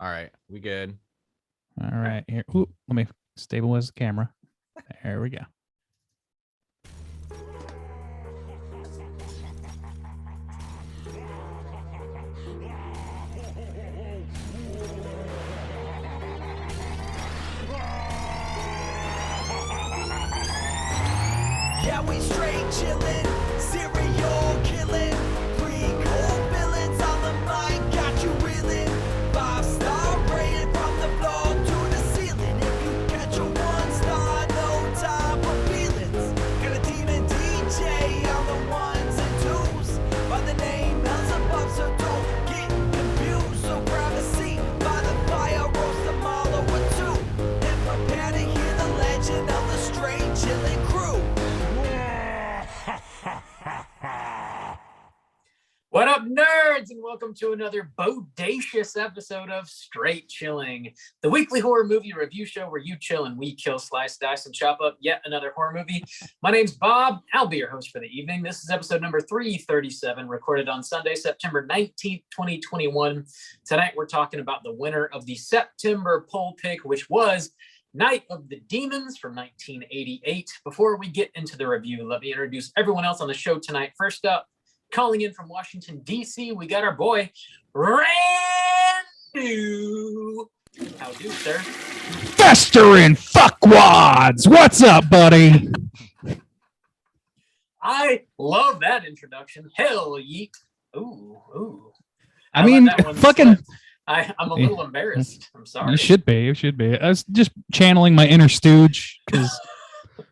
All right, we good. All right, here. Ooh, let me stabilize the camera. There we go. Yeah, we straight chillin', serial killing, pre-cold villains on the mic, got you reeling. 5-star rated from the floor to the ceiling. If you catch a 1-star, no time for feelings. Got a demon DJ on the ones and twos, by the name Beelzebub, so don't get confused. So grab a seat by the fire, roast them all over two, and prepare to hear the legend of the straight chillin' crew. What up, nerds, and welcome to another bodacious episode of Straight Chilling, the weekly horror movie review show where you chill and we kill, slice, dice, and chop up yet another horror movie. My name's Bob. I'll be your host for the evening. This is episode number 337, recorded on Sunday, September 19th, 2021. Tonight, we're talking about the winner of the September poll pick, which was Night of the Demons from 1988. Before we get into the review, let me introduce everyone else on the show tonight. First up, calling in from Washington, D.C., we got our boy, Randu. How do, sir? Festering fuckwads! What's up, buddy? I love that introduction. Hell yeet. Ooh. I mean, let that one fucking... slip. I'm a little embarrassed. I'm sorry. You should be. You should be. I was just channeling my inner stooge because,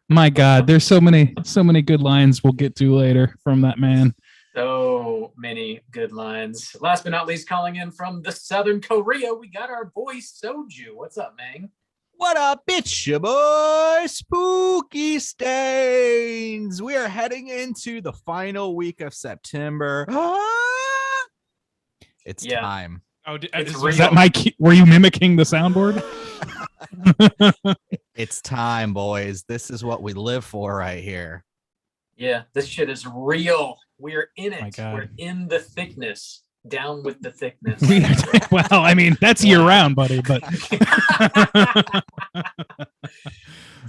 my God, there's so many good lines we'll get to later from that man. So many good lines. Last but not least, calling in from the Southern Korea, we got our boy Soju. What's up, man? What up, bitch, your boy, Spooky Stains? We are heading into the final week of September. It's time. Oh, was that my key? Were you mimicking the soundboard? It's time, boys. This is what we live for right here. Yeah, this shit is real. We're in it. My God. We're in the thickness. Down with the thickness. Well, I mean, that's year round, buddy, but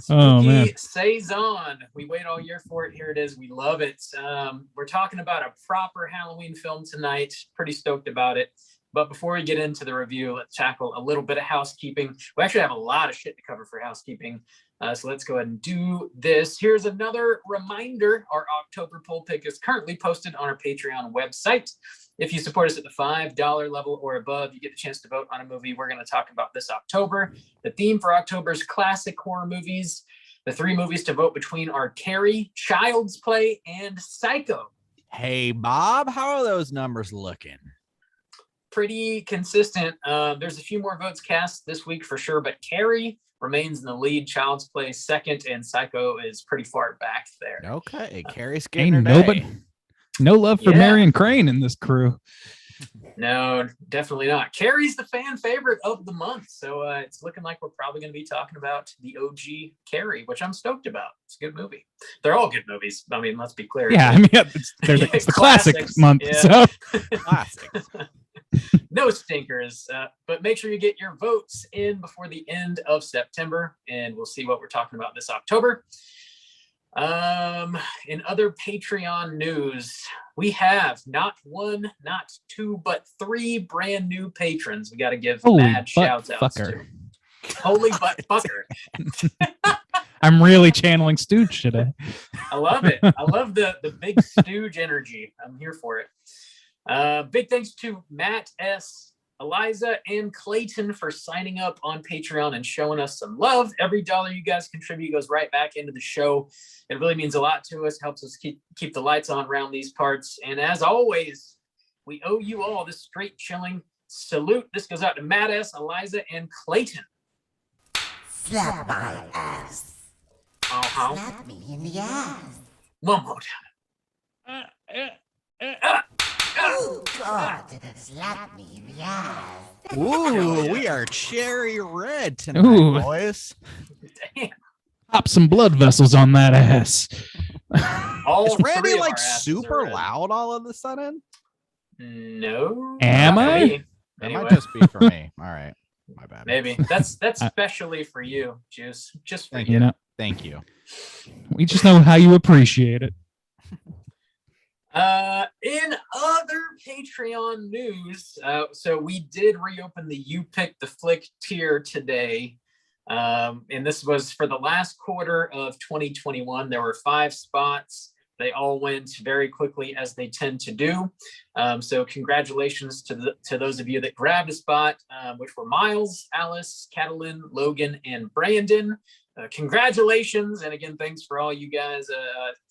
oh man. Saison. We wait all year for it. Here it is. We love it. We're talking about a proper Halloween film tonight. Pretty stoked about it. But before we get into the review, let's tackle a little bit of housekeeping. We actually have a lot of shit to cover for housekeeping. So let's go ahead and do this. Here's another reminder. Our October poll pick is currently posted on our Patreon website. If you support us at the $5 level or above, you get the chance to vote on a movie we're going to talk about this October. The theme for October's classic horror movies. The 3 movies to vote between are Carrie, Child's Play, and Psycho. Hey, Bob, how are those numbers looking? Pretty consistent. There's a few more votes cast this week for sure, but Carrie remains in the lead, Child's Play second, and Psycho is pretty far back there. Okay, Carrie's getting her Ain't day. nobody, no love for Marion Crane in this crew. No, definitely not. Carrie's the fan favorite of the month, so it's looking like we're probably going to be talking about the OG Carrie, which I'm stoked about. It's a good movie. They're all good movies. I mean, let's be clear. Yeah, I mean, it's the classic month. Yeah. So Classics. No stinkers, but make sure you get your votes in before the end of September, and we'll see what we're talking about this October. In other Patreon news, we have not 1, not 2, but 3 brand new patrons. We got to give mad shouts out to. Holy butt fucker. I'm really channeling Stooge today. I love it. I love the big Stooge energy. I'm here for it. Big thanks to Matt S., Eliza, and Clayton for signing up on Patreon and showing us some love. Every dollar you guys contribute goes right back into the show. It really means a lot to us, helps us keep the lights on around these parts. And as always, we owe you all this straight chilling salute. This goes out to Matt S., Eliza, and Clayton. Slap my ass. Uh-huh. Slap me in the ass. One more time. Oh, God. Slap me in the ass. Ooh, we are cherry red tonight, boys. Damn. Pop some blood vessels on that ass. All Is Randy 3 of like our asses super are red. loud all of a sudden? No. Am not for I? me. That Anyway. might just be for me. All right. My bad. Maybe that's specially for you, Juice. Just for Thank you. You know, Thank you. we just know how you appreciate it. In other Patreon news, so we did reopen the You Pick the Flick tier today. And this was for the last quarter of 2021. There were 5 spots. They all went very quickly, as they tend to do. So congratulations to those of you that grabbed a spot, which were Miles, Alice, Catalin, Logan, and Brandon. Congratulations. And again, thanks for all you guys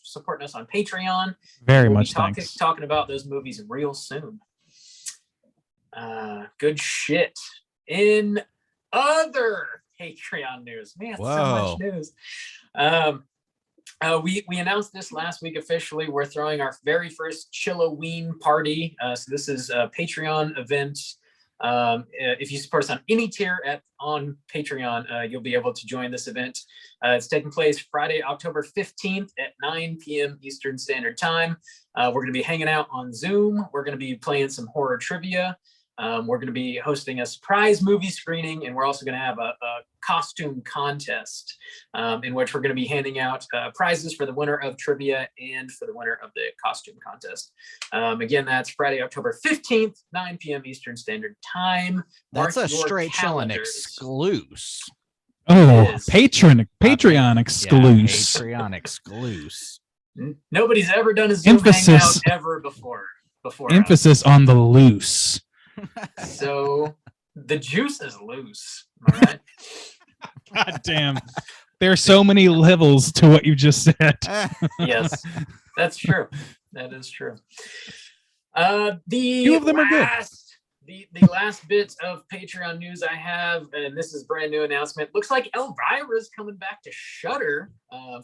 supporting us on Patreon. Very We'll much be thanks. talking about those movies real soon. Good shit. In other Patreon news, man, so Whoa. much news. We announced this last week officially. We're throwing our very first Chilloween party. So this is a Patreon event. If you support us on any tier on Patreon, you'll be able to join this event. It's taking place Friday, October 15th at 9 p.m. Eastern Standard Time. We're going to be hanging out on Zoom. We're going to be playing some horror trivia. We're going to be hosting a surprise movie screening, and we're also going to have a costume contest in which we're going to be handing out prizes for the winner of trivia and for the winner of the costume contest. Again, that's Friday, October 15th, 9 p.m. Eastern Standard Time. That's Mark a your straight chilling calendars. exclusive. Oh, It is. Patreon Yeah, exclusive. Patreon exclusive. Nobody's ever done a Zoom Emphasis. hangout ever before Emphasis on the loose. us. So the juice is loose. All right. God damn. There are so many levels to what you just said. Yes, that's true. That is true. The Two of them are good. The last bit of Patreon news I have, and this is brand new announcement. Looks like Elvira's coming back to Shudder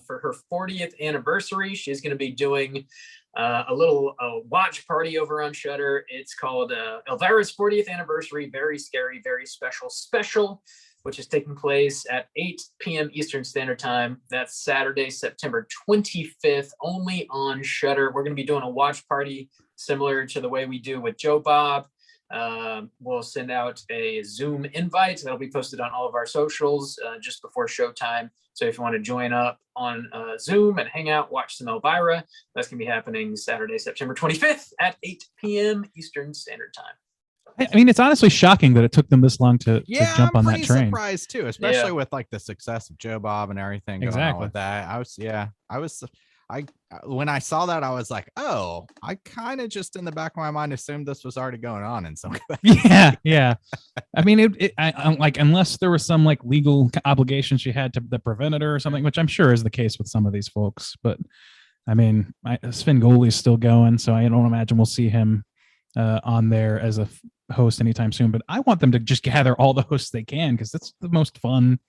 for her 40th anniversary. She's going to be doing a little watch party over on Shudder. It's called Elvira's 40th Anniversary, Very Scary, Very Special, which is taking place at 8 p.m. Eastern Standard Time. That's Saturday, September 25th, only on Shudder. We're going to be doing a watch party similar to the way we do with Joe Bob. We'll send out a Zoom invite that'll be posted on all of our socials just before showtime. So if you want to join up on Zoom and hang out, watch some Elvira, that's going to be happening Saturday, September 25th at 8 p.m. Eastern Standard Time. I mean, it's honestly shocking that it took them this long to jump I'm on that pretty train. surprised too, especially with like the success of Joe Bob and everything going on Exactly. with that. When I saw that, I was like, oh, I kind of just in the back of my mind assumed this was already going on in some capacity. Yeah. I mean, I'm like, unless there was some like legal obligation she had to that prevented her or something, which I'm sure is the case with some of these folks. But I mean, Sven is still going, so I don't imagine we'll see him on there as a host anytime soon. But I want them to just gather all the hosts they can, because that's the most fun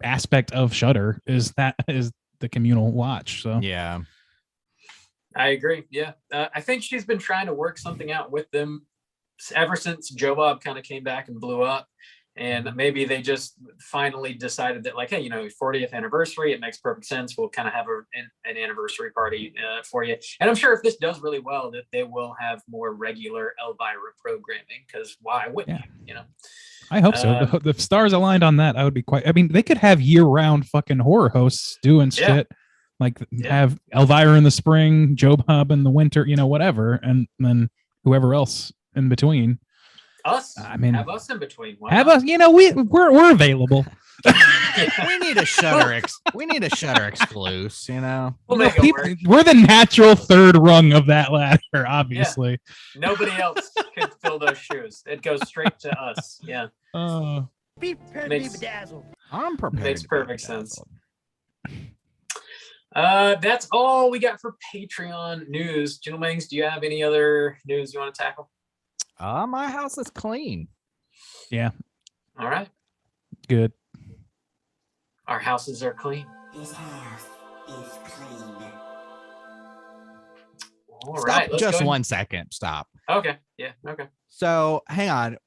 aspect of Shudder is the communal watch. So Yeah. I agree. Yeah. I think she's been trying to work something out with them ever since Joe Bob kind of came back and blew up. And maybe they just finally decided that, like, hey, 40th anniversary, it makes perfect sense. We'll kind of have an anniversary party for you. And I'm sure if this does really well, that they will have more regular Elvira programming, because why wouldn't you? I hope so. The stars aligned on that. I would be quite. I mean, they could have year-round fucking horror hosts doing shit, like have Elvira in the spring, Joe Bob in the winter, whatever, and then whoever else in between. Us. I mean, have us in between. Why have not? us. We're available. we need a Shudder exclusive, We'll make it work. We're the natural third rung of that ladder, obviously. Nobody else could fill those shoes. It goes straight to us. Yeah. Be prepared Makes- to be bedazzled. I'm prepared. Makes to be perfect sense. bedazzled. That's all we got for Patreon news. Gentlemen, do you have any other news you want to tackle? My house is clean. Yeah, All right. good. Our houses are clean. This house is clean. All Stop right. Let's just go ahead. 1 second. Stop. Okay. Yeah. Okay. So hang on.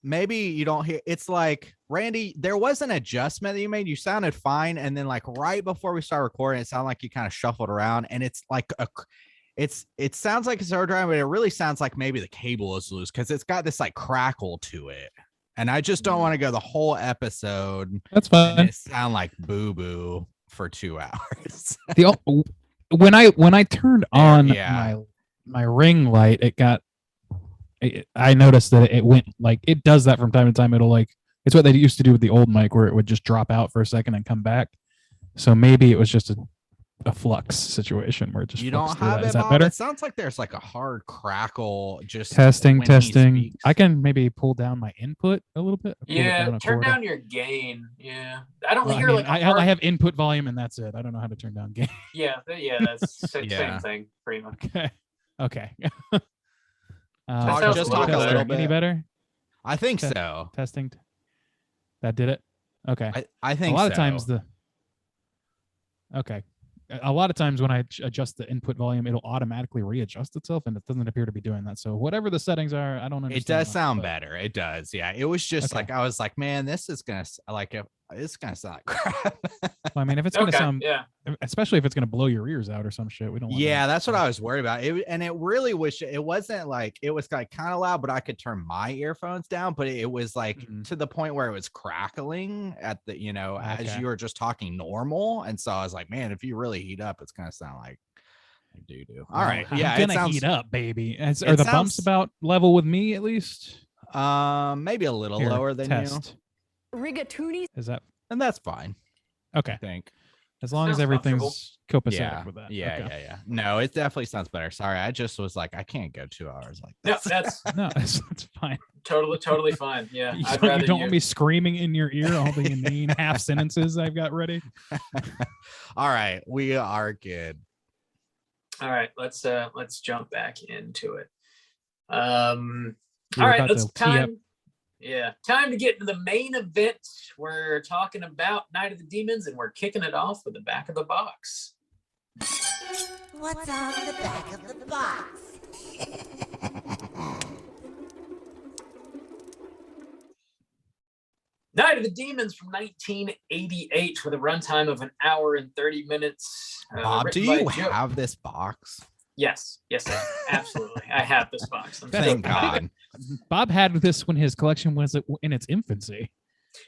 Maybe you don't hear. It's like, Randy, there was an adjustment that you made. You sounded fine. And then like right before we start recording, it sounded like you kind of shuffled around, and it's like it sounds like it's overdrive, but it really sounds like maybe the cable is loose because it's got this like crackle to it. And I just don't want to go the whole episode That's and fine. it sound like boo boo for 2 hours. When I turned on yeah. my ring light, I noticed that it went like it does that from time to time. It'll like it's what they used to do with the old mic where it would just drop out for a second and come back. So maybe it was just a flux situation where it just You don't fluxed through have that. it, Is that Bob? better? It sounds like there's like a hard crackle just Testing. when he speaks. I can maybe pull down my input a little bit. Pull it Yeah, down a turn quarter. down your gain. Yeah, I don't Well, I hear mean, like a I hard... have input volume and that's it. I don't know how to turn down gain. Yeah, that's Yeah. same thing, pretty much. Okay. Sounds just a little talk a little better. bit. Any better? I think Te- so. Testing. That did it. Okay. I think a lot so. of times a lot of times when I adjust the input volume, it'll automatically readjust itself, and it doesn't appear to be doing that. So whatever the settings are, I don't understand. It does that, sound but- better. It does. Yeah. It was just Okay. like I was like, man, this is gonna it's gonna sound like crap. Well, I mean, if it's gonna sound, yeah. especially if it's gonna blow your ears out or some shit, we don't. Want Yeah, that. that's what I was worried about. And it really was. It wasn't like it was like kind of loud, but I could turn my earphones down. But it was like Mhm. to the point where it was crackling at the as Okay. you were just talking normal. And so I was like, man, if you really heat up, it's gonna sound like doo doo. All right, I'm yeah, gonna it sounds heat up, baby. Are it the bumps sounds- about level with me at least? maybe a little Here, lower than test. Rigatoni. Is that and that's fine. okay? I think. As long as Sounds everything's copacetic Yeah, with that. yeah, Okay. yeah. No, it definitely sounds better. Sorry, I just was like, I can't go 2 hours like No, this. that's No, it's fine. totally fine. Yeah, You I'd don't, rather you don't want me screaming in your ear all the inane half sentences I've got ready. All right, we are good. All right, let's jump back into it. You All were right, about let's to tee up. time to get into the main event. We're talking about Night of the Demons, and we're kicking it off with the back of the box. What's on the back of the box? Night of the Demons from 1988 with a runtime of 1 hour and 30 minutes. Bob, do written you by Joe- have this box? Yes, absolutely. I have this box. I'm Thank stoked about it. God. Bob had this when his collection was in its infancy.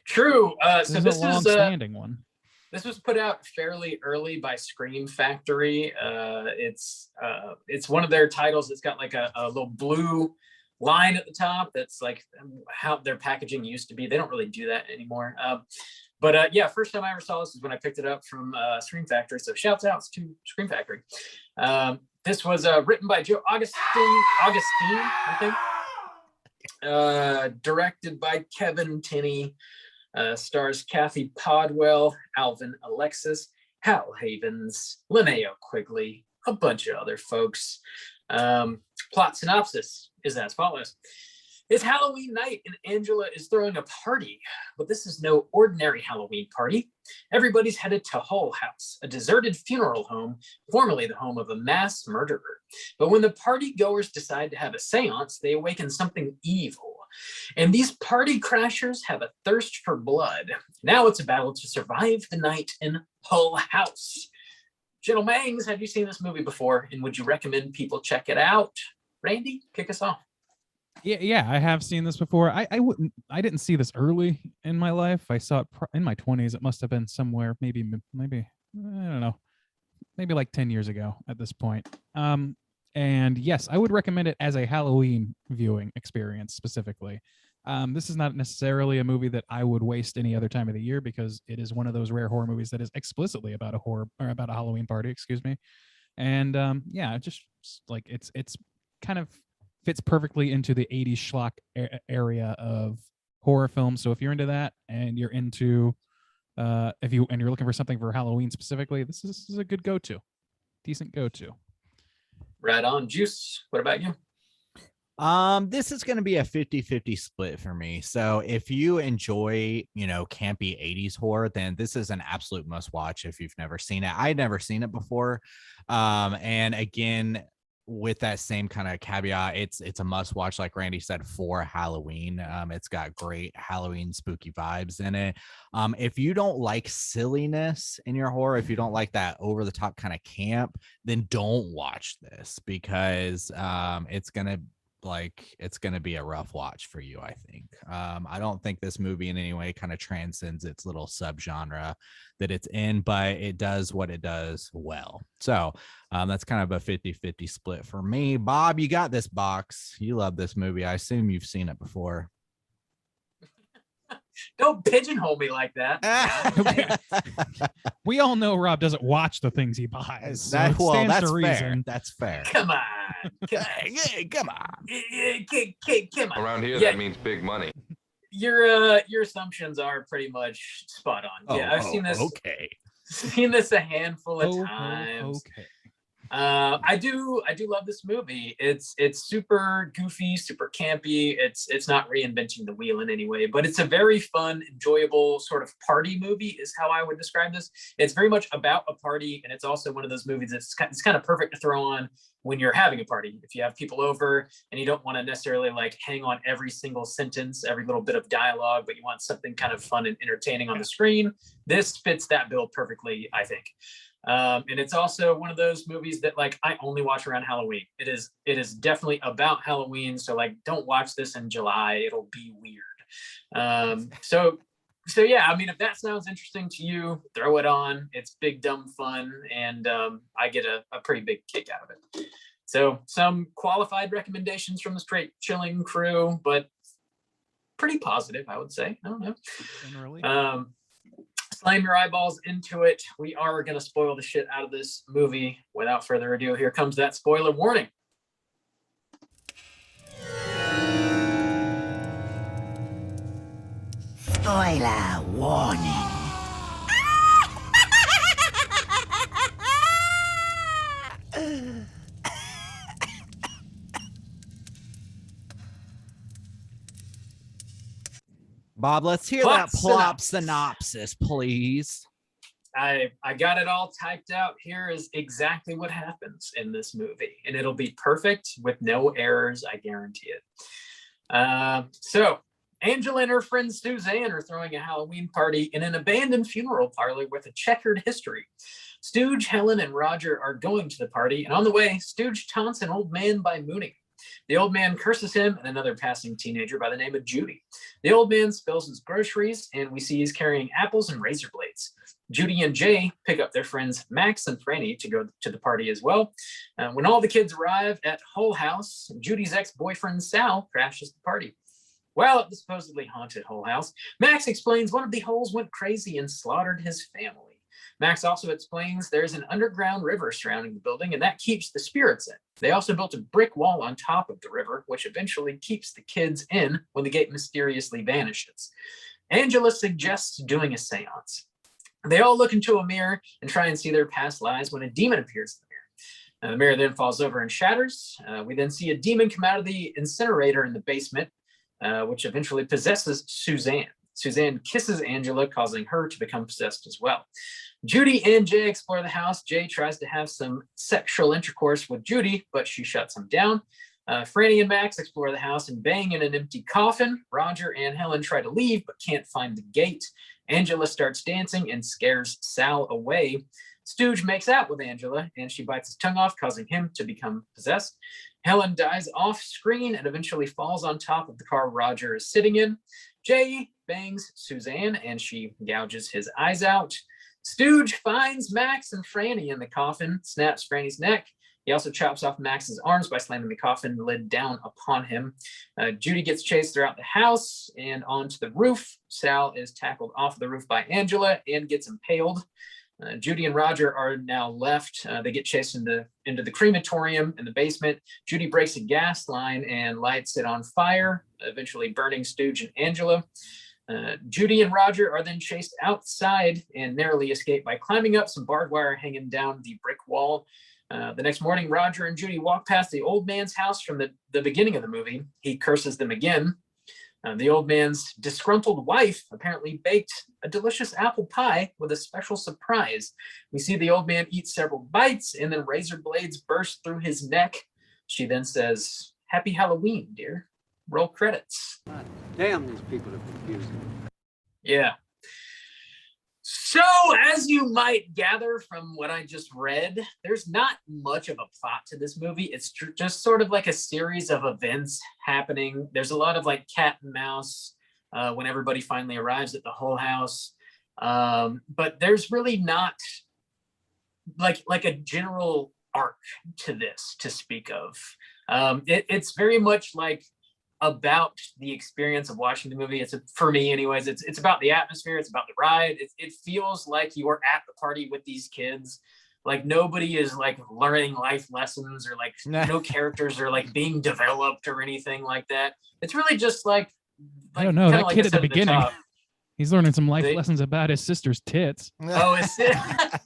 True. So This is a long-standing one. this was put out fairly early by Scream Factory. It's one of their titles. It's got like a little blue line at the top. That's like how their packaging used to be. They don't really do that anymore. But yeah, first time I ever saw this is when I picked it up from Scream Factory. So shouts outs to Scream Factory. This was written by Joe Augustine, I think. Directed by Kevin Tinney. Stars Kathy Podwell, Alvin Alexis, Hal Havens, Lynnae Quigley, a bunch of other folks. Plot synopsis is as follows. It's Halloween night and Angela is throwing a party, but this is no ordinary Halloween party. Everybody's headed to Hull House, a deserted funeral home, formerly the home of a mass murderer. But when the party goers decide to have a seance, they awaken something evil. And these party crashers have a thirst for blood. Now it's a battle to survive the night in Hull House. Gentlemen, have you seen this movie before? And would you recommend people check it out? Randy, kick us off. Yeah, I have seen this before. I didn't see this early in my life. I saw it in my 20s. It must have been somewhere maybe I don't know, maybe like 10 years ago at this point. And yes, I would recommend it as a Halloween viewing experience specifically. This is not necessarily a movie that I would waste any other time of the year because it is one of those rare horror movies that is explicitly about a horror or about a Halloween party, excuse me. And yeah, just like it's kind of fits perfectly into the 80s schlock area of horror films. So if you're into that and you're into and you're looking for something for Halloween specifically, this is a good go-to. Decent go-to. Right on. Juice, what about you? This is going to be a 50-50 split for me. So if you enjoy, campy 80s horror, then this is an absolute must watch if you've never seen it. I'd never seen it before. And again, with that same kind of caveat, it's a must watch, like Randy said, for Halloween. It's got great Halloween spooky vibes in it. If you don't like silliness in your horror, if you don't like that over the top kind of camp, then don't watch this, because it's gonna be a rough watch for you, I think. I don't think this movie in any way kind of transcends its little subgenre that it's in, but it does what it does well. So that's kind of a 50-50 split for me. Bob, you got this box. You love this movie. I assume you've seen it before. Don't pigeonhole me like that. We all know Rob doesn't watch the things he buys. So That, it well, stands that's to fair. reason. That's fair. Come on. Come on. Come on. Around here, Yeah. that means big money. Your assumptions are pretty much spot on. Yeah, I've seen this. Okay. Seen this a handful of times. Okay. I do love this movie. It's super goofy, super campy. It's not reinventing the wheel in any way, but it's a very fun, enjoyable sort of party movie is how I would describe this. It's very much about a party, and it's also one of those movies that's it's kind of perfect to throw on when you're having a party. If you have people over and you don't want to necessarily like hang on every single sentence, every little bit of dialogue, but you want something kind of fun and entertaining on the screen, this fits that bill perfectly, I think. And it's also one of those movies that like I only watch around Halloween. It is definitely about Halloween, so like don't watch this in July, it'll be weird. So yeah, I mean, if that sounds interesting to you, throw it on. It's big dumb fun, and I get a pretty big kick out of it. So some qualified recommendations from the Straight Chilling crew, but pretty positive, I would say. I don't know. Generally. Slam your eyeballs into it. We are going to spoil the shit out of this movie. Without further ado, here comes that spoiler warning. Spoiler warning. Bob, let's hear Plot that plot synopsis. synopsis, please. I got it all typed out. Here is exactly what happens in this movie, and it'll be perfect with no errors. I guarantee it. So Angela and her friend Suzanne are throwing a Halloween party in an abandoned funeral parlor with a checkered history. Stooge, Helen, and Roger are going to the party, and on the way, Stooge taunts an old man by mooning. The old man curses him and another passing teenager by the name of Judy. The old man spills his groceries, and we see he's carrying apples and razor blades. Judy and Jay pick up their friends Max and Franny to go to the party as well. When all the kids arrive at Hull House, Judy's ex-boyfriend Sal crashes the party. While at the supposedly haunted Hull House, Max explains one of the Hulls went crazy and slaughtered his family. Max also explains there's an underground river surrounding the building, and that keeps the spirits in. They also built a brick wall on top of the river, which eventually keeps the kids in when the gate mysteriously vanishes. Angela suggests doing a seance. They all look into a mirror and try and see their past lives when a demon appears in the mirror. The mirror then falls over and shatters. We then see a demon come out of the incinerator in the basement, which eventually possesses Suzanne. Suzanne kisses Angela, causing her to become possessed as well. Judy and Jay explore the house. Jay tries to have some sexual intercourse with Judy, but she shuts him down. Franny and Max explore the house and bang in an empty coffin. Roger and Helen try to leave, but can't find the gate. Angela starts dancing and scares Sal away. Stooge makes out with Angela, and she bites his tongue off, causing him to become possessed. Helen dies off screen and eventually falls on top of the car Roger is sitting in. Jay bangs Suzanne, and she gouges his eyes out. Stooge finds Max and Franny in the coffin, snaps Franny's neck. He also chops off Max's arms by slamming the coffin lid down upon him. Judy gets chased throughout the house and onto the roof. Sal is tackled off the roof by Angela and gets impaled. Judy and Roger are now left. They get chased into the crematorium in the basement. Judy breaks a gas line and lights it on fire, eventually burning Stooge and Angela. Judy and Roger are then chased outside and narrowly escape by climbing up some barbed wire hanging down the brick wall. The next morning, Roger and Judy walk past the old man's house from the beginning of the movie. He curses them again. The old man's disgruntled wife apparently baked a delicious apple pie with a special surprise. We see the old man eat several bites, and then razor blades burst through his neck. She then says, "Happy Halloween, dear." Roll credits. Damn, these people are confusing. Yeah. So, as you might gather from what I just read, there's not much of a plot to this movie. It's just sort of like a series of events happening. There's a lot of like cat and mouse when everybody finally arrives at the whole house. But there's really not like a general arc to this to speak of. It's very much like about the experience of watching the movie. For me anyways, it's about the atmosphere, it's about the ride. It feels like you're at the party with these kids. Like nobody is like learning life lessons or like no characters are like being developed or anything like that. It's really just like I don't know, that like kid I at the said beginning, he's learning some life They- lessons about his sister's tits. Oh, it's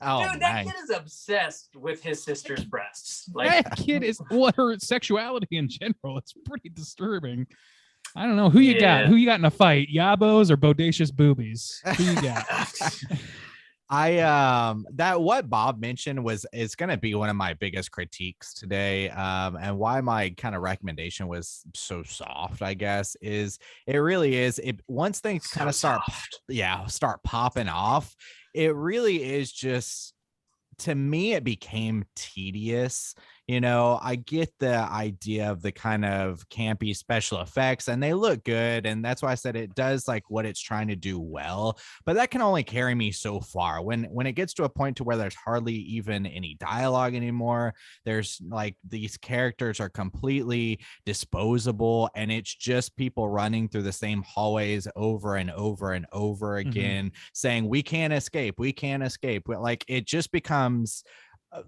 Oh, dude, that man. kid is obsessed with his sister's breasts. Like That kid is her sexuality in general. It's pretty disturbing. I don't know who you got. Yeah. Who you got in a fight? Yabos or bodacious boobies? Who you got? That what Bob mentioned is going to be one of my biggest critiques today, and why my kind of recommendation was so soft, I guess, is it really is it once things kind of start popping off, it really is just, to me, it became tedious. You know, I get the idea of the kind of campy special effects and they look good. And that's why I said it does like what it's trying to do well, but that can only carry me so far. When it gets to a point to where there's hardly even any dialogue anymore, there's like these characters are completely disposable and it's just people running through the same hallways over and over and over again, saying, we can't escape. Like it just becomes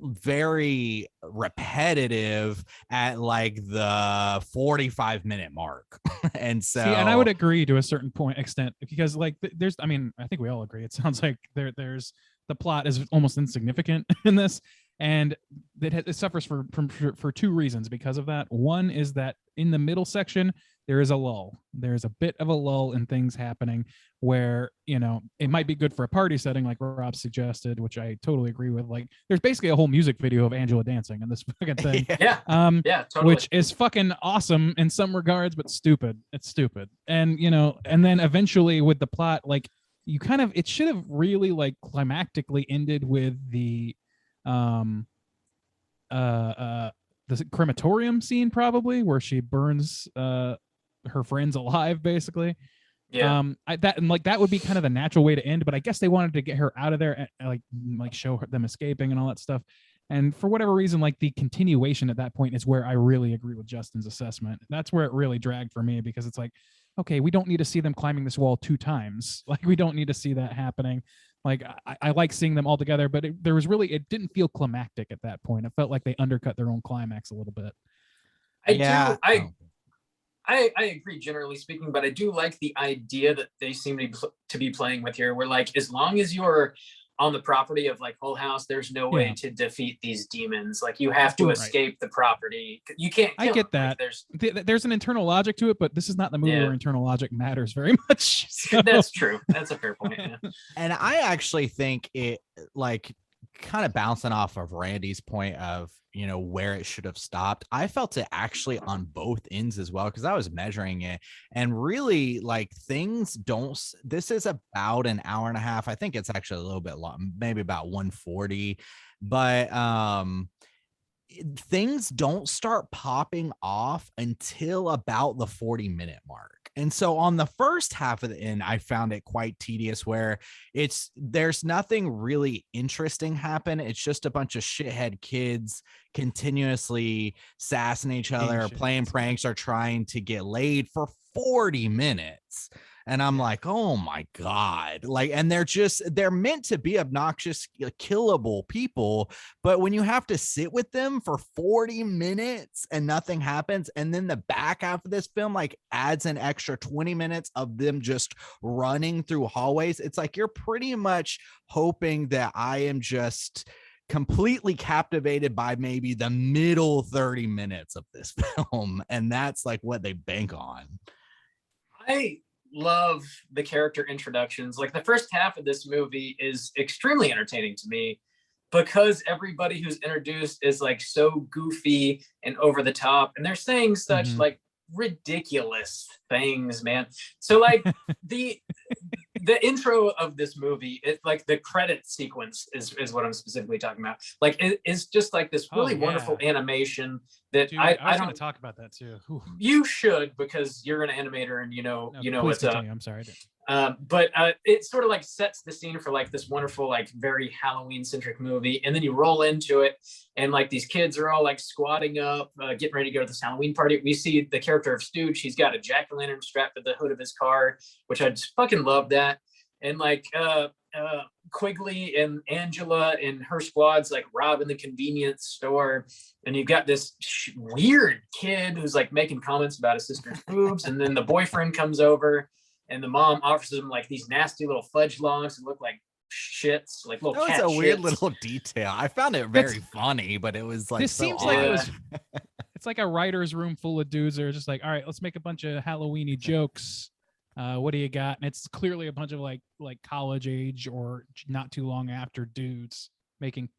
very repetitive at like the 45-minute mark. And so See, and I would agree to a certain extent, because like there's, I mean, I think we all agree. It sounds like there's the plot is almost insignificant in this, and it suffers for two reasons because of that. One is that in the middle section there is a lull. There's a bit of a lull in things happening where, you know, it might be good for a party setting like Rob suggested, which I totally agree with. Like there's basically a whole music video of Angela dancing in this fucking thing. yeah, totally. Which is fucking awesome in some regards, but stupid. It's stupid. And, you know, and then eventually with the plot, like you kind of, it should have really like climactically ended with the crematorium scene, probably, where she burns her friends alive, basically. Yeah. That would be kind of the natural way to end, but I guess they wanted to get her out of there and like show them escaping and all that stuff. And for whatever reason, like the continuation at that point is where I really agree with Justin's assessment. That's where it really dragged for me, because it's like, okay, we don't need to see them climbing this wall 2 times. Like we don't need to see that happening. Like I like seeing them all together, but it didn't feel climactic at that point. It felt like they undercut their own climax a little bit. I agree generally speaking, but I do like the idea that they seem to be playing with here, where like as long as you're on the property of like Hull House, there's no way to defeat these demons. Like you have to escape the property. You can't kill I get them. that. Like, there's an internal logic to it, but this is not the movie where internal logic matters very much. So. That's true. That's a fair point. Yeah. And I actually think it, like, kind of bouncing off of Randy's point of, you know, where it should have stopped, I felt it actually on both ends as well, because I was measuring it, and really like things don't, this is about an hour and a half. I think it's actually a little bit long, maybe about 140, but things don't start popping off until about the 40-minute mark. And so on the first half of the end, I found it quite tedious, where there's nothing really interesting happen. It's just a bunch of shithead kids continuously sassing each other, playing pranks, or trying to get laid for 40 minutes. And I'm like, oh my God. Like, and they're meant to be obnoxious, killable people. But when you have to sit with them for 40 minutes and nothing happens, and then the back half of this film like adds an extra 20 minutes of them just running through hallways, it's like you're pretty much hoping that I am just completely captivated by maybe the middle 30 minutes of this film. And that's like what they bank on. I love the character introductions. Like the first half of this movie is extremely entertaining to me. because everybody who's introduced is like so goofy and over the top, and they're saying such like ridiculous things, man. So like the intro of this movie, it like the credit sequence is what I'm specifically talking about. Like it's just like this really wonderful animation that Dude, I was don't going to talk about that too. Ooh. You should, because you're an animator and you know what's up. I'm sorry. But it sort of like sets the scene for like this wonderful, like very Halloween centric movie. And then you roll into it and like these kids are all like squatting up, getting ready to go to this Halloween party. We see the character of Stooge. He's got a jack-o'-lantern strapped to the hood of his car, which I just fucking love that. And like Quigley and Angela and her squad's like robbing the convenience store. And you've got this weird kid who's like making comments about his sister's boobs. And then the boyfriend comes over. And the mom offers him like these nasty little fudge logs that look like shits, like little cat shits. That was a weird little detail. I found it very funny, but it was like this so seems odd. like it was. It's like a writer's room full of dudes that are just like, all right, let's make a bunch of Halloweeny jokes. What do you got? And it's clearly a bunch of like college age or not too long after dudes making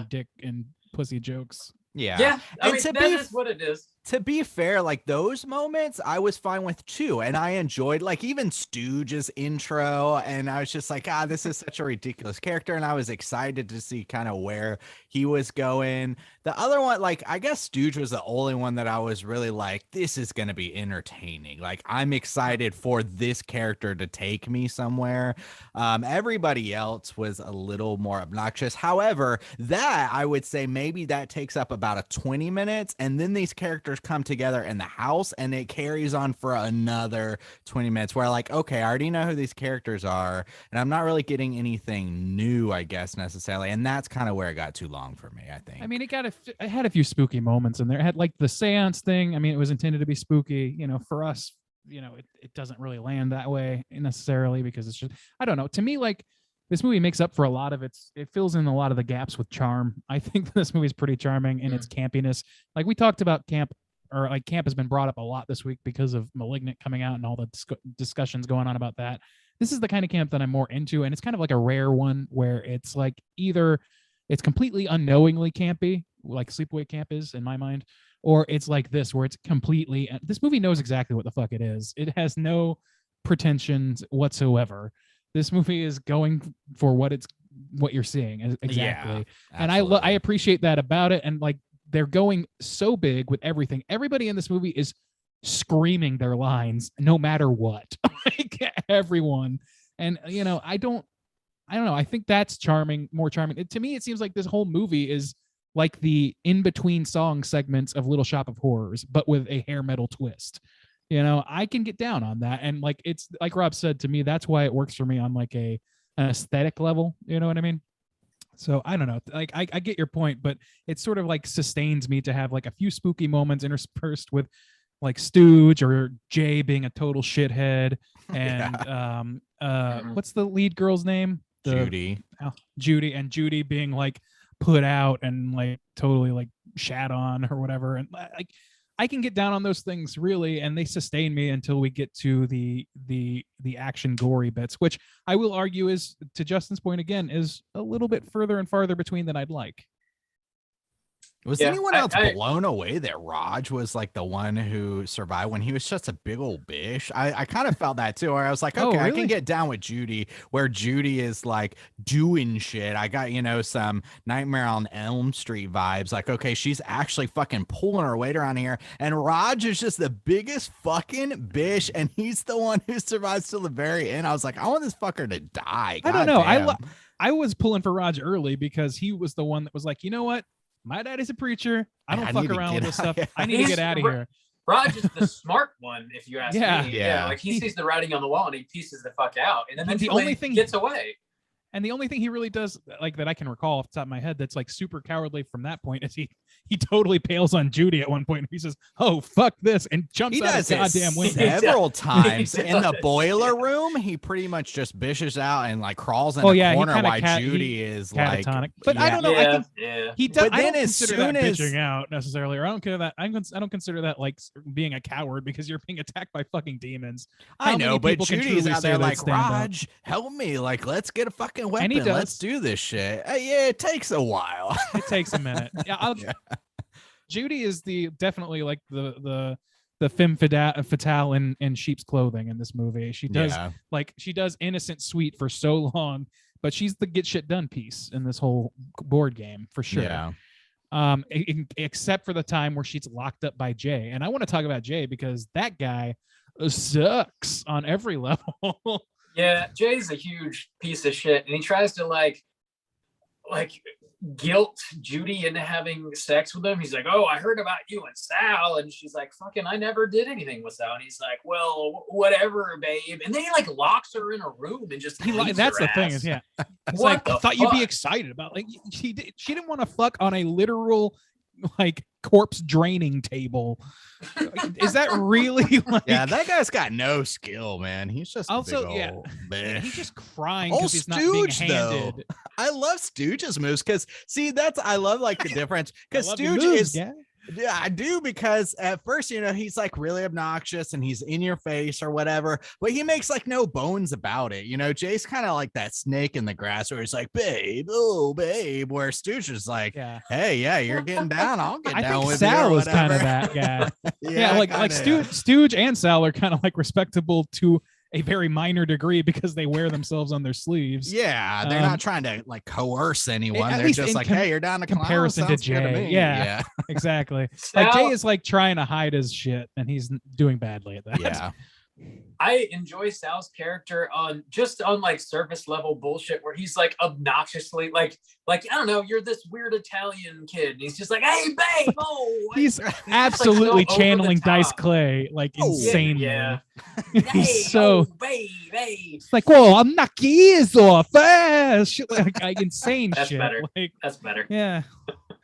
dick and pussy jokes. Yeah. I mean, that is what it is. To be fair, like those moments I was fine with too. And I enjoyed like even Stooge's intro. And I was just like, this is such a ridiculous character. And I was excited to see kind of where he was going. The other one, like, I guess Stooge was the only one that I was really like, this is going to be entertaining. Like, I'm excited for this character to take me somewhere. Everybody else was a little more obnoxious. However, that I would say maybe that takes up about a 20 minutes. And then these characters come together in the house and it carries on for another 20 minutes where like, okay, I already know who these characters are and I'm not really getting anything new, I guess, necessarily. And that's kind of where it got too long for me, I think. I mean, it had a few spooky moments in there. It had like the seance thing. I mean, it was intended to be spooky, for us, it doesn't really land that way necessarily because it's just, I don't know. To me, like this movie makes up for a lot of it fills in a lot of the gaps with charm. I think this movie is pretty charming in its campiness. Like we talked about camp has been brought up a lot this week because of Malignant coming out and all the discussions going on about that. This is the kind of camp that I'm more into. And it's kind of like a rare one where it's like either it's completely unknowingly campy, like Sleepaway Camp is in my mind, or it's like this, where it's completely, this movie knows exactly what the fuck it is. It has no pretensions whatsoever. This movie is going for what you're seeing exactly. Yeah, and I appreciate that about it. And like, they're going so big with everything. Everybody in this movie is screaming their lines no matter what. Like everyone. And I don't know. I think that's more charming. To me, it seems like this whole movie is like the in-between song segments of Little Shop of Horrors, but with a hair metal twist. I can get down on that. And like, it's like Rob said, to me, that's why it works for me on like an aesthetic level. You know what I mean? So I don't know, like I get your point, but it sort of like sustains me to have like a few spooky moments interspersed with like Stooge or Jay being a total shithead. And what's the lead girl's name? Judy. Judy being like put out and like totally like shat on or whatever. And like I can get down on those things really, and they sustain me until we get to the action gory bits, which I will argue is, to Justin's point again, is a little bit further and farther between than I'd like. Was anyone else blown away that Raj was like the one who survived when he was just a big old bish? I kind of felt that too, where I was like, okay, really? I can get down with Judy, where Judy is like doing shit. I got, some Nightmare on Elm Street vibes. Like, okay, she's actually fucking pulling her weight around here. And Raj is just the biggest fucking bish. And he's the one who survives till the very end. I was like, I want this fucker to die. God, I don't know. I was pulling for Raj early because he was the one that was like, you know what? My daddy's a preacher. I don't fuck around with this stuff. I need to get out of here. Raj is the smart one, if you ask me. Yeah. Like he sees the writing on the wall and he pieces the fuck out, and then the only thing gets away. And the only thing he really does, like that I can recall off the top of my head, that's like super cowardly from that point, is he totally pales on Judy at one point. He says, "Oh fuck this," and jumps out of the goddamn window several times. In the boiler room, he pretty much just bishes out and like crawls in the corner while Judy is like catatonic. But I don't know. He does. But then as soon as bitching out necessarily, or I don't consider that like being a coward, because you're being attacked by fucking demons. I know, but Judy's out there like, Raj, help me! Like, let's get a fucking fucking And he weapon. Let's does. do this shit. Yeah, it takes a while. It takes a minute. Yeah, Yeah. Judy is definitely like the femme fatale in sheep's clothing in this movie. She does Yeah. she does innocent sweet for so long, but she's the get shit done piece in this whole board game for sure. Yeah. Except for the time where she's locked up by Jay. And I want to talk about Jay because that guy sucks on every level. Yeah, Jay's a huge piece of shit, and he tries to like guilt Judy into having sex with him. He's like, "Oh, I heard about you and Sal," and she's like, "Fucking, I never did anything with Sal." And he's like, "Well, whatever, babe." And then he like locks her in a room and just leaves That's her the thing ass. is, yeah. It's What like, the I thought you'd be fuck? excited about she didn't want to fuck on a literal like corpse draining table. Is that really like? Yeah, that guy's got no skill, man. He's just Also, a big yeah, old and bitch. he's just crying Old because he's not being Stooge, though. handed. I love Stooge's moves because see, I love like the difference I because love your Stooge moves, is guy. yeah, I do because at first, he's like really obnoxious and he's in your face or whatever, but he makes like no bones about it. Jay's kind of like that snake in the grass where he's like, babe, oh babe, where Stooge is like, Yeah. hey, yeah, you're getting down. I'll get I down think with Sal you. Or is kind of whatever. that guy. Yeah, like kinda, Stooge and Sal are kind of like respectable to a very minor degree because they wear themselves on their sleeves. Yeah, they're not trying to like coerce anyone. at They're least just in like, hey, you're down to comparison to Jay. Yeah. Exactly. Like Jay Sal- is like trying to hide his shit and he's doing badly at that. Yeah. I enjoy Sal's character on like surface level bullshit where he's like obnoxiously like I don't know, you're this weird Italian kid. And he's just like, hey babe, oh, He's like, absolutely so over the channeling Dice top. Clay like Oh, insanely. yeah. He's Hey, so oh, babe, hey. it's like, whoa, I'll knock your ears off. Shit, like insane That's shit. better. Like, That's better. yeah.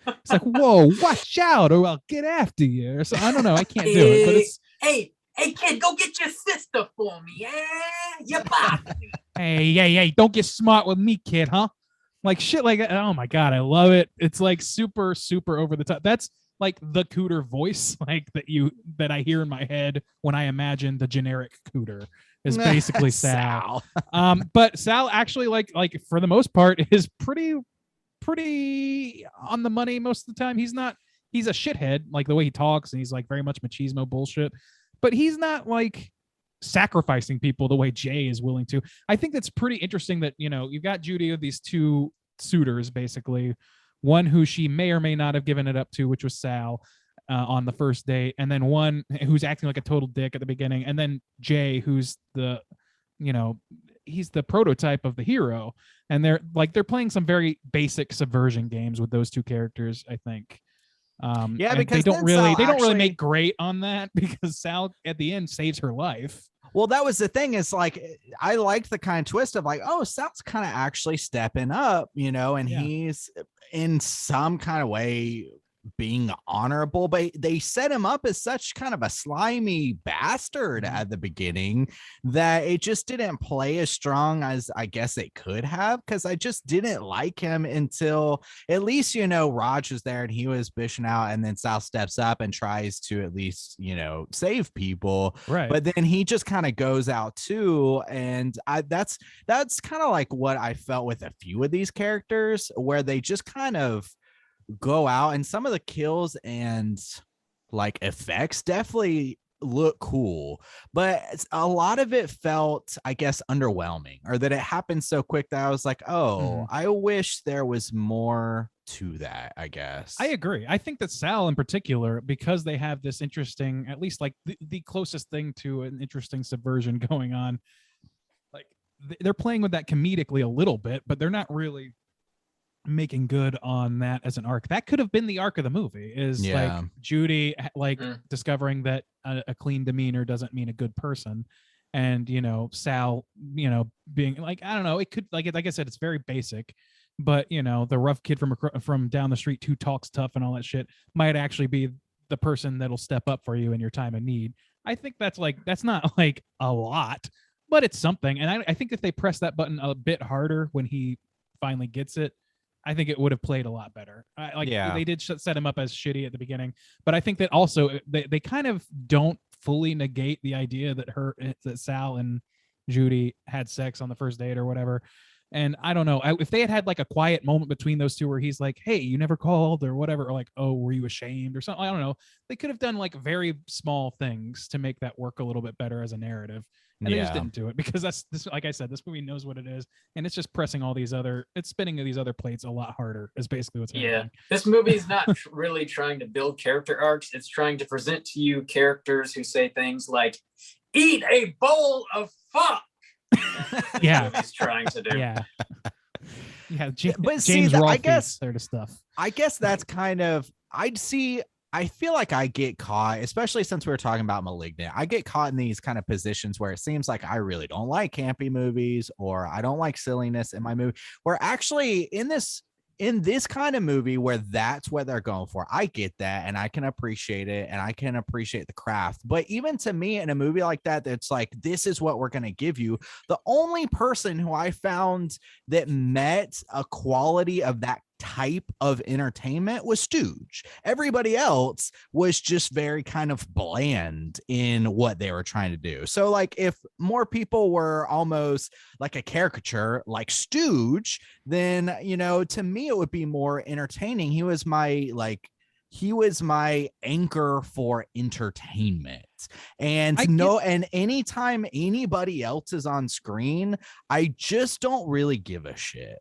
It's like, whoa, watch out or I'll get after you. So I don't know. I can't do it, but it's Hey kid, go get your sister for me. You bop. hey, don't get smart with me, kid, huh? Like shit like that. Oh my god, I love it. It's like super, super over the top. That's like the Cooter voice, like that I hear in my head when I imagine the generic Cooter is basically Sal. But Sal actually like for the most part is pretty on the money most of the time. He's a shithead, like the way he talks, and he's like very much machismo bullshit. But he's not like sacrificing people the way Jay is willing to. I think that's pretty interesting that, you've got Judy with these two suitors, basically. One who she may or may not have given it up to, which was Sal on the first date. And then one who's acting like a total dick at the beginning. And then Jay, who's he's the prototype of the hero. And they're playing some very basic subversion games with those two characters, I think. Yeah, and because they don't really actually make great on that because Sal at the end saves her life. Well, that was the thing is like, I liked the kind of twist of like, oh, Sal's kind of actually stepping up, and Yeah. he's in some kind of way being honorable, but they set him up as such kind of a slimy bastard at the beginning that it just didn't play as strong as I guess it could have, because I just didn't like him until at least Raj was there and he was bishing out, and then Sal steps up and tries to at least save people, Right. but then he just kind of goes out too, and that's kind of like what I felt with a few of these characters, where they just kind of go out, and some of the kills and like effects definitely look cool, but a lot of it felt, I guess, underwhelming, or that it happened so quick that I was like, oh, I wish there was more to that, I guess. I agree. I think that Sal in particular, because they have this interesting, at least like the closest thing to an interesting subversion going on, like they're playing with that comedically a little bit, but they're not really making good on that as an arc. That could have been the arc of the movie, is like Judy discovering that a clean demeanor doesn't mean a good person, and Sal being like, I don't know, it could, like I said, it's very basic, but the rough kid from down the street who talks tough and all that shit might actually be the person that'll step up for you in your time of need. I think that's not like a lot, but it's something. And I think if they press that button a bit harder when he finally gets it, I think it would have played a lot better. They did set him up as shitty at the beginning, but I think that also they kind of don't fully negate the idea that Sal and Judy had sex on the first date or whatever. And I don't know, if they had like a quiet moment between those two where he's like, hey, you never called or whatever, or like, oh, were you ashamed or something, I don't know, they could have done like very small things to make that work a little bit better as a narrative, and they just didn't do it because that's this, like I said, this movie knows what it is, and it's just pressing all these other, it's spinning these other plates a lot harder is basically what's happening. This movie is not really trying to build character arcs. It's trying to present to you characters who say things like, eat a bowl of fuck. Yeah, he's trying to do. Yeah. But James see, Rolfe I guess sort of stuff. I guess that's kind of, I feel like I get caught, especially since we were talking about Malignant. I get caught in these kind of positions where it seems like I really don't like campy movies, or I don't like silliness in my movie, where actually in this kind of movie where that's what they're going for, I get that and I can appreciate it and I can appreciate the craft. But even to me, in a movie like that, that's like, this is what we're going to give you. The only person who I found that met a quality of that type of entertainment was Stooge. Everybody else was just very kind of bland in what they were trying to do. So like, if more people were almost like a caricature like Stooge, then, you know, to me it would be more entertaining. He was my anchor for entertainment. And and anytime anybody else is on screen, I just don't really give a shit.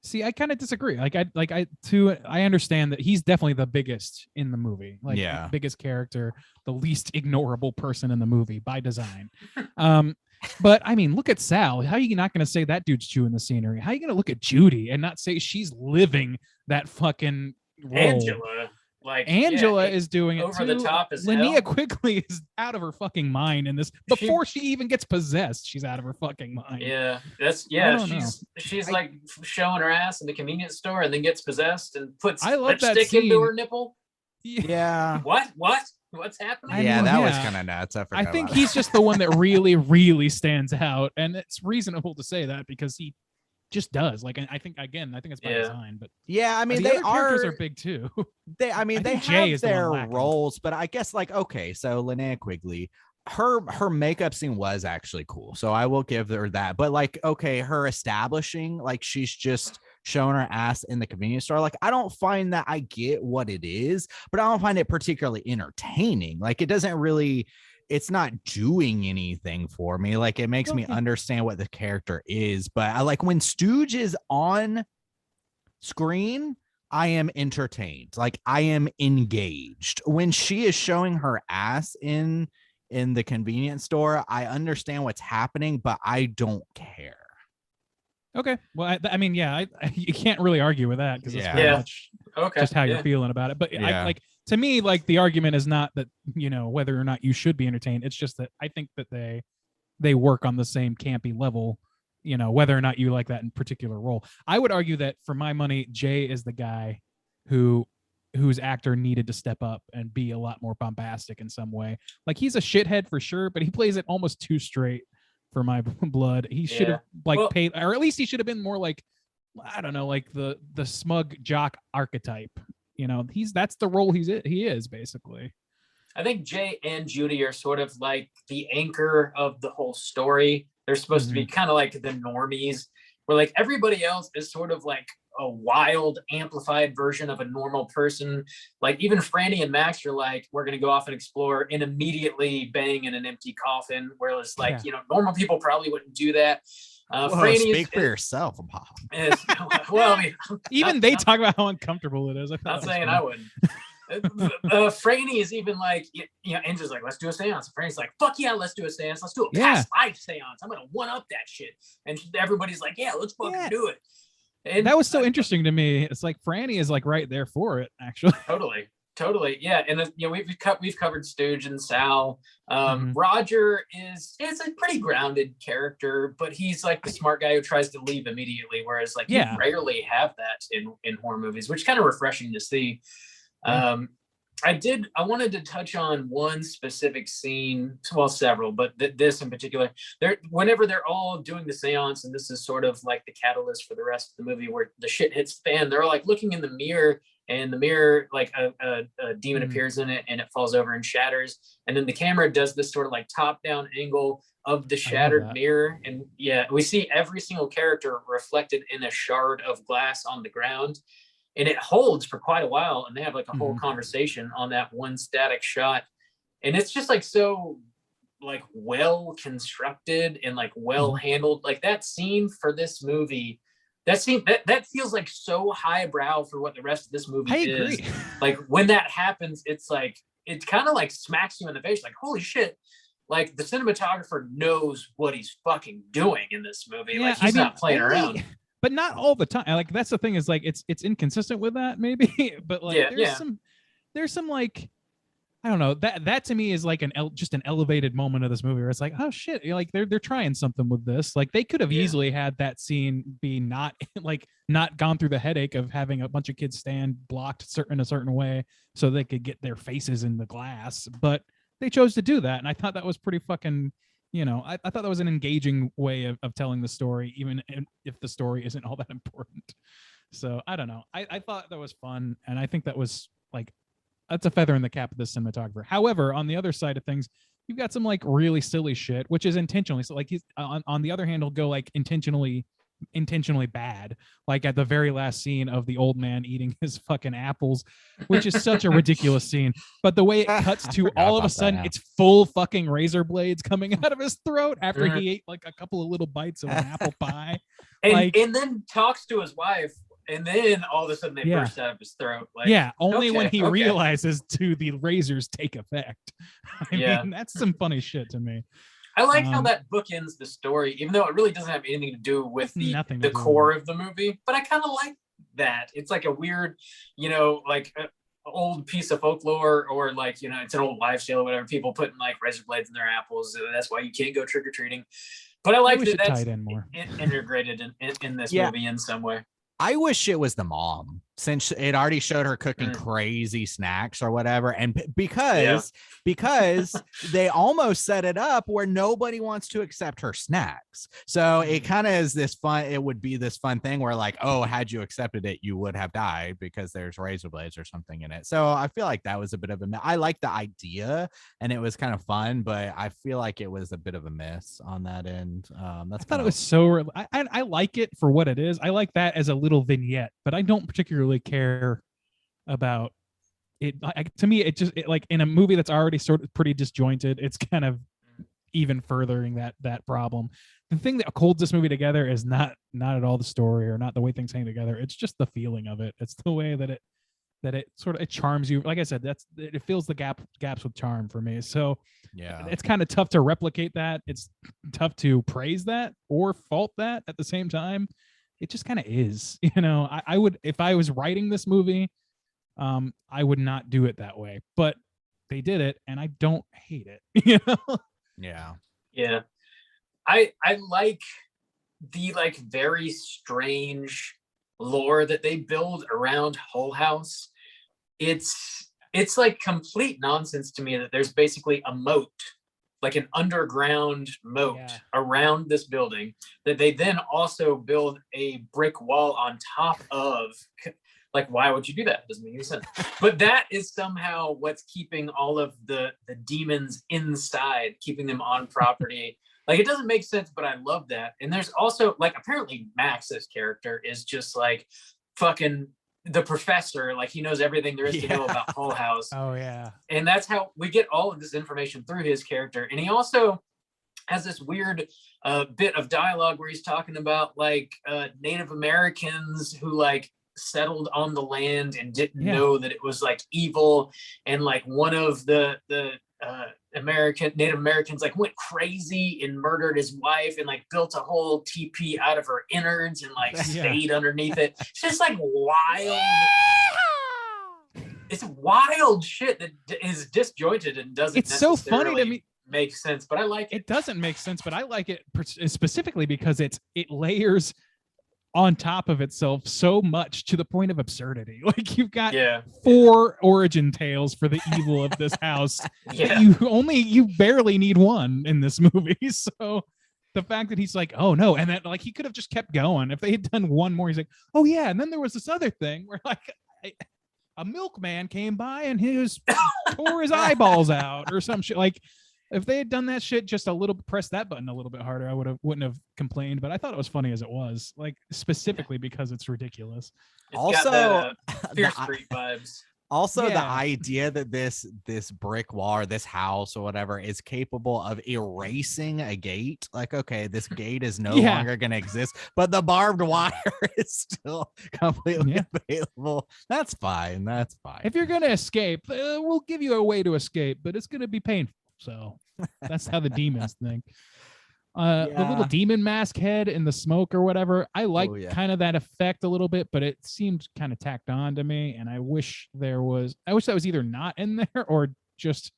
See, I kind of disagree. I understand that he's definitely the biggest in the movie, like the biggest character, the least ignorable person in the movie by design. But I mean, look at Sal. How are you not going to say that dude's chewing the scenery? How are you going to look at Judy and not say she's living that fucking role? Angela is doing it over too. the top as Lynnae hell. Quigley is out of her fucking mind in this. Before she even gets possessed, she's out of her fucking mind. Yeah, she's like showing her ass in the convenience store and then gets possessed and puts lipstick into her nipple. Yeah. What's happening? Yeah, that was kind of nuts. I think he's just the one that really, really stands out, and it's reasonable to say that because he just does. Like, I think it's by design, but yeah, I mean, the other characters are big too. They have their roles, but I guess like, okay, so Lynnae Quigley, her makeup scene was actually cool, so I will give her that. But like, okay, her establishing like she's just showing her ass in the convenience store, like I don't find that. I get what it is, but I don't find it particularly entertaining. Like it doesn't really, it's not doing anything for me. Like it makes me understand what the character is, but I like when Stooge is on screen, I am entertained. Like I am engaged. When she is showing her ass in the convenience store, I understand what's happening, but I don't care. Okay. Well, I mean, yeah, you can't really argue with that because it's pretty much just how you're feeling about it. But I like, to me, like the argument is not that, you know, whether or not you should be entertained. It's just that I think that they work on the same campy level, you know, whether or not you like that in particular role. I would argue that for my money, Jay is the guy whose actor needed to step up and be a lot more bombastic in some way. Like he's a shithead for sure, but he plays it almost too straight for my blood. He should have paid, or at least he should have been more like, I don't know, like the smug jock archetype. You know, that's the role he is basically. I think Jay and Judy are sort of like the anchor of the whole story. They're supposed to be kind of like the normies, where like everybody else is sort of like a wild, amplified version of a normal person. Like even Franny and Max are like, we're going to go off and explore and immediately bang in an empty coffin. Whereas like, you know, normal people probably wouldn't do that. Speak for yourself. Well, I mean, even they talk about how uncomfortable it is. I'm not saying I wouldn't. Franny is even like, you know, Angela's like, let's do a seance. Franny's like, fuck yeah, let's do a seance. Let's do a past life seance. I'm gonna one up that shit. And everybody's like, yeah, let's fucking do it. And that was so interesting to me. It's like Franny is like right there for it, actually. Totally, yeah. And you know, we've covered Stooge and Sal. Roger is a pretty grounded character, but he's like the smart guy who tries to leave immediately. Whereas like you rarely have that in horror movies, which is kind of refreshing to see. I wanted to touch on one specific scene, well, several, but this in particular. Whenever they're all doing the seance, and this is sort of like the catalyst for the rest of the movie, where the shit hits the fan, they're like looking in the mirror, and the mirror, like a demon appears in it and it falls over and shatters. And then the camera does this sort of like top-down angle of the shattered mirror. And yeah, we see every single character reflected in a shard of glass on the ground. And it holds for quite a while. And they have like a whole conversation on that one static shot. And it's just like so like well constructed and like well handled. Like that scene for this movie, that feels like so highbrow for what the rest of this movie is. Like when that happens, it's like it kind of like smacks you in the face, like holy shit. Like the cinematographer knows what he's fucking doing in this movie. Like he's not playing around. But not all the time. Like that's the thing is like it's inconsistent with that maybe. But like there's some like I don't know, that to me is like just an elevated moment of this movie where it's like, oh shit, like they're trying something with this. Like they could have easily had that scene be not gone through the headache of having a bunch of kids stand blocked in a certain way so they could get their faces in the glass, but they chose to do that. And I thought that was pretty fucking, I thought that was an engaging way of telling the story, even if the story isn't all that important. So I don't know. I thought that was fun. And I think that was like, that's a feather in the cap of the cinematographer. However, on the other side of things, you've got some like really silly shit, which is intentionally. So like he's on the other hand, he'll go like intentionally bad, like at the very last scene of the old man eating his fucking apples, which is such a ridiculous scene. But the way it cuts to all of a sudden it's full fucking razor blades coming out of his throat after he ate like a couple of little bites of an apple pie, and then talks to his wife. And then all of a sudden they burst out of his throat. Like, only when he realizes the razors take effect. I mean, that's some funny shit to me. I like how that bookends the story, even though it really doesn't have anything to do with the core of the movie. But I kind of like that. It's like a weird, like old piece of folklore, or like, it's an old wives' tale or whatever. People putting like razor blades in their apples. That's why you can't go trick-or-treating. But I like that that's integrated in this movie in some way. I wish it was the mom, since it already showed her cooking crazy snacks or whatever. And because they almost set it up where nobody wants to accept her snacks. So it kind of is this fun. It would be this fun thing where like, oh, had you accepted it, you would have died because there's razor blades or something in it. So I feel like that was a bit of I like the idea and it was kind of fun, but I feel like it was a bit of a miss on that end. I thought it was so, I like it for what it is. I like that as a little vignette, but I don't particularly care about it. To me, it just like in a movie that's already sort of pretty disjointed, it's kind of even furthering that problem. The thing that holds this movie together is not at all the story or not the way things hang together. It's just the feeling of it. It's the way that it sort of it charms you. Like I said, it fills the gaps with charm for me. So it's kind of tough to replicate that. It's tough to praise that or fault that at the same time. It just kind of is, I would, if I was writing this movie, I would not do it that way, but they did it and I don't hate it, Yeah. Yeah. I like the like very strange lore that they build around Hull House. It's like complete nonsense to me that there's basically a moat, like an underground moat around this building that they then also build a brick wall on top of. Like, why would you do that? It doesn't make any sense. But that is somehow what's keeping all of the demons inside, keeping them on property. Like, it doesn't make sense, but I love that. And there's also, like, apparently Max's character is just, like, fucking the professor. Like, he knows everything there is to know about Hull House. Oh, yeah. And that's how we get all of this information through his character. And he also has this weird bit of dialogue where he's talking about, like, Native Americans who, like, settled on the land and didn't know that it was like evil, and like one of the Native Americans like went crazy and murdered his wife and like built a whole teepee out of her innards and like stayed underneath it. It's just like wild. It's wild shit that is disjointed and doesn't. It's so funny to me. Make sense, but I like it. It doesn't make sense, but I like it specifically because it layers on top of itself so much to the point of absurdity. Like you've got 4 origin tales for the evil of this house. You barely need one in this movie. So the fact that he's like, oh no, and that like he could have just kept going. If they had done one more, he's like, oh yeah, and then there was this other thing where like a milkman came by and tore his eyeballs out or some shit. Like, if they had done that shit just a little, press that button a little bit harder, I wouldn't have complained. But I thought it was funny as it was, like specifically because it's ridiculous. It's Also, got that, Fear Street vibes. Also, the Yeah. idea that this brick wall or this house or whatever is capable of erasing a gate, like, okay, this gate is no Yeah. longer going to exist, but the barbed wire is still completely Yeah. available. That's fine. That's fine. If you're gonna escape, we'll give you a way to escape, but it's gonna be painful. So that's how the demons think. The little Yeah. demon mask head in the smoke or whatever, I like Oh, yeah. kind of that effect a little bit, but it seemed kind of tacked on to me, and I wish that was either not in there or just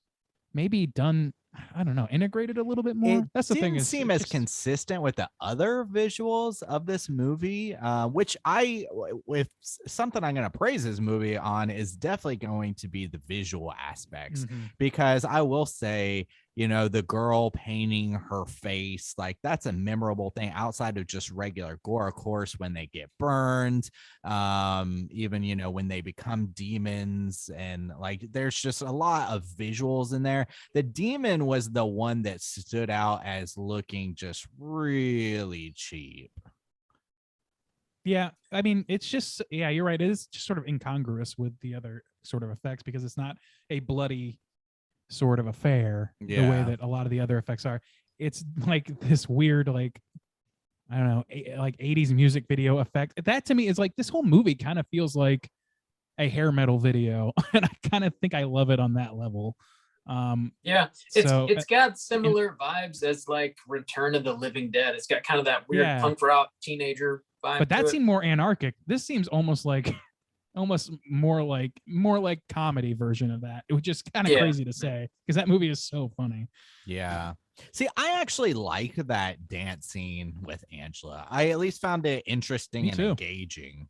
maybe done, I don't know, integrated a little bit more. It That's the thing, didn't is seem it as just- consistent with the other visuals of this movie, which if something I'm going to praise this movie on is definitely going to be the visual aspects, Mhm. because I will say, you know, the girl painting her face, like, that's a memorable thing outside of just regular gore. Of course, when they get burned, even, you know, when they become demons, and like, there's just a lot of visuals in there. The demon was the one that stood out as looking just really cheap. Yeah, I mean, it's just, yeah, you're right. It is just sort of incongruous with the other sort of effects because it's not a bloody sort of affair the way Yeah. that a lot of the other effects are. It's like this weird, like, I don't know, like 80s music video effect. That to me is like, this whole movie kind of feels like a hair metal video, and I kind of think I love it on that level. Yeah, So it's got similar vibes as like Return of the Living Dead. It's got kind of that weird Yeah. punk rock teenager vibe. but that to it. seemed more anarchic. This seems almost like almost more like comedy version of that. It was just kind of Yeah. crazy to say because that movie is so funny. Yeah. See, I actually like that dance scene with Angela. I at least found it interesting Me and too. engaging.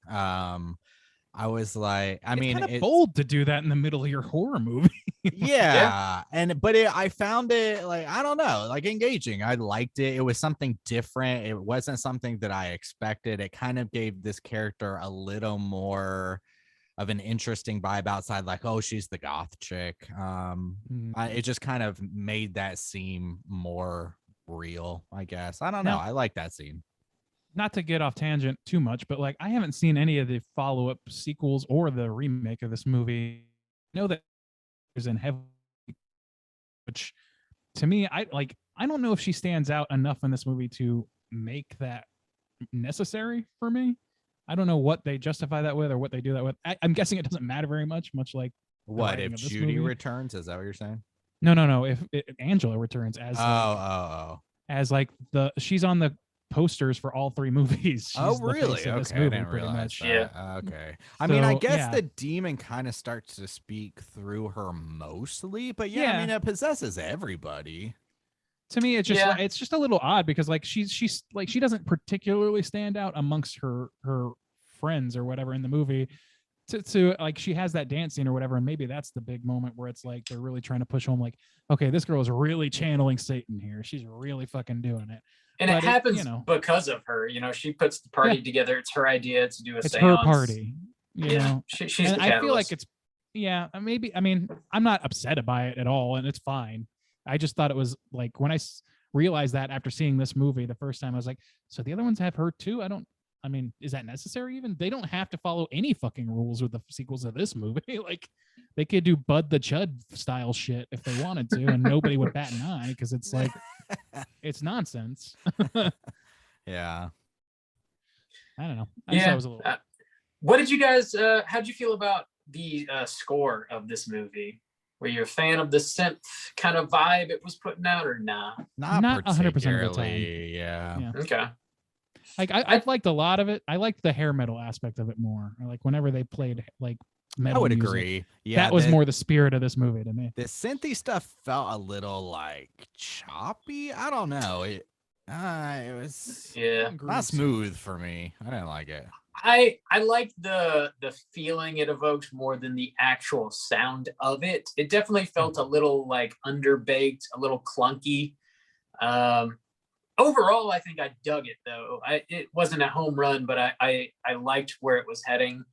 I was like, I It's mean, kind of it's bold to do that in the middle of your horror movie. yeah, I found it, like, I don't know, like, engaging. I liked it. It was something different. It wasn't something that I expected. It kind of gave this character a little more of an interesting vibe outside, like, oh, she's the goth chick. It just kind of made that seem more real, I guess. I don't know. Now- I like that scene. Not to get off tangent too much, but like I haven't seen any of the follow-up sequels or the remake of this movie. I know that there's in heavy, which to me, I don't know if she stands out enough in this movie to make that necessary for me. I don't know what they justify that with or what they do that with. I'm guessing it doesn't matter very much like What writing if of this Judy movie. returns? Is that what you're saying? No. If Angela returns as Oh. like she's on the posters for all three movies. She's Oh, the face really? of this Okay, I movie, didn't pretty realize much. that. Yeah. Okay. I mean, I So, guess yeah. the demon kind of starts to speak through her mostly, but yeah, I Yeah. mean, it possesses everybody. To me, it's just Yeah. like, it's just a little odd because like she's like she doesn't particularly stand out amongst her friends or whatever in the movie. To like she has that dance scene or whatever, and maybe that's the big moment where it's like they're really trying to push home like, okay, this girl is really channeling Satan here. She's really fucking doing it. And but it it, happens you know. because of her. You know, she puts the party together. It's her idea to do a It's seance. her party, you know. She's And the I feel like catalyst. it's maybe, I mean, I'm not upset by it at all, and it's fine. I just thought it was like when I realized that after seeing this movie the first time, I was like, so the other ones have her too? I mean, is that necessary even? They don't have to follow any fucking rules with the sequels of this movie. Like, they could do Bud the Chud style shit if they wanted to, and nobody would bat an eye because it's like, it's nonsense. Yeah. I don't know. I just thought it was a little. What did you guys? How'd you feel about the score of this movie? Were you a fan of the synth kind of vibe it was putting out, or nah? Not 100% of the particularly. Yeah. Yeah. Okay. Like I liked a lot of it. I liked the hair metal aspect of it more. Like whenever they played like metal I would music, agree. Yeah. that was more the spirit of this movie to me. The synthy stuff felt a little like choppy. I don't know. It was Yeah. not smooth for me. I didn't like it. I like the feeling it evoked more than the actual sound of it. It definitely felt a little like underbaked, a little clunky. Overall, I think I dug it though. It wasn't a home run, but I liked where it was heading.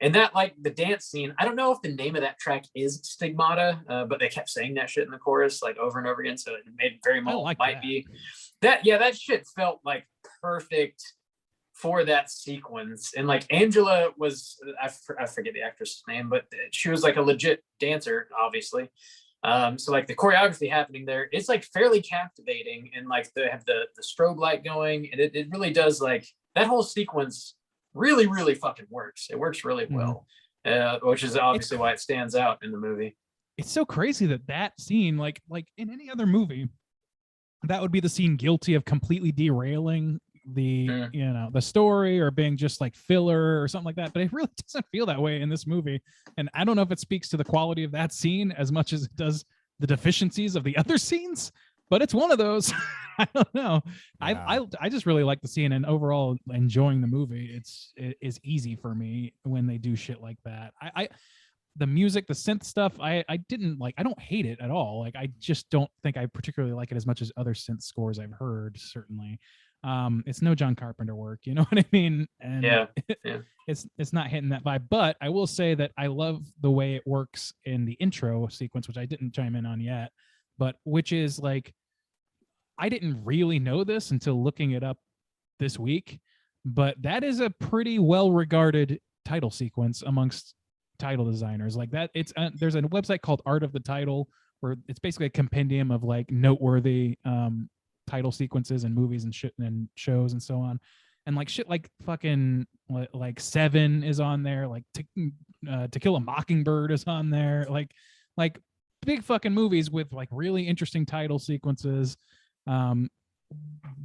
And that, like, the dance scene, I don't know if the name of that track is Stigmata, but they kept saying that shit in the chorus like over and over again, so it made very much might be that. Yeah, that shit felt like perfect for that sequence. And like Angela was, I forget the actress's name, but she was like a legit dancer, obviously. So like the choreography happening there, it's like fairly captivating, and like they have the strobe light going, and it really does, like, that whole sequence really, really fucking works. It works really well, which is obviously why it stands out in the movie. It's so crazy that scene, like in any other movie, that would be the scene guilty of completely derailing the the story, or being just like filler or something like that. But it really doesn't feel that way in this movie, and I don't know if it speaks to the quality of that scene as much as it does the deficiencies of the other scenes. But it's one of those. I don't know. Yeah. I just really like the scene, and overall enjoying the movie. It is easy for me when they do shit like that. The music, the synth stuff, I didn't like. I don't hate it at all. Like, I just don't think I particularly like it as much as other synth scores I've heard. Certainly, it's no John Carpenter work. You know what I mean? And yeah. It's not hitting that vibe. But I will say that I love the way it works in the intro sequence, which I didn't chime in on yet, but which is like, I didn't really know this until looking it up this week, but that is a pretty well-regarded title sequence amongst title designers. Like that, it's there's a website called Art of the Title, where it's basically a compendium of like noteworthy title sequences and movies and shit and shows and so on. And like shit like fucking like Seven is on there, like To Kill a Mockingbird is on there, like big fucking movies with like really interesting title sequences.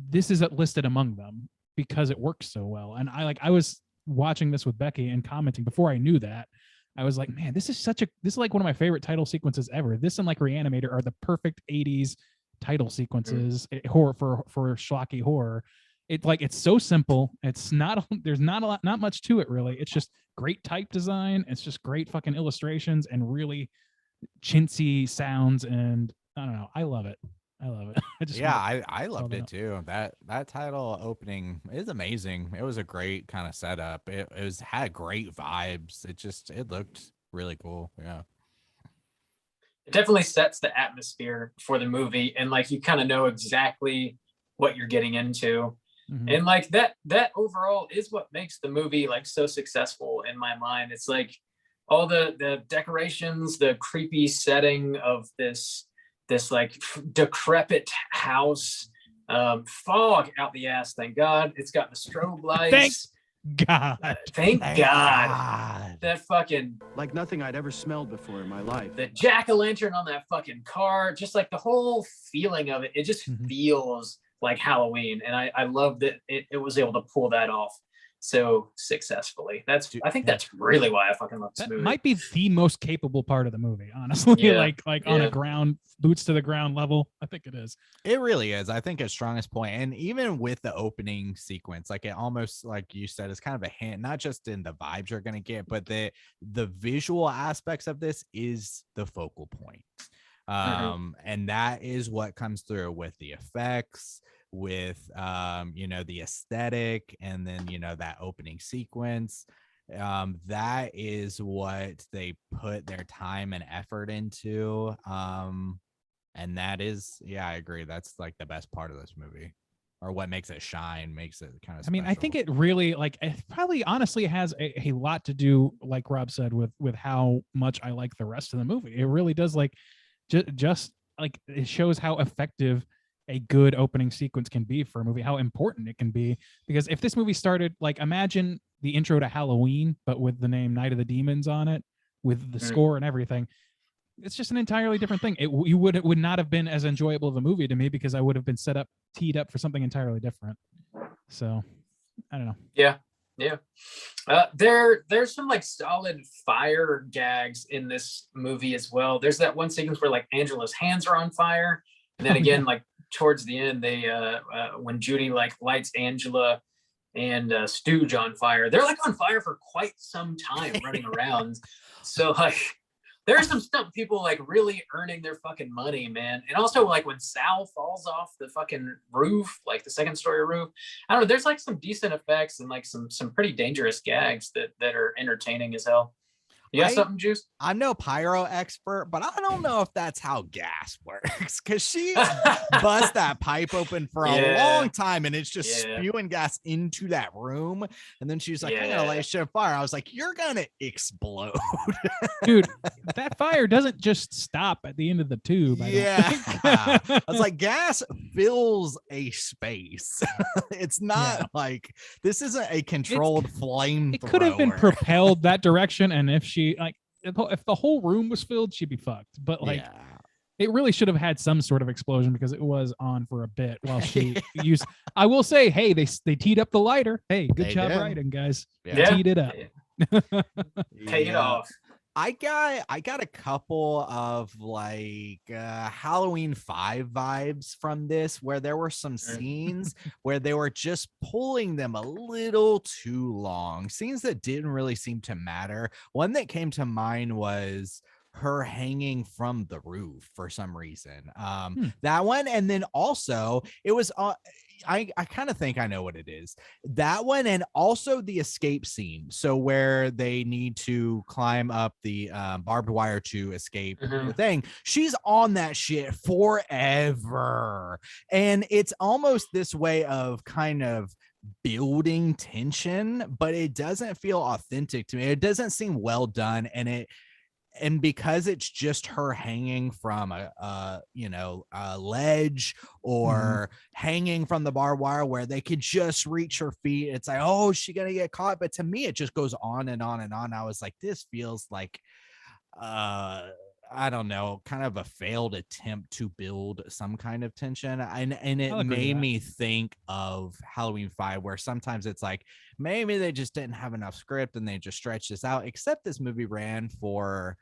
This is listed among them because it works so well. And I was watching this with Becky and commenting before I knew that. I was like, man, this is like one of my favorite title sequences ever. This and like Reanimator are the perfect 80s title sequences, horror for schlocky horror. It's so simple. It's not, there's not much to it really. It's just great type design. It's just great fucking illustrations and really chintzy sounds. And I don't know. I love it. I loved it too. That title opening is amazing. It was a great kind of setup. It had great vibes. It looked really cool. Yeah. It definitely sets the atmosphere for the movie, and like you kind of know exactly what you're getting into. Mm-hmm. And like that overall is what makes the movie like so successful in my mind. It's like all the decorations, the creepy setting of this like decrepit house, fog out the ass. Thank God. It's got the strobe lights. Thank God. That fucking, like nothing I'd ever smelled before in my life. The jack-o'-lantern on that fucking car, just like the whole feeling of it. It just feels like Halloween, and I love that it was able to pull that off so successfully. I think that's really why I fucking love this movie. Might be the most capable part of the movie, honestly. Like on a ground, boots to the ground level. I think it is. It really is. I think its strongest point. And even with the opening sequence, like it almost, like you said, is kind of a hint, not just in the vibes you're gonna get, but the visual aesthetics of this is the focal point. And that is what comes through with the effects, with the aesthetic, and then that opening sequence. That is what they put their time and effort into, and that is, I agree, that's like the best part of this movie, or what makes it shine, makes it kind of special. I think it really, like, it probably honestly has a lot to do, like Rob said, with how much I like the rest of the movie. It really does, like, just like, it shows how effective a good opening sequence can be for a movie, how important it can be. Because if this movie started, like, imagine the intro to Halloween, but with the name Night of the Demons on it, with the score and everything, it's just an entirely different thing. It would not have been as enjoyable of a movie to me, because I would have been teed up for something entirely different. So I don't know. Yeah. There's some like solid fire gags in this movie as well. There's that one sequence where like Angela's hands are on fire, and then again, like towards the end, they when Judy like lights Angela and Stooge on fire, they're like on fire for quite some time running around. So like There's some stuff people like really earning their fucking money, man. And also like when Sal falls off the fucking roof, like the second story roof, I don't know, there's like some decent effects and like some pretty dangerous gags that are entertaining as hell. You got something, Juice? I'm no pyro expert, but I don't know if that's how gas works, because she busts that pipe open for a long time and it's just spewing gas into that room. And then she's like, I'm gonna light shit on fire. I was like, you're gonna explode. Dude, that fire doesn't just stop at the end of the tube. I was like, gas fills a space. It's not like this isn't a controlled flame. It could have been propelled that direction, and if she like if the whole room was filled, she'd be fucked. But like it really should have had some sort of explosion because it was on for a bit while she used. I will say, hey, they teed up the lighter. Hey, good job writing, guys. Teed it up. Take it off. I got a couple of like Halloween 5 vibes from this, where there were some scenes where they were just pulling them a little too long. Scenes that didn't really seem to matter. One that came to mind was her hanging from the roof for some reason. That one, and then also it was I kind of think I know what it is. That one, and also the escape scene. So where they need to climb up the barbed wire to escape the thing. She's on that shit forever. And it's almost this way of kind of building tension, but it doesn't feel authentic to me. It doesn't seem well done. And because it's just her hanging from a ledge or hanging from the barbed wire where they could just reach her feet, it's like, oh, is she gonna get caught? But to me, it just goes on and on and on. I was like, this feels like I don't know, kind of a failed attempt to build some kind of tension. And it made me think of Halloween 5, where sometimes it's like, maybe they just didn't have enough script and they just stretched this out, except this movie ran for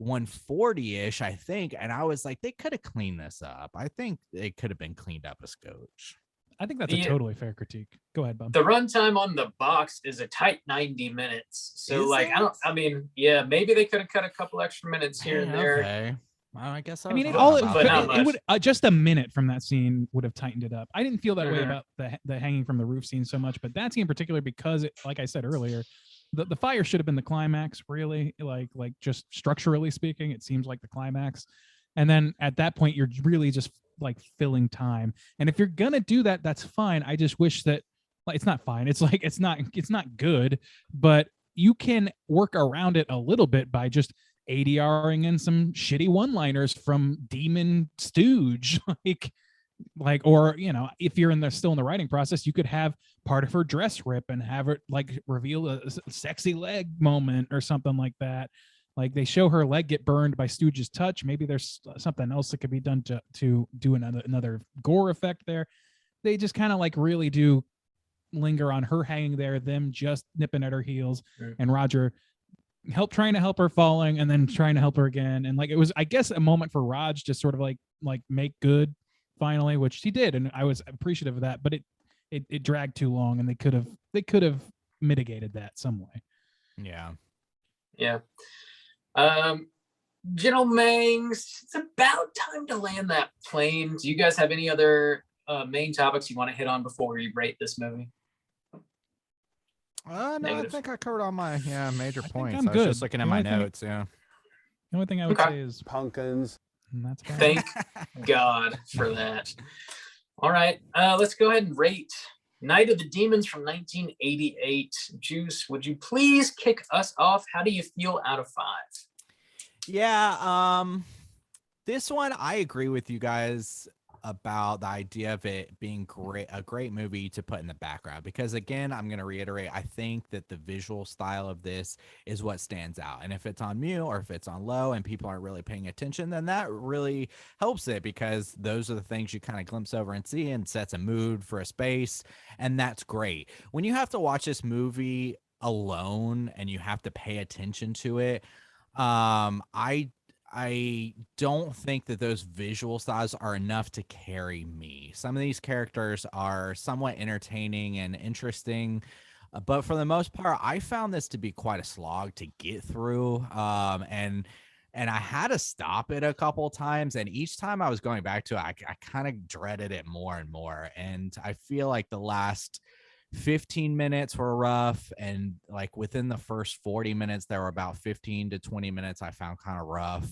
140-ish, I think. And I was like, they could have cleaned this up. I think it could have been cleaned up a scotch. I think that's a totally fair critique. Go ahead, Bob. The runtime on the box is a tight 90 minutes. So maybe they could have cut a couple extra minutes here and there. Okay. Well, I guess it would just a minute from that scene would have tightened it up. I didn't feel that way about the hanging from the roof scene so much, but that scene in particular, because it, like I said earlier, the fire should have been the climax, really, like just structurally speaking, it seems like the climax. And then at that point, you're really just like filling time. And if you're gonna do that, that's fine. I just wish that, like, it's not fine. It's like it's not good, but you can work around it a little bit by just ADRing in some shitty one-liners from Demon Stooge, or if you're still in the writing process, you could have part of her dress rip and have it like reveal a sexy leg moment or something like that. Like they show her leg get burned by Stooge's touch. Maybe there's something else that could be done to do another gore effect there. They just kind of like really do linger on her hanging there, them just nipping at her heels, and Roger trying to help her falling and then trying to help her again. And like it was, I guess, a moment for Raj to sort of like make good finally, which he did, and I was appreciative of that. But it dragged too long, and they could have mitigated that some way. Yeah. Gentlemen, it's about time to land that plane. Do you guys have any other main topics you want to hit on before we rate this movie? No, I think I covered all my major points. I'm I was good. just looking at my notes. The only thing I would say is pumpkins. And that's about Thank God for that. All right, let's go ahead and rate Night of the Demons from 1988. Juice, would you please kick us off? How do you feel out of 5? Yeah, this one, I agree with you guys about the idea of it being a great movie to put in the background, because again, I'm going to reiterate, I think that the visual style of this is what stands out. And if it's on mute or if it's on low and people aren't really paying attention, then that really helps it, because those are the things you kind of glimpse over and see and sets a mood for a space. And that's great. When you have to watch this movie alone and you have to pay attention to it, I don't think that those visual styles are enough to carry me. Some of these characters are somewhat entertaining and interesting, but for the most part, I found this to be quite a slog to get through. And and I had to stop it a couple times. And each time I was going back to it, I kind of dreaded it more and more. And I feel like the last 15 minutes were rough. And like within the first 40 minutes, there were about 15 to 20 minutes I found kind of rough.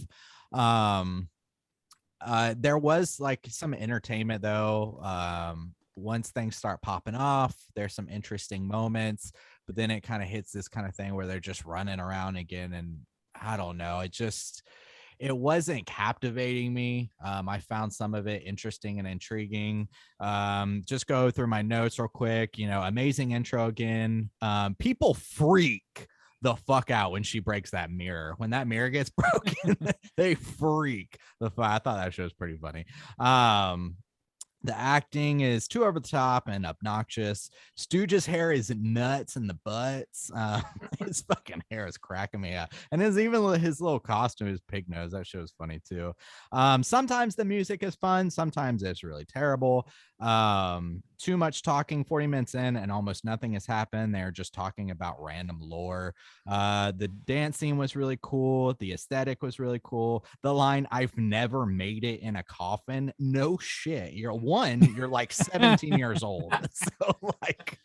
There was like some entertainment though. Once things start popping off, there's some interesting moments, but then it kind of hits this kind of thing where they're just running around again. And I don't know. It wasn't captivating me. I found some of it interesting and intriguing. Just go through my notes real quick. Amazing intro again. People freak the fuck out when she breaks that mirror. When that mirror gets broken, they freak the fuck. I thought that shit was pretty funny. The acting is too over the top and obnoxious. Stooge's hair is nuts in the butts. His fucking hair is cracking me up. And even his little costume, his pig nose, that shit was funny too. Sometimes the music is fun. Sometimes it's really terrible. Too much talking 40 minutes in and almost nothing has happened. They're just talking about random lore. The dance scene was really cool. The aesthetic was really cool. The line, "I've never made it in a coffin." No shit. You're like 17 years old. So like,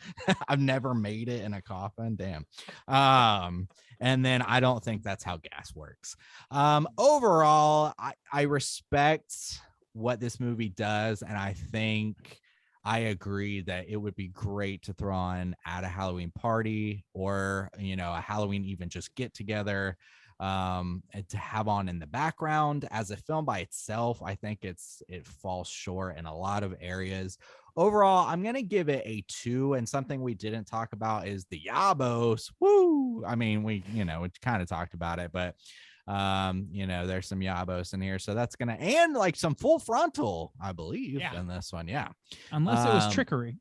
I've never made it in a coffin. Damn. And then I don't think that's how gas works. Overall, I respect what this movie does, and I think I agree that it would be great to throw on at a Halloween party or a Halloween even just get together, and to have on in the background. As a film by itself, I think it falls short in a lot of areas. Overall, I'm gonna give it a 2. And something we didn't talk about is the Yabos. Woo! I mean, we kind of talked about it, but there's some Yabos in here, so that's gonna, and like some full frontal, I believe, in this one. Yeah, unless it was trickery,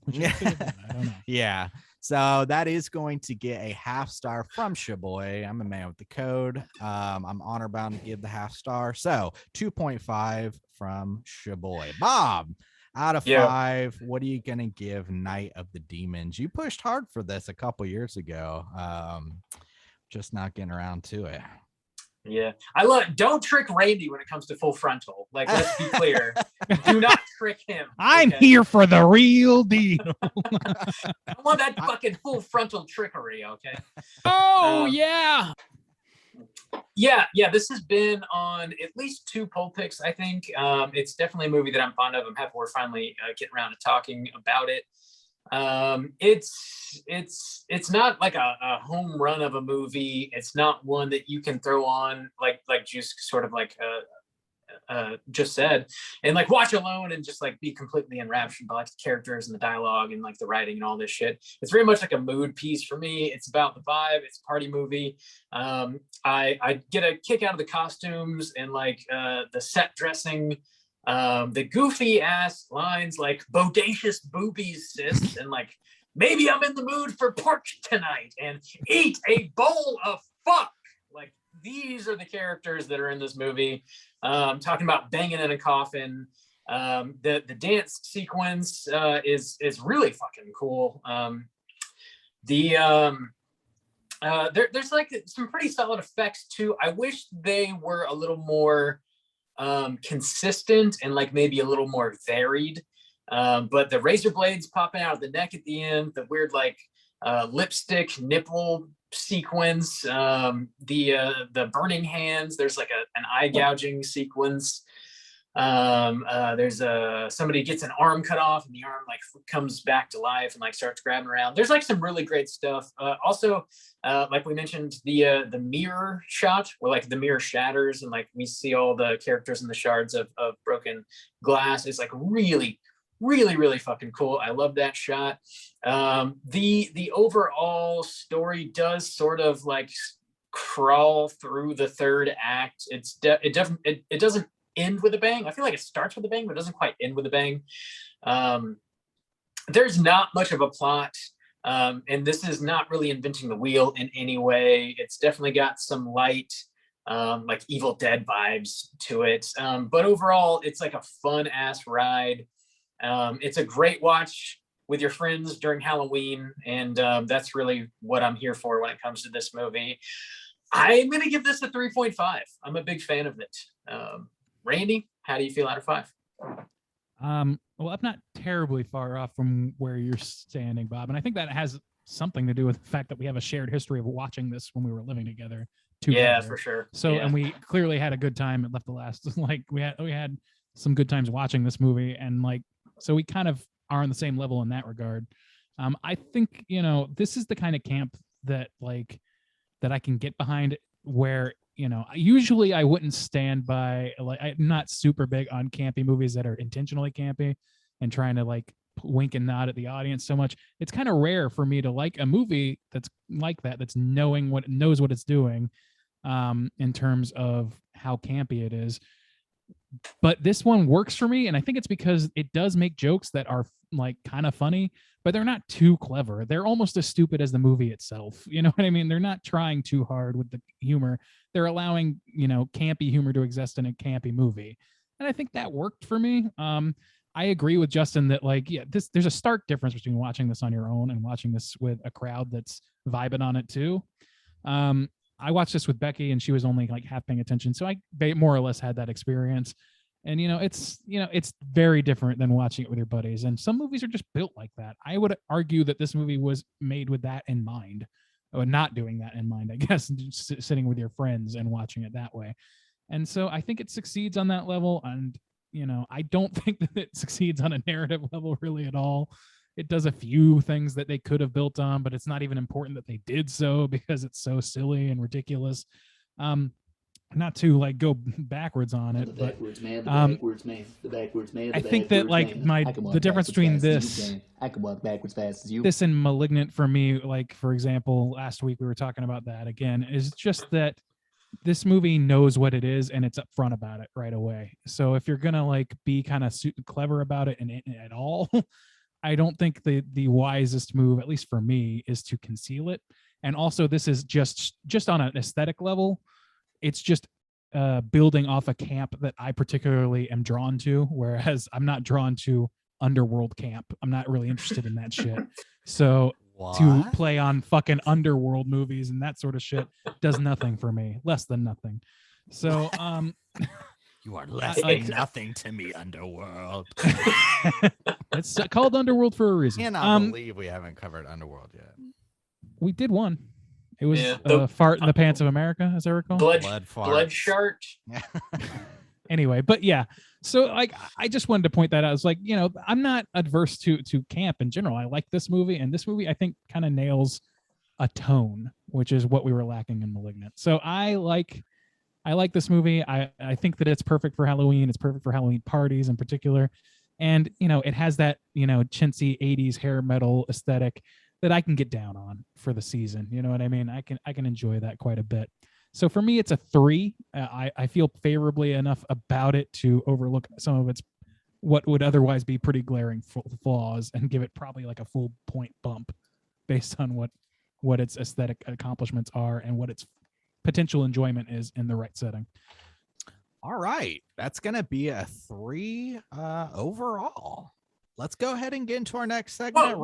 which I don't know. Yeah, so that is going to get a half star from Shaboy. I'm a man with the code. I'm honor bound to give the half star, so 2.5 from Shaboy. Bob, out of 5, what are you gonna give Night of the Demons? You pushed hard for this a couple years ago, just not getting around to it. Yeah, don't trick Randy when it comes to full frontal. Like, let's be clear. Do not trick him. I'm here for the real deal. I want that fucking full frontal trickery, okay? Oh, yeah. Yeah, this has been on at least 2 poll picks, I think. It's definitely a movie that I'm fond of. I'm happy we're finally getting around to talking about it. It's not like a home run of a movie. It's not one that you can throw on like Juice sort of like just said, and like watch alone and just like be completely enraptured by like the characters and the dialogue and like the writing and all this shit. It's very much like a mood piece for me. It's about the vibe. It's a party movie. I get a kick out of the costumes and like the set dressing. The goofy ass lines like "bodacious boobies, sis," and like "maybe I'm in the mood for pork tonight," and "eat a bowl of fuck." Like, these are the characters that are in this movie. Talking about banging in a coffin. The dance sequence is really fucking cool. There's like some pretty solid effects too. I wish they were a little more consistent and like maybe a little more varied, but the razor blades popping out of the neck at the end, the weird like lipstick nipple sequence, the burning hands, there's like an eye gouging sequence, there's somebody gets an arm cut off and the arm like comes back to life and like starts grabbing around. There's like some really great stuff. Also, like we mentioned, the mirror shot where like the mirror shatters and like we see all the characters in the shards of broken glass. It's like really fucking cool. I love that shot. The overall story does sort of like crawl through the third act. It doesn't end with a bang. I feel like it starts with a bang, but it doesn't quite end with a bang. There's not much of a plot. And this is not really inventing the wheel in any way. It's definitely got some light, like Evil Dead vibes to it. But overall, it's like a fun ass ride. It's a great watch with your friends during Halloween. And that's really what I'm here for when it comes to this movie. I'm going to give this a 3.5. I'm a big fan of it. Randy, how do you feel out of 5? Well, I'm not terribly far off from where you're standing, Bob. And I think that has something to do with the fact that we have a shared history of watching this when we were living together. Yeah, for sure. So, yeah. and we clearly had a good time at Left the Last. Like we had some good times watching this movie, and like, so we kind of are on the same level in that regard. I think, you know, this is the kind of camp that I can get behind, where, you know, usually I wouldn't stand by, like, I'm not super big on campy movies that are intentionally campy and trying to like wink and nod at the audience so much. It's kind of rare for me to like a movie that's like that, that's knows what it's doing, in terms of how campy it is. But this one works for me, and I think it's because it does make jokes that are like kind of funny, but they're not too clever. They're almost as stupid as the movie itself. You know what I mean? They're not trying too hard with the humor. They're allowing, you know, campy humor to exist in a campy movie. And I think that worked for me. I agree with Justin that, like, yeah, there's a stark difference between watching this on your own and watching this with a crowd that's vibing on it too. I watched this with Becky, and she was only like half paying attention, so I more or less had that experience. And it's very different than watching it with your buddies. And some movies are just built like that. I would argue that this movie was made with that in mind, or not doing that in mind, I guess, just sitting with your friends and watching it that way. And so I think it succeeds on that level. And I don't think that it succeeds on a narrative level really at all. It does a few things that they could have built on, but it's not even important that they did so, because it's so silly and ridiculous. Not to like go backwards on it, but backwards man, the backwards man. I think that like the difference between this, I can walk backwards fast as you. This and Malignant for me, like for example, last week we were talking about that again, is just that this movie knows what it is and it's upfront about it right away. So if you're gonna like be kind of clever about it and at all, I don't think the wisest move, at least for me, is to conceal it. And also, this is just on an aesthetic level. It's just building off a camp that I particularly am drawn to, whereas I'm not drawn to underworld camp. I'm not really interested in that shit. So to play on fucking underworld movies and that sort of shit does nothing for me, less than nothing. So you are less than nothing to me, Underworld. It's called Underworld for a reason. I cannot believe we haven't covered Underworld yet. We did one. It was Fart in the Pants of America, as I recall. Blood Shark. Anyway, but yeah. So like, I just wanted to point that out. It's like, I'm not adverse to camp in general. I like this movie, and this movie I think kind of nails a tone, which is what we were lacking in Malignant. So I like this movie. I think that it's perfect for Halloween. It's perfect for Halloween parties in particular. And, it has that, chintzy 80s hair metal aesthetic that I can get down on for the season. You know what I mean? I can enjoy that quite a bit. So for me, it's a 3. I feel favorably enough about it to overlook some of its what would otherwise be pretty glaring flaws and give it probably like a full point bump based on what its aesthetic accomplishments are and what its potential enjoyment is in the right setting. All right, that's gonna be a 3 overall. Let's go ahead and get into our next segment.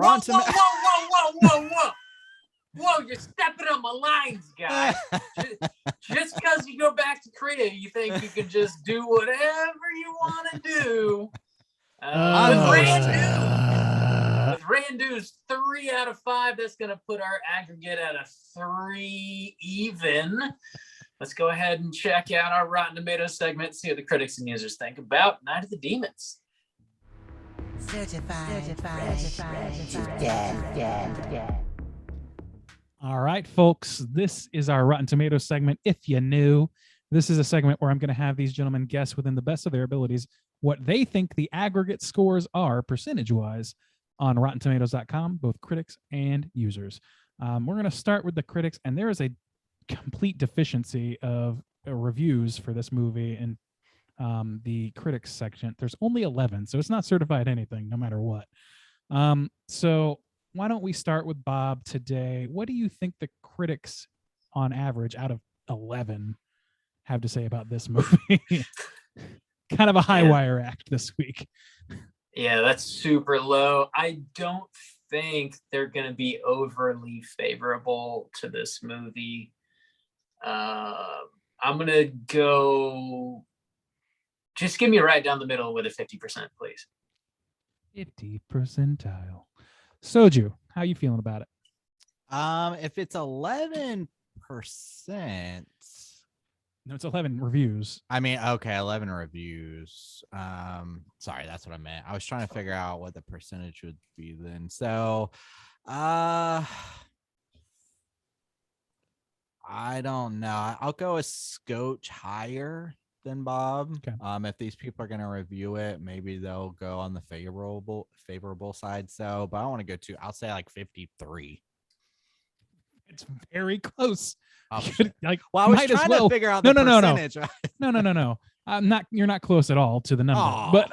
Whoa, you're stepping on my lines, guys. Just because you go back to Korea, you think you can just do whatever you want to do. With Randu's 3 out of 5, that's going to put our aggregate at a 3 even. Let's go ahead and check out our Rotten Tomatoes segment, see what the critics and users think about Night of the Demons. Certified. All right, folks, this is our Rotten Tomatoes segment. If you knew, this is a segment where I'm going to have these gentlemen guess within the best of their abilities what they think the aggregate scores are percentage-wise on RottenTomatoes.com, both critics and users. We're going to start with the critics, and there is a complete deficiency of reviews for this movie in the critics section. There's only 11, so it's not certified anything, no matter what. So why don't we start with Bob today? What do you think the critics, on average, out of 11, have to say about this movie? Kind of a high wire act this week. Yeah, that's super low. I don't think they're going to be overly favorable to this movie. I'm gonna go. Just give me right down the middle with a 50%, please. 50 percentile. Soju, how you feeling about it? If it's 11%, No, it's 11 reviews. I mean, okay, 11 reviews. Sorry, that's what I meant. I was trying to figure out what the percentage would be then. So, I don't know. I'll go a scotch higher than Bob. Okay. If these people are gonna review it, maybe they'll go on the favorable side. So, but I don't want to go too. I'll say like 53. It's very close. Oh, You could, like, well, I was might as trying well. to figure out No, the no, no, no. percentage. No. I'm not. You're not close at all to the number. Aw. But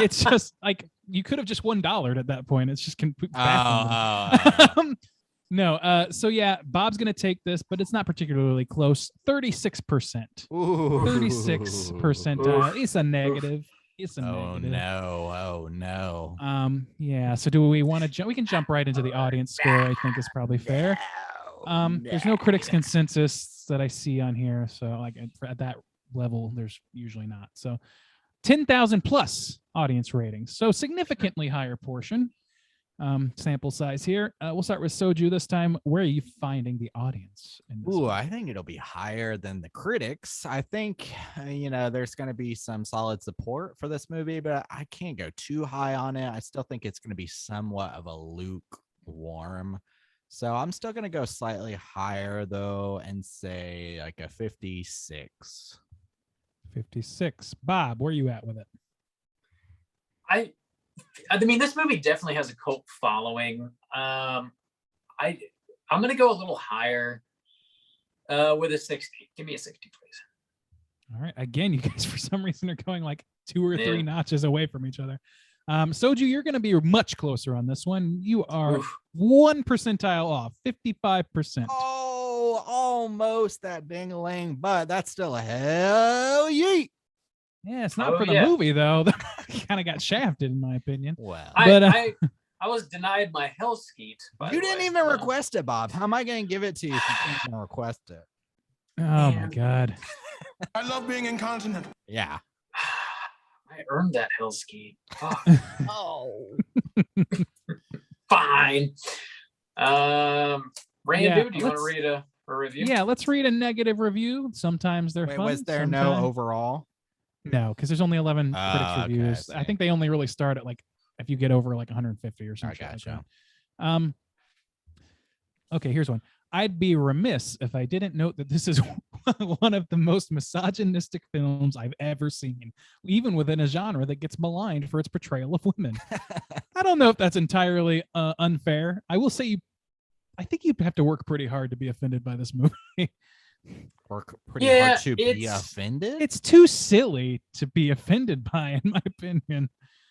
it's just like you could have just $1 at that point. It's just baffling. No. So yeah, Bob's gonna take this, but it's not particularly close. 36%. 36%. It's a negative. It's a negative. Oh no. Yeah. So do we want to jump? We can jump right into the audience score. I think is probably fair. There's no critics consensus that I see on here. So like at that level, there's usually not. So 10,000 plus audience ratings. So significantly higher portion. Sample size here. We'll start with Soju this time. Where are you finding the audience in this one? I think it'll be higher than the critics. I think there's going to be some solid support for this movie, but I can't go too high on it. I still think it's going to be somewhat of a lukewarm. So I'm still going to go slightly higher though and say like a 56. 56. Bob, where are you at with it? I mean, this movie definitely has a cult following. I'm gonna go a little higher with a 60. Give me a 60, please. All right. Again, you guys for some reason are going like 2 or 3 notches away from each other. Soju, you're going to be much closer on this one. You are 1 percentile off, 55%. Oh, almost that ding-a-ling, but that's still a hell yeet. Yeah, it's not for the movie though. Kind of got shafted, in my opinion. Well, I was denied my hell skeet. You didn't even request it, Bob. How am I going to give it to you if you can't even request it? Oh my God. I love being incontinent. Yeah. I earned that hell skeet. Oh. Fine. Randy, do you want to read a review? Yeah, let's read a negative review. Sometimes they're fun. Was there no overall? No, because there's only 11 critics reviews. Okay, I think they only really start at like if you get over like 150 or something. Gotcha. Like that. Okay, here's one. I'd be remiss if I didn't note that this is one of the most misogynistic films I've ever seen, even within a genre that gets maligned for its portrayal of women. I don't know if that's entirely unfair. I will say I think you'd have to work pretty hard to be offended by this movie. Work pretty hard to be offended? It's too silly to be offended by, in my opinion.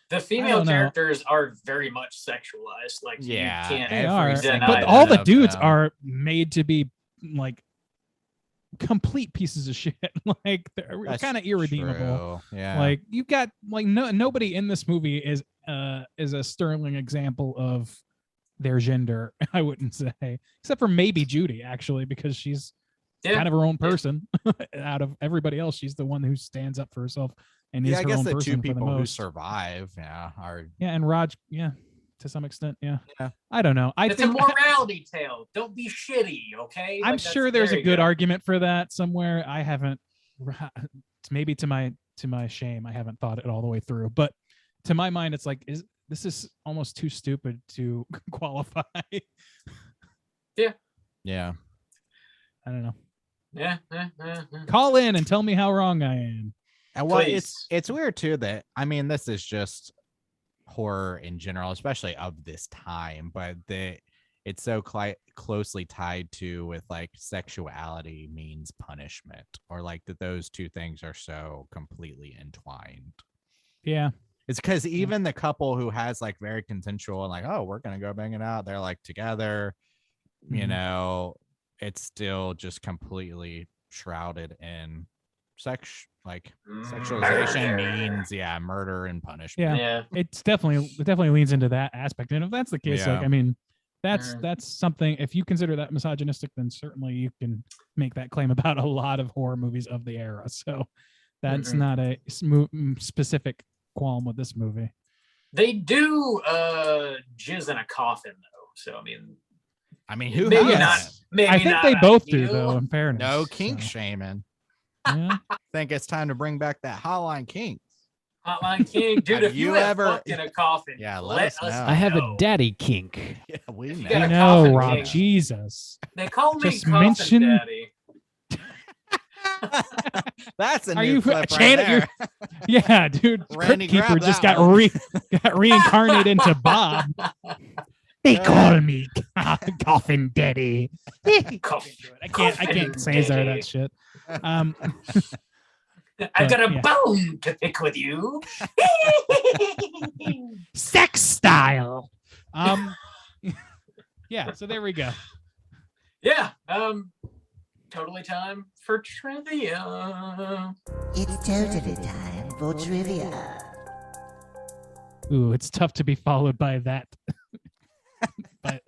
The female characters are very much sexualized. Like, you can't they are. deny but that. all the dudes are made to be like complete pieces of shit. Like they're kind of irredeemable. True. Yeah. Like you've got like nobody in this movie is a sterling example of their gender. I wouldn't say, except for maybe Judy actually, because she's kind of her own person. Out of everybody else, she's the one who stands up for herself and is her own person. I guess the 2 people who survive, are and Raj, to some extent, I don't know. It's a morality tale. Don't be shitty, okay? I'm sure there's a good argument for that somewhere. I haven't. Maybe to my shame, I haven't thought it all the way through. But to my mind, it's like, this is almost too stupid to qualify. Yeah. I don't know. Yeah. Call in and tell me how wrong I am. And well, it's weird too that this is just horror in general, especially of this time, but it's so closely tied to with like sexuality means punishment, or like that those two things are so completely entwined. Yeah. It's because even the couple who has like very consensual and like, oh, we're gonna go bang it out, they're like together, it's still just completely shrouded in sexualization means murder and punishment. It definitely leans into that aspect. And if that's the case, That's something. If you consider that misogynistic, then certainly you can make that claim about a lot of horror movies of the era. So that's not a specific qualm with this movie. They do jizz in a coffin though. So I mean, who maybe has? not. Maybe I think not they both do, ideal. though. In fairness, No kink so, shaming. yeah. Think it's time to bring back that hotline kink. Hotline King, dude. Have If you you have ever- fucked in a coffin, Yeah, let let us know. know. I have a daddy kink. Yeah, we You know. got I a know, coffin Rob. king. Jesus. They call me Just Coffin mention- Daddy. That's a Are new you clip right Shannon? there. Yeah, dude. Randy, Crypt Keeper grab just that got one. got reincarnated into Bob. They Yeah. call me Coffin Daddy. Coffin. I can't say that shit. I got a yeah. bone to pick with you. Sex style. Yeah, so there we go. Yeah. Totally time for trivia. It's totally time for trivia. Ooh, it's tough to be followed by that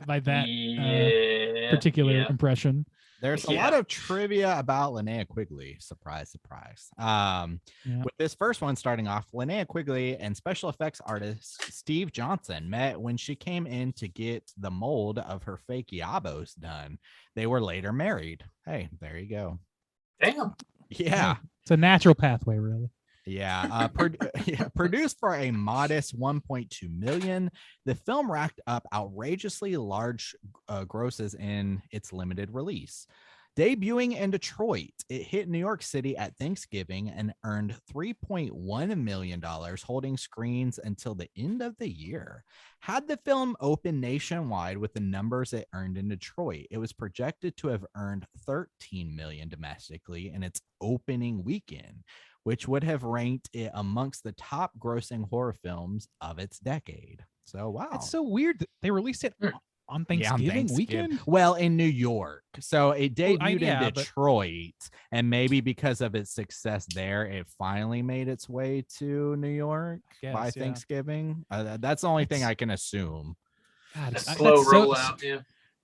by that Yeah. particular Yeah. impression. There's a Yeah. lot of trivia about Lynnae Quigley. Surprise, surprise. Yeah. With this first one starting off, Lynnae Quigley and special effects artist Steve Johnson met when she came in to get the mold of her fake Yabos done. They were later married. Hey, there you go. Damn. Yeah. It's a natural pathway, really. Yeah, produced for a modest 1.2 million, the film racked up outrageously large grosses in its limited release. Debuting in Detroit, it hit New York City at Thanksgiving and earned $3.1 million, holding screens until the end of the year. Had the film opened nationwide with the numbers it earned in Detroit, it was projected to have earned $13 million domestically in its opening weekend, which would have ranked it amongst the top grossing horror films of its decade. So, wow. It's so weird that they released it on Thanksgiving weekend. Well, in New York. So it debuted yeah, in but- Detroit, and maybe because of its success there, it finally made its way to New York by guess, yeah. Thanksgiving. That's the only thing That's- I can assume. God, A I- slow that's so- rollout. Yeah.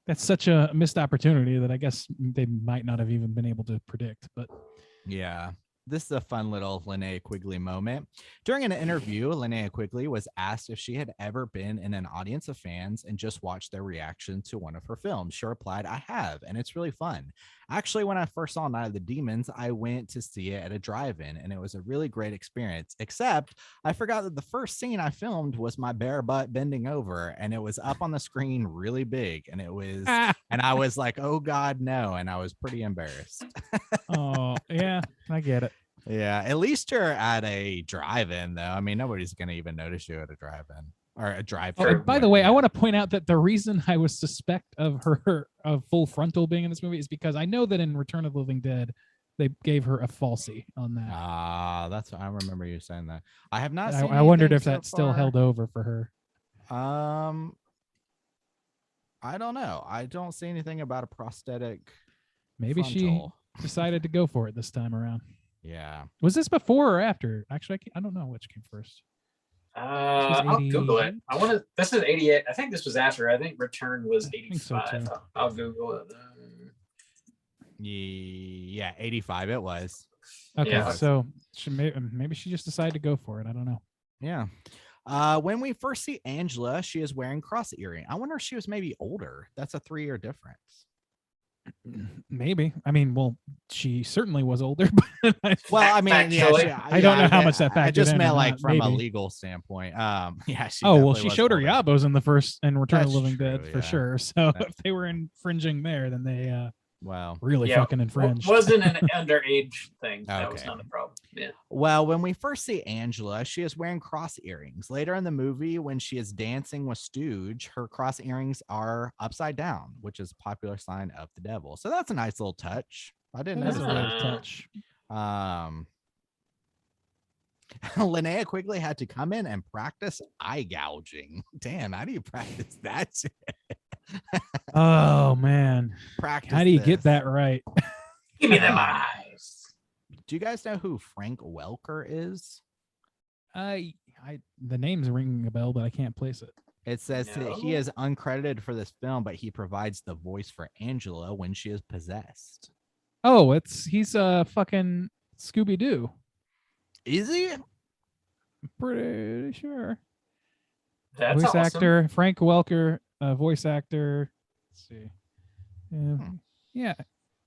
That's such a missed opportunity that I guess they might not have even been able to predict. But Yeah. This is a fun little Lynnae Quigley moment. During an interview, Lynnae Quigley was asked if she had ever been in an audience of fans and just watched their reaction to one of her films. She replied, "I have, and it's really fun. Actually, when I first saw Night of the Demons, I went to see it at a drive-in, and it was a really great experience, except I forgot that the first scene I filmed was my bare butt bending over, and it was up on the screen really big, and it was, and I was like, oh God, no, and I was pretty embarrassed." oh yeah, I get it. Yeah, at least you're at a drive-in, though. I mean, nobody's gonna even notice you at a drive-in or a Oh, drive-thru. and by the way, I want to point out that the reason I was suspect of her of full frontal being in this movie is because I know that in Return of the Living Dead, they gave her a falsie on that. That's I remember you saying that. I have not. I, Seen I wondered anything if so that still far. held over for her. I don't know. I don't see anything about a prosthetic. Maybe frontal. she decided to go for it this time around. Yeah. Was this before or after? Actually, I don't know which came first. I'll Google it. I want to. This is 88. I think this was after. I think Return was I think so, 85. too. I'll Google it. Yeah, 85 it was. Okay, Yeah. so maybe she just decided to go for it. I don't know. Yeah. When we first see Angela, she is wearing cross earring. I wonder if she was maybe older. That's a 3-year difference. Maybe. I mean, well, she certainly was older. But Well, I mean, yeah, Factually. I don't know how much that I factored just in or meant like not, from a maybe. legal standpoint. Yeah. She oh well, definitely she was showed her older. yabos in the first and Return of That's the Living true, Dead for yeah. sure. So That's- if they were infringing there, then they Well, really Yeah, fucking infringed. Wasn't an underage thing. That was Okay. not the problem. Yeah. Well, when we first see Angela, she is wearing cross earrings. Later in the movie, when she is dancing with Stooge, her cross earrings are upside down, which is a popular sign of the devil. So that's a nice little touch. I didn't That is notice a that. little touch. Lynnae Quigley had to come in and practice eye gouging. Damn, how do you practice that shit? Oh man, Practice how do you get this. that right? Give me them eyes. Do you guys know who Frank Welker is? The name's ringing a bell, but I can't place it. It says that he No. is uncredited for this film, but he provides the voice for Angela when she is possessed. Oh, he's fucking Scooby Doo. Is he? Pretty sure. That's Voice awesome. actor Frank Welker, voice actor. Let's see. Yeah.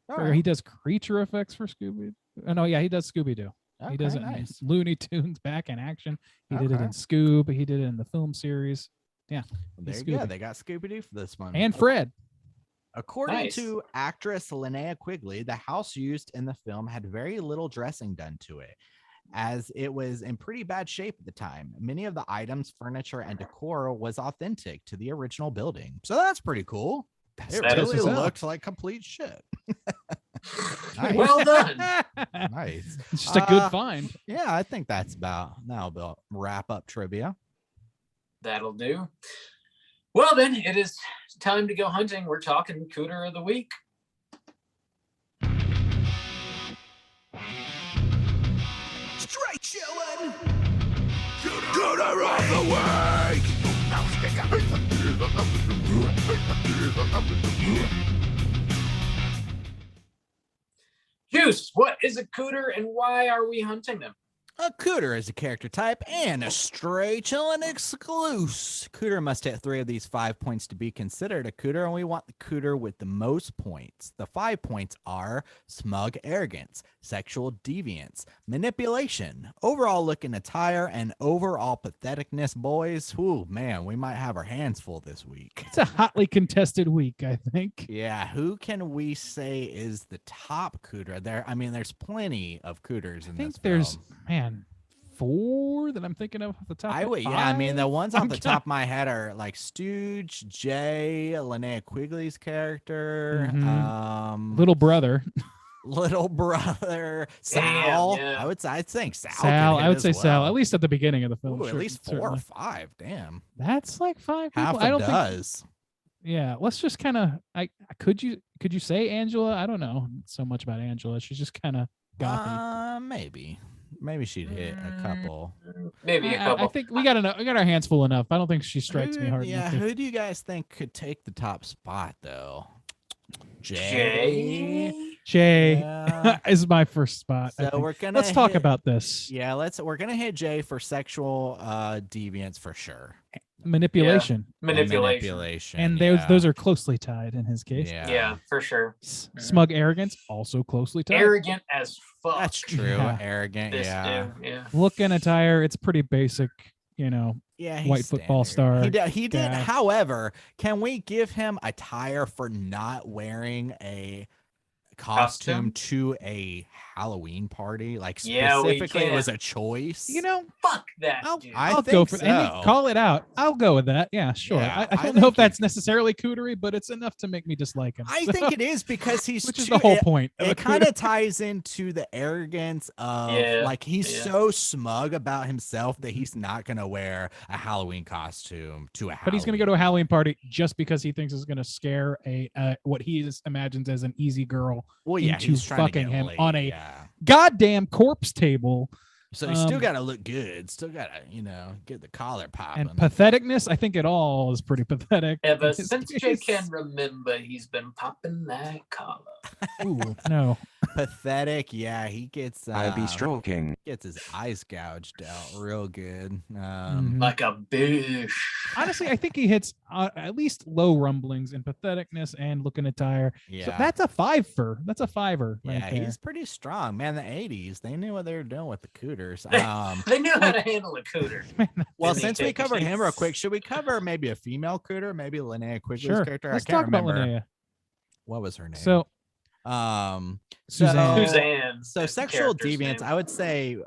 All Or right. he does creature effects for Scooby. Oh no, yeah, he does Scooby Doo. Okay, He does it nice. in Looney Tunes Back in Action. He did it Okay. in Scoob. He did it in the film series. Yeah. There he's you go. Scooby. They got Scooby-Doo for this one. And Fred. According Nice. to actress Lynnae Quigley, the house used in the film had very little dressing done to it, as it was in pretty bad shape at the time. Many of the items, furniture, and decor was authentic to the original building. So that's pretty cool. It That is really what's up. looked like complete shit. Well done. Nice. It's just a good find. Yeah, I think that'll about wrap up trivia. That'll do. Well, then it is time to go hunting. We're talking Cooter of the Week. Straight chillin'. Gooder of the week. Juice, what is a Cooter and why are we hunting them? A cooter is a character type and a straight chillin' exclusive. Cooter must hit 3 of these 5 points to be considered a cooter, and we want the cooter with the most points. The 5 points are smug arrogance, sexual deviance, manipulation, overall looking attire, and overall patheticness, boys. Ooh, man, we might have our hands full this week. It's a hotly contested week, I think. Yeah, who can we say is the top cooter? There's plenty of cooters in I think this there's film. 4 that I'm thinking of off the top. I of would, my yeah. I mean, the five? ones I'm off the top of my head are like Stooge, Jay, Lynnae Quigley's character, Mhm. Little brother. little brother, Sal. yeah. I'd think Sal. Sal. could hit I would as say Sal, well. at least at the beginning of the film. Ooh, at sure, least 4 or certainly. 5. Damn, That's like 5 people. half I a don't think. does. Yeah, let's just kind of. Could you say Angela? I don't know so much about Angela. She's just kind of gothy. Maybe she'd hit a couple. Maybe a couple. I think we got our hands full enough. I don't think she strikes me hard Yeah, enough. who do you guys think could take the top spot though? Jay. Jay Yeah. is my first spot. I So think. we're gonna Let's talk hit- about this. Yeah, we're gonna hit Jay for sexual deviance for sure. Manipulation. Manipulation. And yeah. those are closely tied in his case. Yeah, for sure. Smug arrogance, also closely tied. Arrogant as fuck. That's true. Yeah. Arrogant, This yeah. dude, yeah. Look and attire, it's pretty basic, Yeah, white he's football standard. star He did. guy. However, can we give him attire for not wearing a costume to a Halloween party? Like Yeah, we specifically, it can. was a choice. Fuck that, dude. I'll think go for so. and call it out. I'll go with that. Yeah, sure. Yeah, I I don't know think if that's necessarily cootery, but it's enough to make me dislike him. I So- think it is because he's which is too- the whole point. of a It kind cooter. of ties into the arrogance of Yeah, like he's yeah. so smug about himself that he's not gonna wear a Halloween costume to a But he's going to go to a Halloween party just because he thinks it's going to scare what he imagines as an easy girl Well, yeah, into he's trying to fucking get him laid, on a yeah. goddamn corpse table. So you still Um, got to look good. Still got to, get the collar popping. And patheticness, I think it all is pretty pathetic. Ever in his since Jay case. can remember, he's been popping that collar. Ooh, no. Pathetic. Yeah, he gets. I be stroking. Gets his eyes gouged out real good. Mhm. Like a bitch. Honestly, I think he hits at least low rumblings in patheticness and looking attire. Yeah. So that's a 5-fer. That's a 5-er. Right Yeah, there. he's pretty strong, man. The '80s, they knew what they were doing with the cooters. They knew how to handle a cooter. Well, in the since we covered him real 80s. quick, should we cover maybe a female cooter? Maybe Lynnae Quigley's Sure. character. Let's I can't talk about remember. Lynnae. What was her name? So So, Suzanne. Suzanne. So is the sexual character's deviance, name. I would say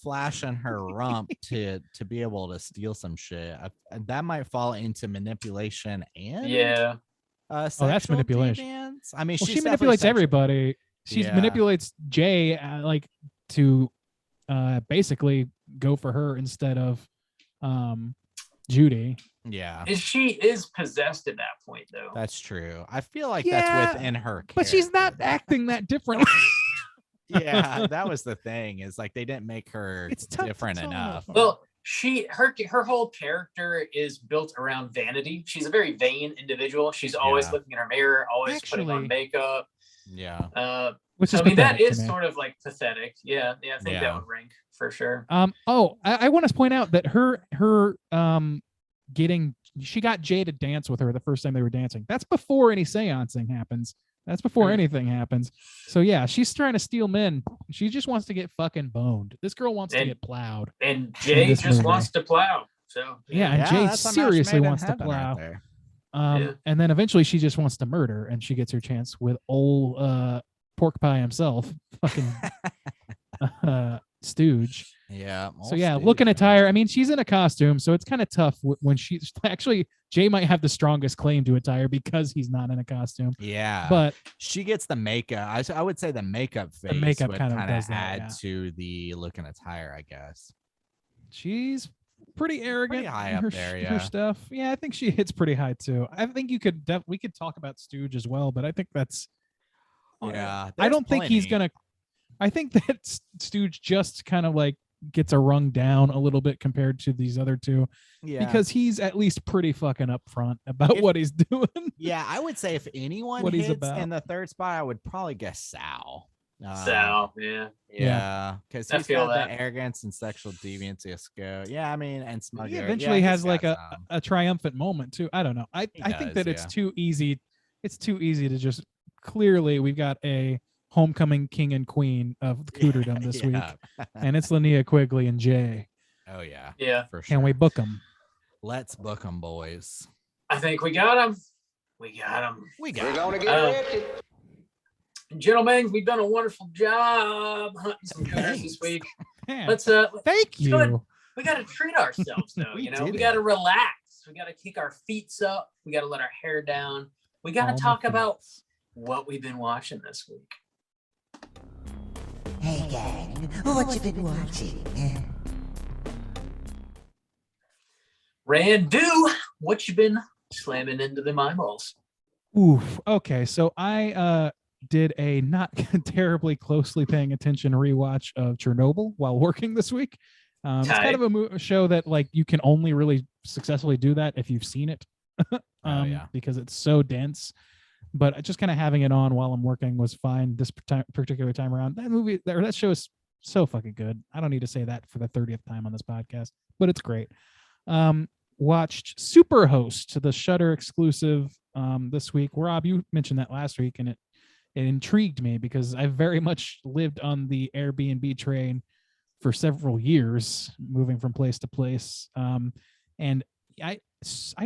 flashing her rump to be able to steal some shit. That might fall into manipulation and Yeah. that's sexual manipulation. deviance. I mean, Well, she's she definitely manipulates sexual. everybody. She Yeah. manipulates Jay, to basically go for her instead of Judy. Yeah, She is possessed at that point, though. that's true. I feel like Yeah, that's within her. But she's not character. acting that different. Yeah, that was the thing. Is like they didn't make her It's tough to different tell. enough. Well, her whole character is built around vanity. She's a very vain individual. She's always looking in her mirror, always putting on makeup. Yeah. Which is I mean, that pathetic to is me. sort of like pathetic. Yeah, I think that would rank for sure. I want to point out that her she got Jay to dance with her the first time they were dancing. That's before any seancing happens. That's before anything happens. So yeah, she's trying to steal men. She just wants to get fucking boned. This girl wants to get plowed. And Jay just wants to plow. So and Jay seriously wants to plow. And then eventually she just wants to murder, and she gets her chance with old pork pie himself, fucking stooge. Yeah. So yeah, looking at Tyre, I mean, she's in a costume, so it's kind of tough when she's actually Jay might have the strongest claim to attire because he's not in a costume. Yeah, but she gets the makeup. I would say the makeup face would kind of add to the look and attire, I guess. She's pretty arrogant, pretty high up there. Yeah, her stuff. Yeah, I think she hits pretty high too. I think we could talk about Stooge as well, but I think that's I don't think he's gonna. I think that Stooge just kind of like gets a rung down a little bit compared to these other two, because he's at least pretty fucking upfront about what he's doing. Yeah, I would say if anyone what hits he's about. in the third spot, I would probably guess Sal. Sal, because he's got the arrogance and sexual deviancy of Sco. Yeah, I mean, and Smugger. He eventually has like a triumphant moment too. I don't know. I think that it's too easy. It's too easy to just clearly we've got a homecoming king and queen of the cooterdom this week, and it's Lynnae Quigley and Jay. Oh yeah, for sure. Can we book them? Let's book them, boys. I think we got them. We're gonna get arrested. Gentlemen, we've done a wonderful job hunting some cooters this week. Let's thank you. We got to treat ourselves though. we got to relax. We got to kick our feet up. We got to let our hair down. We got to talk about what we've been watching this week. Hey gang, what you been watching? Randu, what you been slamming into the eyeballs? Oof. Okay, so I did a not terribly closely paying attention rewatch of Chernobyl while working this week. It's kind of a show that like you can only really successfully do that if you've seen it, because it's so dense. But just kind of having it on while I'm working was fine this particular time around. That show is so fucking good. I don't need to say that for the 30th time on this podcast, but it's great. Watched Superhost, the Shudder exclusive, this week. Rob, you mentioned that last week, and it intrigued me because I very much lived on the Airbnb train for several years, moving from place to place. And I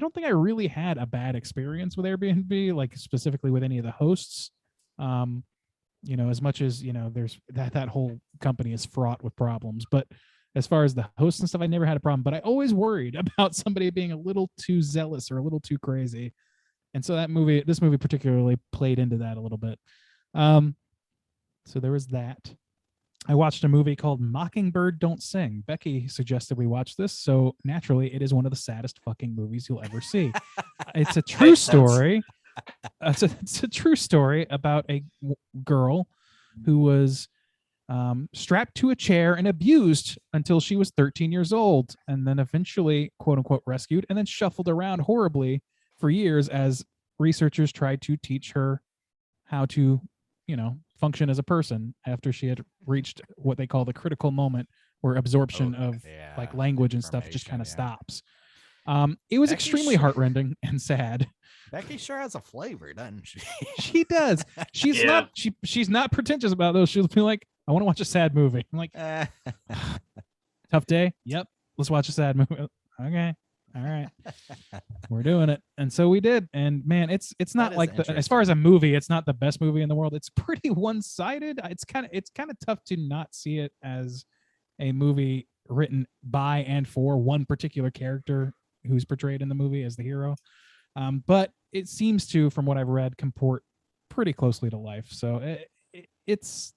don't think I really had a bad experience with Airbnb, like specifically with any of the hosts. As much as, there's that whole company is fraught with problems, but as far as the hosts and stuff, I never had a problem, but I always worried about somebody being a little too zealous or a little too crazy. And so this movie particularly played into that a little bit. So there was that. I watched a movie called Mockingbird Don't Sing. Becky suggested we watch this, so naturally it is one of the saddest fucking movies you'll ever see. It's a true story. It's a true story about a girl who was strapped to a chair and abused until she was 13 years old, and then eventually, quote unquote, rescued, and then shuffled around horribly for years as researchers tried to teach her how to, function as a person after she had reached what they call the critical moment where absorption of like language and stuff just kind of stops. It was extremely heartrending and sad. Becky sure has a flavor, doesn't she? She does. She's not pretentious about those. She'll be like, I want to watch a sad movie. I'm like, tough day. Yep. Let's watch a sad movie. Okay. All right. We're doing it. And so we did. And man, it's not like as far as a movie, it's not the best movie in the world. It's pretty one-sided. It's kind of tough to not see it as a movie written by and for one particular character who's portrayed in the movie as the hero. But it seems to, from what I've read, comport pretty closely to life. So it's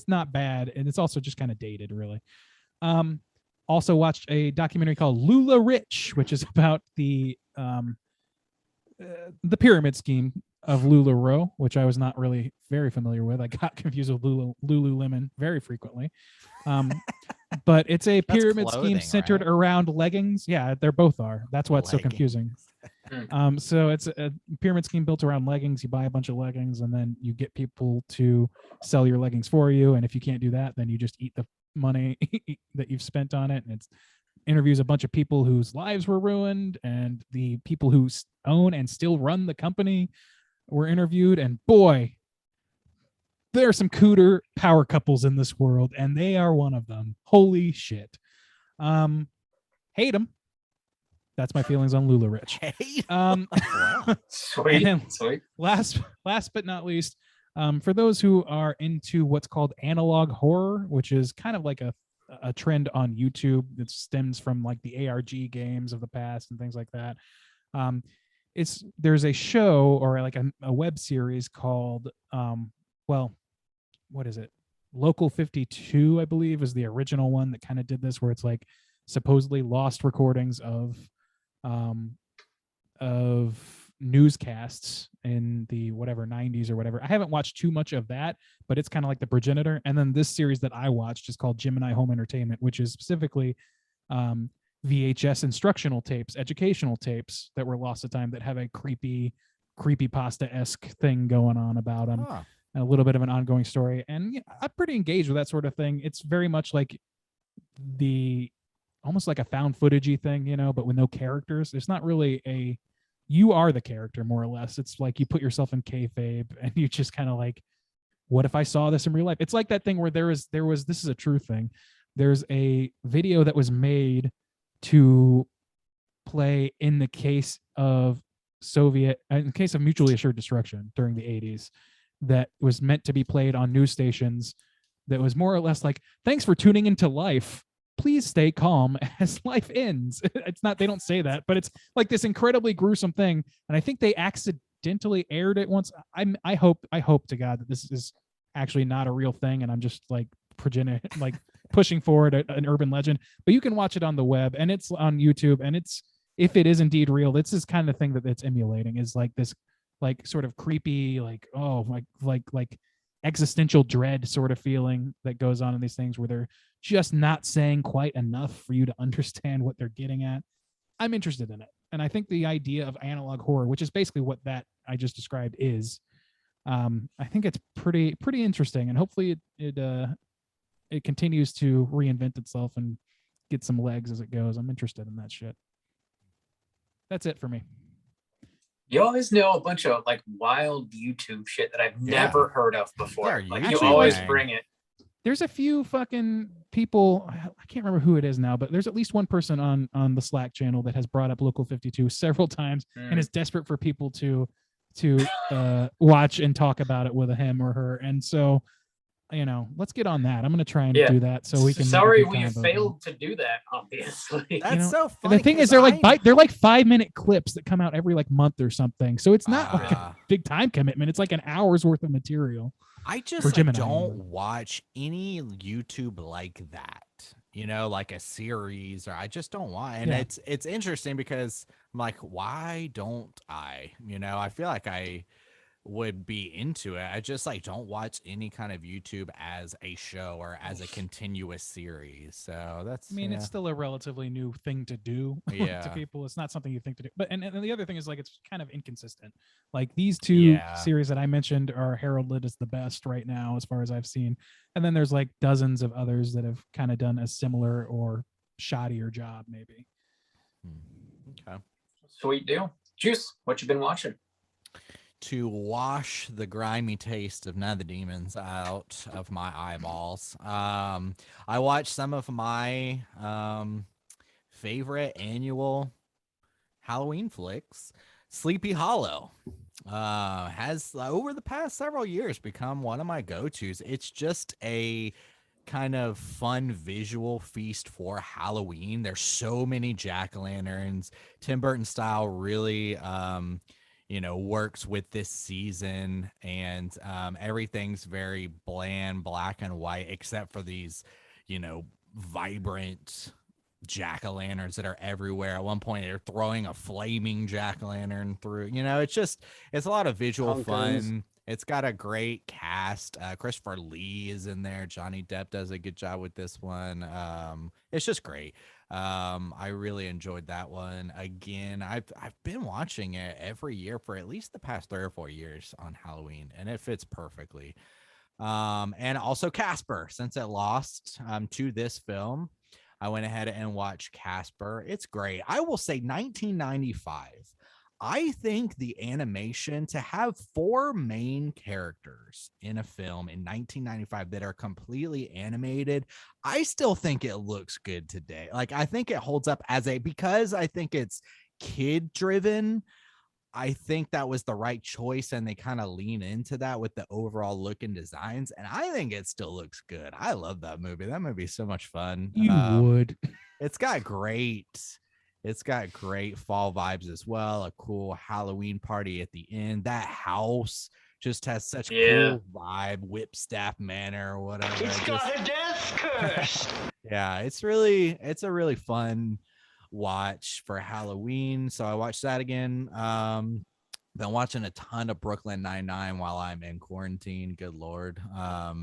not bad. And it's also just kind of dated, really. Also watched a documentary called Lula Rich, which is about the pyramid scheme of LuLaRoe, which I was not really very familiar with. I got confused with Lululemon very frequently. But it's a pyramid scheme clothing, centered right? around leggings. Yeah, they're both are. That's why it's so confusing. So it's a pyramid scheme built around leggings. You buy a bunch of leggings and then you get people to sell your leggings for you. And if you can't do that, then you just eat the money that you've spent on it. And it's interviews a bunch of people whose lives were ruined, and the people who own and still run the company were interviewed. And boy, there are some cooter power couples in this world, and they are one of them. Holy shit. Hate them. That's my feelings on LuLaRich. Sweet. Last but not least, for those who are into what's called analog horror, which is kind of like a trend on YouTube that stems from like the ARG games of the past and things like that. There's a show or like a web series called what is it? Local 52, I believe, is the original one that kind of did this, where it's like supposedly lost recordings of newscasts in the whatever 90s or whatever. I haven't watched too much of that, but it's kind of like the progenitor. And then this series that I watched is called Gemini Home Entertainment, which is specifically VHS instructional tapes, educational tapes that were lost at time that have a creepypasta-esque thing going on about them. A little bit of an ongoing story. And yeah, I'm pretty engaged with that sort of thing. It's very much like almost like a found footagey thing, but with no characters. There's not really you are the character, more or less. It's like you put yourself in kayfabe and you just kind of like, what if I saw this in real life? It's like that thing where there was, this is a true thing. There's a video that was made to play in the case of mutually assured destruction during the 80s, that was meant to be played on news stations, that was more or less like, thanks for tuning into life. Please stay calm as life ends. It's not, they don't say that, but it's like this incredibly gruesome thing. And I think they accidentally aired it once. I hope to God that this is actually not a real thing. And I'm just like pushing forward an urban legend, but you can watch it on the web and it's on YouTube. And if it is indeed real, this is kind of thing that it's emulating, is like this, like sort of creepy, like existential dread sort of feeling that goes on in these things where they're just not saying quite enough for you to understand what they're getting at. I'm interested in it. And I think the idea of analog horror, which is basically what that I just described is, I think it's pretty interesting, and hopefully it continues to reinvent itself and get some legs as it goes. I'm interested in that shit. That's it for me. You always know a bunch of like wild YouTube shit that I've never heard of before. Like you always bring it. There's a few fucking people, I can't remember who it is now, but there's at least one person on the Slack channel that has brought up Local 52 several times and is desperate for people to watch and talk about it with him or her. And so, let's get on that. I'm going to try and do that so we can. Sorry, we failed to do that, obviously. That's so funny. The thing is, they're like 5-minute clips that come out every like month or something. So it's not like a big time commitment. It's like an hour's worth of material. I just don't watch any YouTube like that, like a series, or I just don't want. And it's interesting because I'm like, why don't I? I feel like I would be into it. I just don't watch any kind of YouTube as a show or as a continuous series. So that's, it's still a relatively new thing to do to people. It's not something you think to do. But and the other thing is like, it's kind of inconsistent. Like these two series that I mentioned are heralded as the best right now, as far as I've seen. And then there's like dozens of others that have kind of done a similar or shoddier job, maybe. Okay. Sweet deal. Juice, what you been watching? To wash the grimy taste of Night of the Demons out of my eyeballs, I watched some of my favorite annual Halloween flicks. Sleepy Hollow has over the past several years become one of my go-tos. It's just a kind of fun visual feast for Halloween. There's so many jack-o'-lanterns. Tim Burton style really works with this season, and everything's very bland, black and white, except for these, vibrant jack-o'-lanterns that are everywhere. At one point they're throwing a flaming jack-o'-lantern through, it's a lot of visual fun. It's got a great cast. Christopher Lee is in there. Johnny Depp does a good job with this one. It's just great. I really enjoyed that one. Again, I've been watching it every year for at least the past 3 or 4 years on Halloween, and it fits perfectly. And also Casper, since it lost to this film, I went ahead and watched Casper. It's great. I will say 1995. I think the animation to have 4 main characters in a film in 1995 that are completely animated, I still think it looks good today. Like, I think it holds up because I think it's kid driven. I think that was the right choice, and they kind of lean into that with the overall look and designs, and I think it still looks good. I love that movie. That movie's so much fun. You would. It's got great fall vibes as well. A cool Halloween party at the end. That house just has such cool vibe, Whipstaff Manor or whatever. It's got a death curse. Yeah, it's a really fun watch for Halloween. So I watched that again. Been watching a ton of Brooklyn Nine-Nine while I'm in quarantine. Good Lord.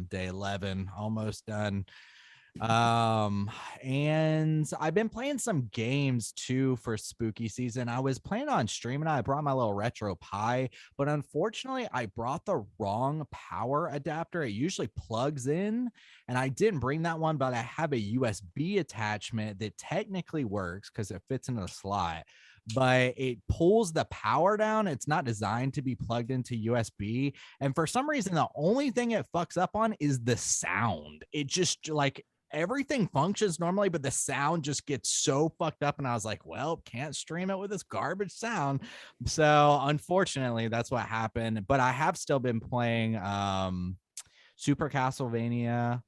Day 11, almost done. And I've been playing some games too for spooky season. I was planning on streaming. I brought my little retro Pi, but unfortunately I brought the wrong power adapter. It usually plugs in, and I didn't bring that one, but I have a USB attachment that technically works because it fits into the slot, but it pulls the power down. It's not designed to be plugged into USB. And for some reason, the only thing it fucks up on is the sound. It just like everything functions normally, but the sound just gets so fucked up. And I was like, well, can't stream it with this garbage sound. So unfortunately, that's what happened. But I have still been playing Super Castlevania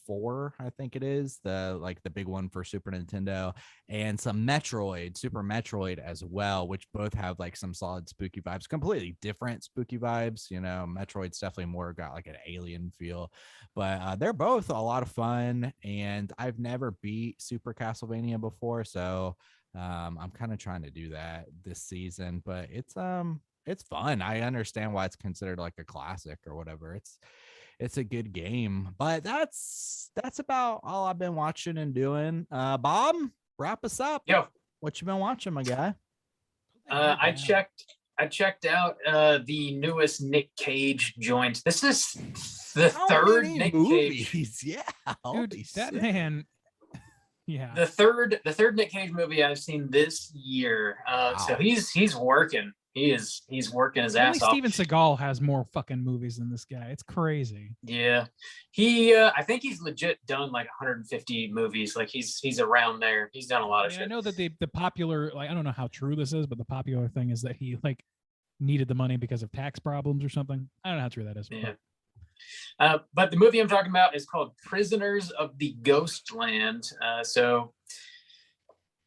4, I think it is, the big one for Super Nintendo, and some Super Metroid as well, which both have like some solid spooky vibes, completely different spooky vibes. Metroid's definitely more got like an alien feel, but they're both a lot of fun, and I've never beat Super Castlevania before, so I'm kind of trying to do that this season. But it's fun. I understand why it's considered like a classic or whatever. It's a good game. But that's about all I've been watching and doing. Bob, wrap us up. Yo, what you been watching, my guy? I checked out the newest Nick Cage joint. This is the third Nick movies? Cage. Yeah, dude, that man. Yeah, the third Nick Cage movie I've seen this year. Wow. So he's working. He's working his ass off. Steven Seagal has more fucking movies than this guy. It's crazy. Yeah, I think he's legit done like 150 movies. Like he's around there. He's done a lot of shit. I know that the popular, like, I don't know how true this is, but the popular thing is that he like needed the money because of tax problems or something. I don't know how true that is. Yeah. But the movie I'm talking about is called Prisoners of the Ghostland. So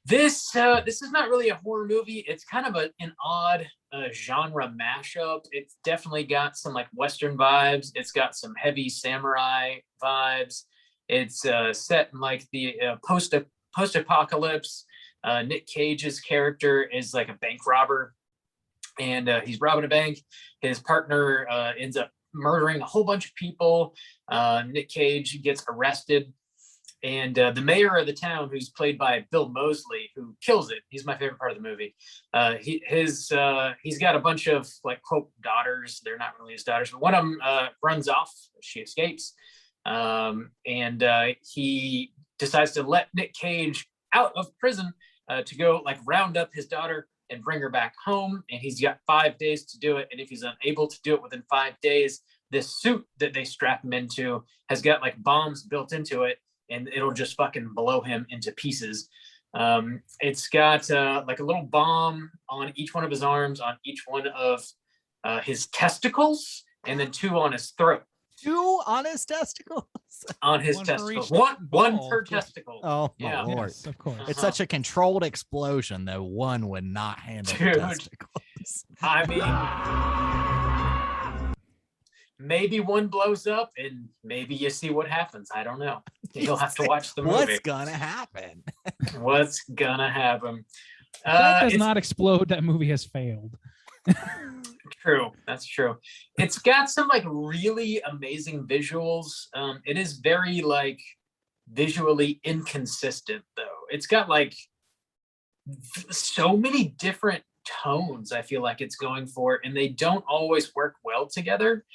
this is not really a horror movie. It's kind of an odd genre mashup. It's definitely got some like Western vibes. It's got some heavy samurai vibes. It's set in like the post-apocalypse. Nick Cage's character is like a bank robber, and he's robbing a bank. His partner ends up murdering a whole bunch of people. Nick Cage gets arrested, and the mayor of the town, who's played by Bill Moseley, who kills it. He's my favorite part of the movie. He's got a bunch of like quote daughters. They're not really his daughters, but one of them runs off. She escapes, and he decides to let Nick Cage out of prison to go like round up his daughter and bring her back home. And he's got 5 days to do it. And if he's unable to do it within 5 days, this suit that they strap him into has got like bombs built into it, and it'll just fucking blow him into pieces. It's got like a little bomb on each one of his arms, on each one of his testicles, and then 2 on his throat. 2 on his testicles? On his testicles. One per testicle. Oh, my Lord. Yes, of course. It's such a controlled explosion that one would not handle the testicles. I mean, maybe one blows up and maybe you see what happens. I don't know. You'll have to watch the movie. What's gonna happen? What's gonna happen? If that does it's not explode, that movie has failed. true. That's true. It's got some like really amazing visuals. It is very like visually inconsistent though. It's got like so many different tones I feel like it's going for, and they don't always work well together.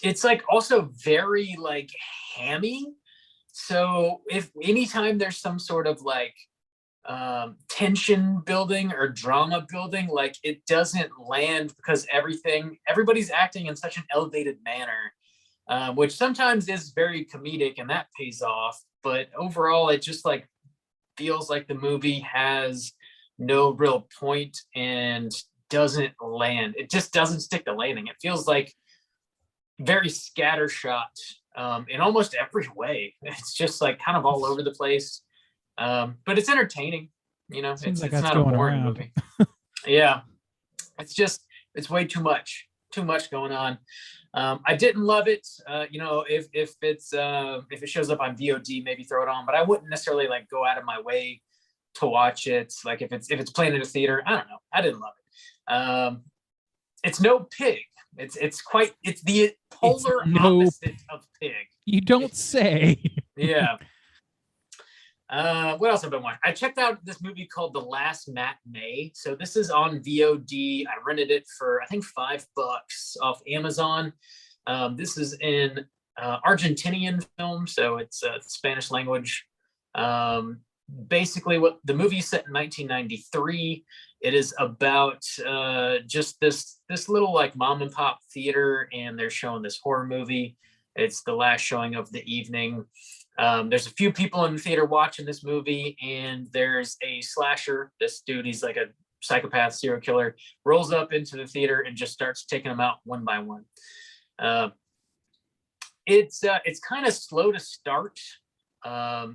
It's like also very like hammy. So if anytime there's some sort of like tension building or drama building, like it doesn't land because everybody's acting in such an elevated manner, which sometimes is very comedic and that pays off. But overall, it just like feels like the movie has no real point and doesn't land. It just doesn't stick the landing. It feels like very scattershot in almost every way. It's just like kind of all over the place. But it's entertaining, you know. Seems It's like that's not a going boring around. movie. Yeah, it's way too much going on. I didn't love it. You know, if it shows up on VOD, maybe throw it on. But I wouldn't necessarily like go out of my way to watch it. Like if it's playing in a theater, I don't know. I didn't love it. It's no Pig. It's the polar opposite of Pig. You don't say. Yeah. What else have I been watching? I checked out this movie called The Last Matinee. So this is on VOD. I rented it for I think $5 off Amazon. This is in Argentinian film, so it's Spanish language. Basically, what the movie is set in 1993. It is about just this little like mom and pop theater, and they're showing this horror movie. It's the last showing of the evening. There's a few people in the theater watching this movie, and there's a slasher. This dude, he's like a psychopath serial killer, rolls up into the theater and just starts taking them out one by one. It's kind of slow to start.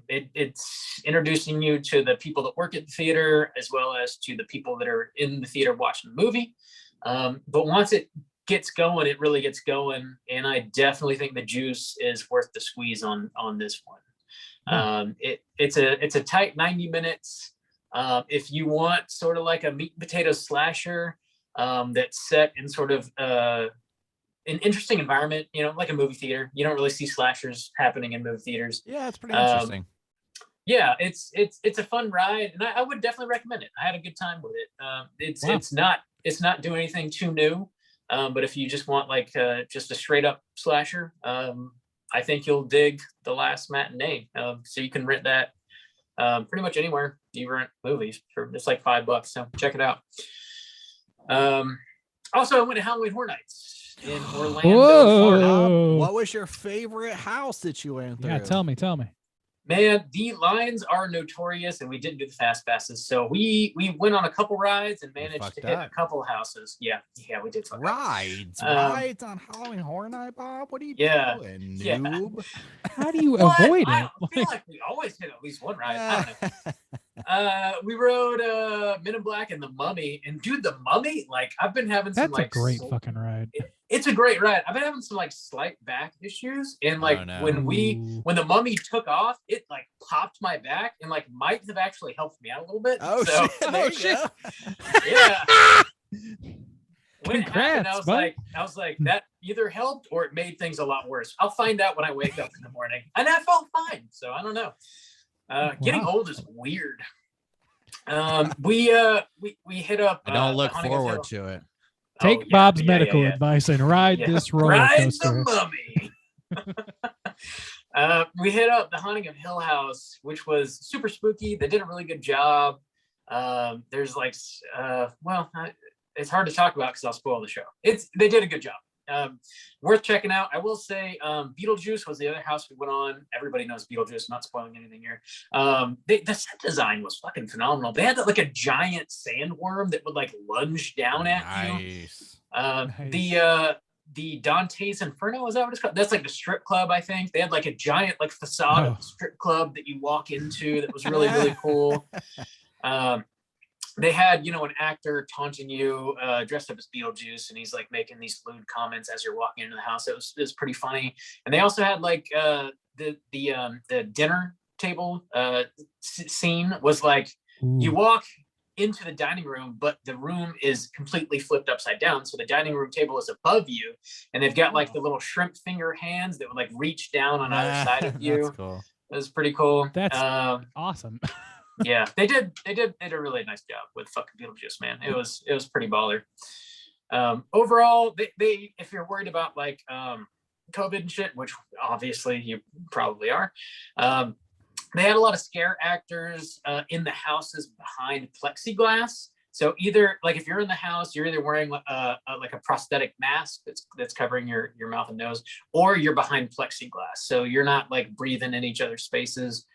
It's introducing you to the people that work at the theater as well as to the people that are in the theater watching the movie. But once it gets going, it really gets going, and I definitely think the juice is worth the squeeze on this one. It's a tight 90 minutes. If you want sort of like a meat and potato slasher that's set in sort of an interesting environment, you know, like a movie theater. You don't really see slashers happening in movie theaters. Yeah, it's pretty interesting. Yeah, it's a fun ride, and I would definitely recommend it. I had a good time with it. It's not doing anything too new. But if you just want like just a straight up slasher, I think you'll dig The Last Matinee. So you can rent that pretty much anywhere you rent movies for just like $5. So check it out. Also, I went to Halloween Horror Nights in Orlando, Florida. What was your favorite house that you went through? Yeah, tell me. Man, the lines are notorious, and we didn't do the fast passes, so we went on a couple rides and managed to hit a couple houses. Yeah, we did. Rides on Halloween Horror Night, Bob. What are you doing, noob? How do you avoid it? I feel like we always hit at least one ride. I don't know. We rode Men in Black and The Mummy, and dude, The Mummy, like I've been having some That's a great fucking ride. It's a great ride. I've been having some like slight back issues, and like when The Mummy took off, it like popped my back and like might have actually helped me out a little bit. Oh so, shit! Yeah. When it happened, Congrats, I was like, that either helped or it made things a lot worse. I'll find out when I wake up in the morning, and I felt fine. So I don't know. Getting old is weird. We hit up. I don't look forward to it. Take Bob's medical advice and ride this roller coaster. Ride The Mummy. We hit up the Haunting of Hill House, which was super spooky. They did a really good job. There's like, it's hard to talk about because I'll spoil the show. They did a good job. Worth checking out. I will say Beetlejuice was the other house we went on. Everybody knows Beetlejuice, not spoiling anything here. The set design was fucking phenomenal. They had like a giant sandworm that would like lunge down at you. Nice. The Dante's Inferno, is that what it's called? That's like the strip club, I think. They had like a giant like facade of the strip club that you walk into that was really, really cool. they had, an actor taunting you, dressed up as Beetlejuice, and he's like making these lewd comments as you're walking into the house. It was pretty funny. And they also had like the dinner table scene was like you walk into the dining room, but the room is completely flipped upside down. So the dining room table is above you, and they've got like the little shrimp finger hands that would like reach down on either side of you. That's cool. It was pretty cool. That's awesome. Yeah, they did a really nice job with fucking Beetlejuice, man. It was pretty baller. Overall, they if you're worried about like COVID and shit, which obviously you probably are, they had a lot of scare actors in the houses behind plexiglass. So either like if you're in the house, you're either wearing like a prosthetic mask that's covering your mouth and nose, or you're behind plexiglass, so you're not like breathing in each other's spaces.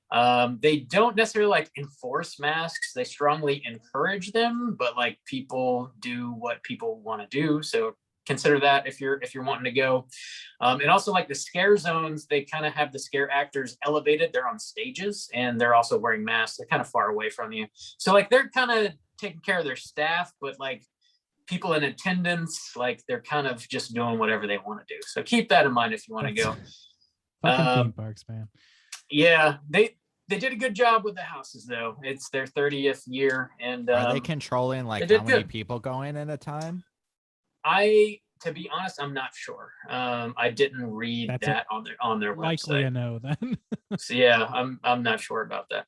They don't necessarily like enforce masks. They strongly encourage them, but like people do what people want to do. So consider that if you're wanting to go. And also like the scare zones, they kind of have the scare actors elevated. They're on stages and they're also wearing masks. They're kind of far away from you. So like they're kind of taking care of their staff, but like people in attendance, like they're kind of just doing whatever they want to do. So keep that in mind if you want to go. Fucking theme parks, man. Yeah, they did a good job with the houses though. It's their 30th year, and are they controlling like how many people go in at a time? To be honest, I'm not sure. I didn't read that on their website. Likely a no then. So yeah, I'm not sure about that.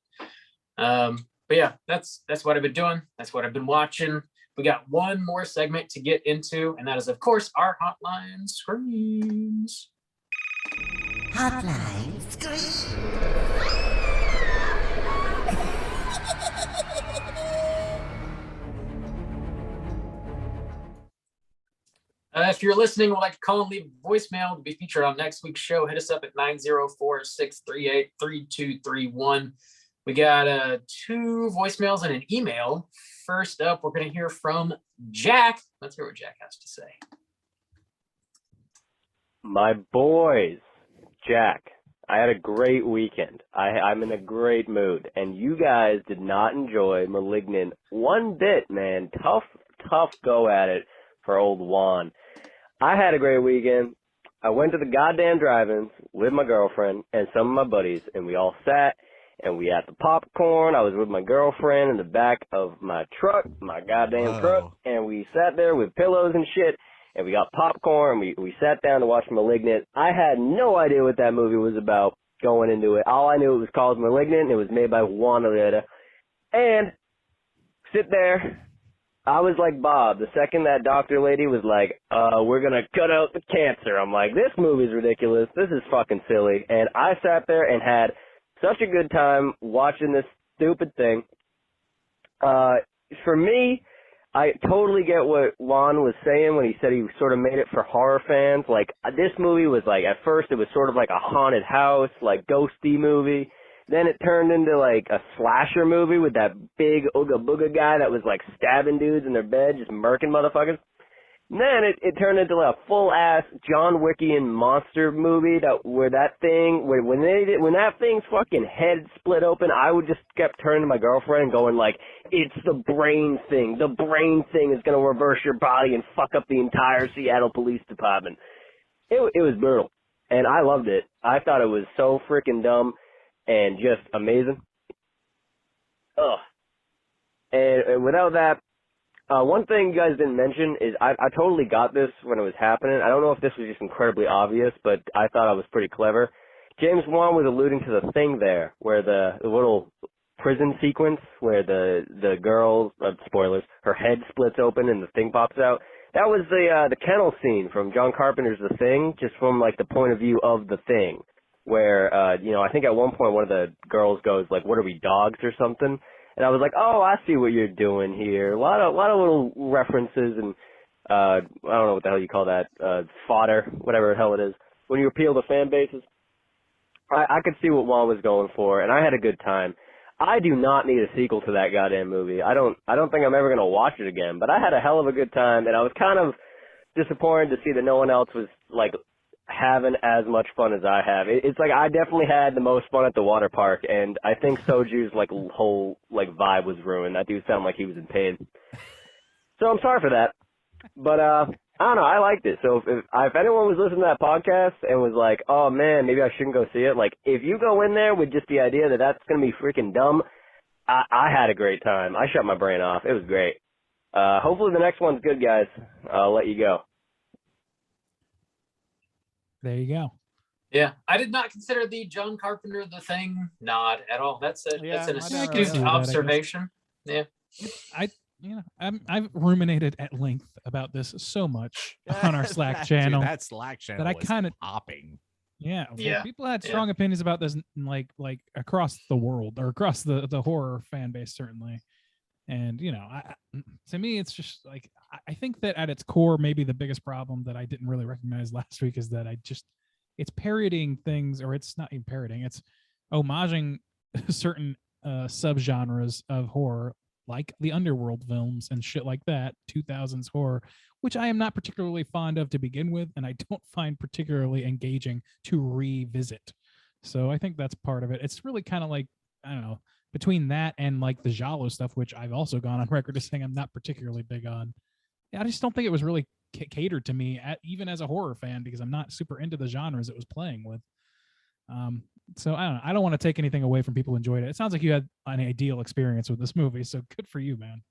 But yeah, that's what I've been doing. That's what I've been watching. We got one more segment to get into, and that is of course our hotline screams. Hotline screams. If you're listening, would like to call and leave a voicemail to be featured on next week's show, hit us up at 904-638-3231. We got 2 voicemails and an email. First up, we're going to hear from Jack. Let's hear what Jack has to say. My boys, Jack, I had a great weekend. I'm in a great mood, and you guys did not enjoy Malignant one bit, man. Tough go at it for old Juan. I had a great weekend. I went to the goddamn drive-ins with my girlfriend and some of my buddies, and we all sat and we had the popcorn. I was with my girlfriend in the back of my truck, my goddamn truck, and we sat there with pillows and shit, and we got popcorn, and we sat down to watch Malignant. I had no idea what that movie was about going into it. All I knew it was called Malignant, and it was made by Juan Herrera. And sit there. I was like Bob. The second that doctor lady was like, we're going to cut out the cancer. I'm like, this movie's ridiculous. This is fucking silly. And I sat there and had such a good time watching this stupid thing. For me, I totally get what Juan was saying when he said he sort of made it for horror fans. Like, this movie was like, at first it was sort of like a haunted house, like ghosty movie. Then it turned into like a slasher movie with that big Ooga Booga guy that was like stabbing dudes in their bed, just murking motherfuckers. And then it turned into like a full-ass John Wickian monster movie when that thing's fucking head split open, I would just kept turning to my girlfriend and going like, it's the brain thing. The brain thing is going to reverse your body and fuck up the entire Seattle Police Department. It was brutal, and I loved it. I thought it was so freaking dumb and just amazing. Ugh. And without that, one thing you guys didn't mention is I totally got this when it was happening. I don't know if this was just incredibly obvious, but I thought I was pretty clever. James Wan was alluding to the thing there, where the little prison sequence where the girl, spoilers, her head splits open and the thing pops out. That was the kennel scene from John Carpenter's The Thing, just from like the point of view of the thing, where I think at one point one of the girls goes like, "What are we, dogs or something?" And I was like, "Oh, I see what you're doing here." A lot of little references and I don't know what the hell you call that, fodder, whatever the hell it is. When you appeal to fan bases, I could see what Juan was going for, and I had a good time. I do not need a sequel to that goddamn movie. I don't think I'm ever gonna watch it again. But I had a hell of a good time, and I was kind of disappointed to see that no one else was like having as much fun as I have. It's like I definitely had the most fun at the water park, and I think Soju's like whole like vibe was ruined. That dude sounded like he was in pain. So I'm sorry for that. But I don't know. I liked it. So if anyone was listening to that podcast and was like, oh man, maybe I shouldn't go see it. Like if you go in there with just the idea that that's gonna be freaking dumb, I had a great time. I shut my brain off. It was great. Hopefully the next one's good, guys. I'll let you go. There you go. Yeah, I did not consider the John Carpenter The Thing nod at all. That's an astute observation. Yeah, I've ruminated at length about this so much on our Slack channel. Dude, that Slack channel that I kind of popping. Yeah, people had strong opinions about this, like across the world or across the horror fan base, certainly. And to me, it's just like I think that at its core, maybe the biggest problem that I didn't really recognize last week is that it's parodying things, or it's not even parodying, it's homaging certain subgenres of horror, like the underworld films and shit like that, 2000s horror, which I am not particularly fond of to begin with, and I don't find particularly engaging to revisit. So I think that's part of it. It's really kind of like, I don't know, between that and like the giallo stuff, which I've also gone on record as saying I'm not particularly big on. I just don't think it was really catered to me, even as a horror fan, because I'm not super into the genres it was playing with. So I don't know. I don't want to take anything away from people who enjoyed it. It sounds like you had an ideal experience with this movie, so good for you, man.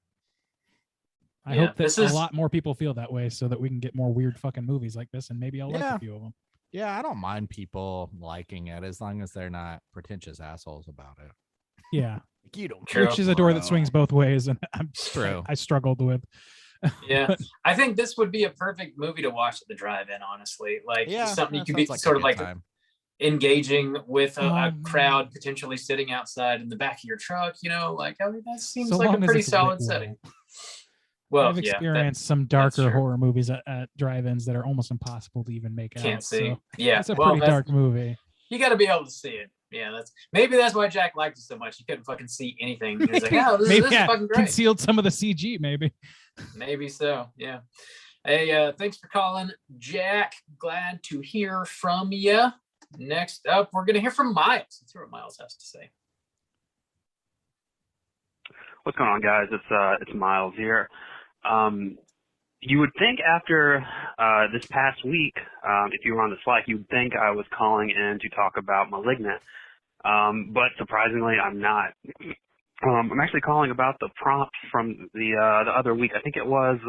I hope that a lot more people feel that way so that we can get more weird fucking movies like this, and maybe I'll like a few of them. Yeah, I don't mind people liking it as long as they're not pretentious assholes about it. Yeah. You don't care. Which is a door that swings both ways, and I struggled with. Yeah, I think this would be a perfect movie to watch at the drive-in, honestly. Like something you could be like sort of like engaging with a crowd potentially sitting outside in the back of your truck, like that seems like a pretty solid setting. Well, I've experienced some darker horror movies at drive-ins that are almost impossible to even make out. Can't see. So yeah, it's a pretty dark movie. You got to be able to see it. Yeah, that's why Jack liked it so much. He couldn't fucking see anything. He was like, "Oh, this is fucking great." Concealed some of the CG, maybe. Maybe so. Yeah. Hey, thanks for calling, Jack. Glad to hear from you. Next up, we're gonna hear from Miles. Let's hear what Miles has to say. What's going on, guys? It's Miles here. You would think after this past week, if you were on the Slack, you would think I was calling in to talk about Malignant. But surprisingly, I'm not. I'm actually calling about the prompt from the other week. I think it was,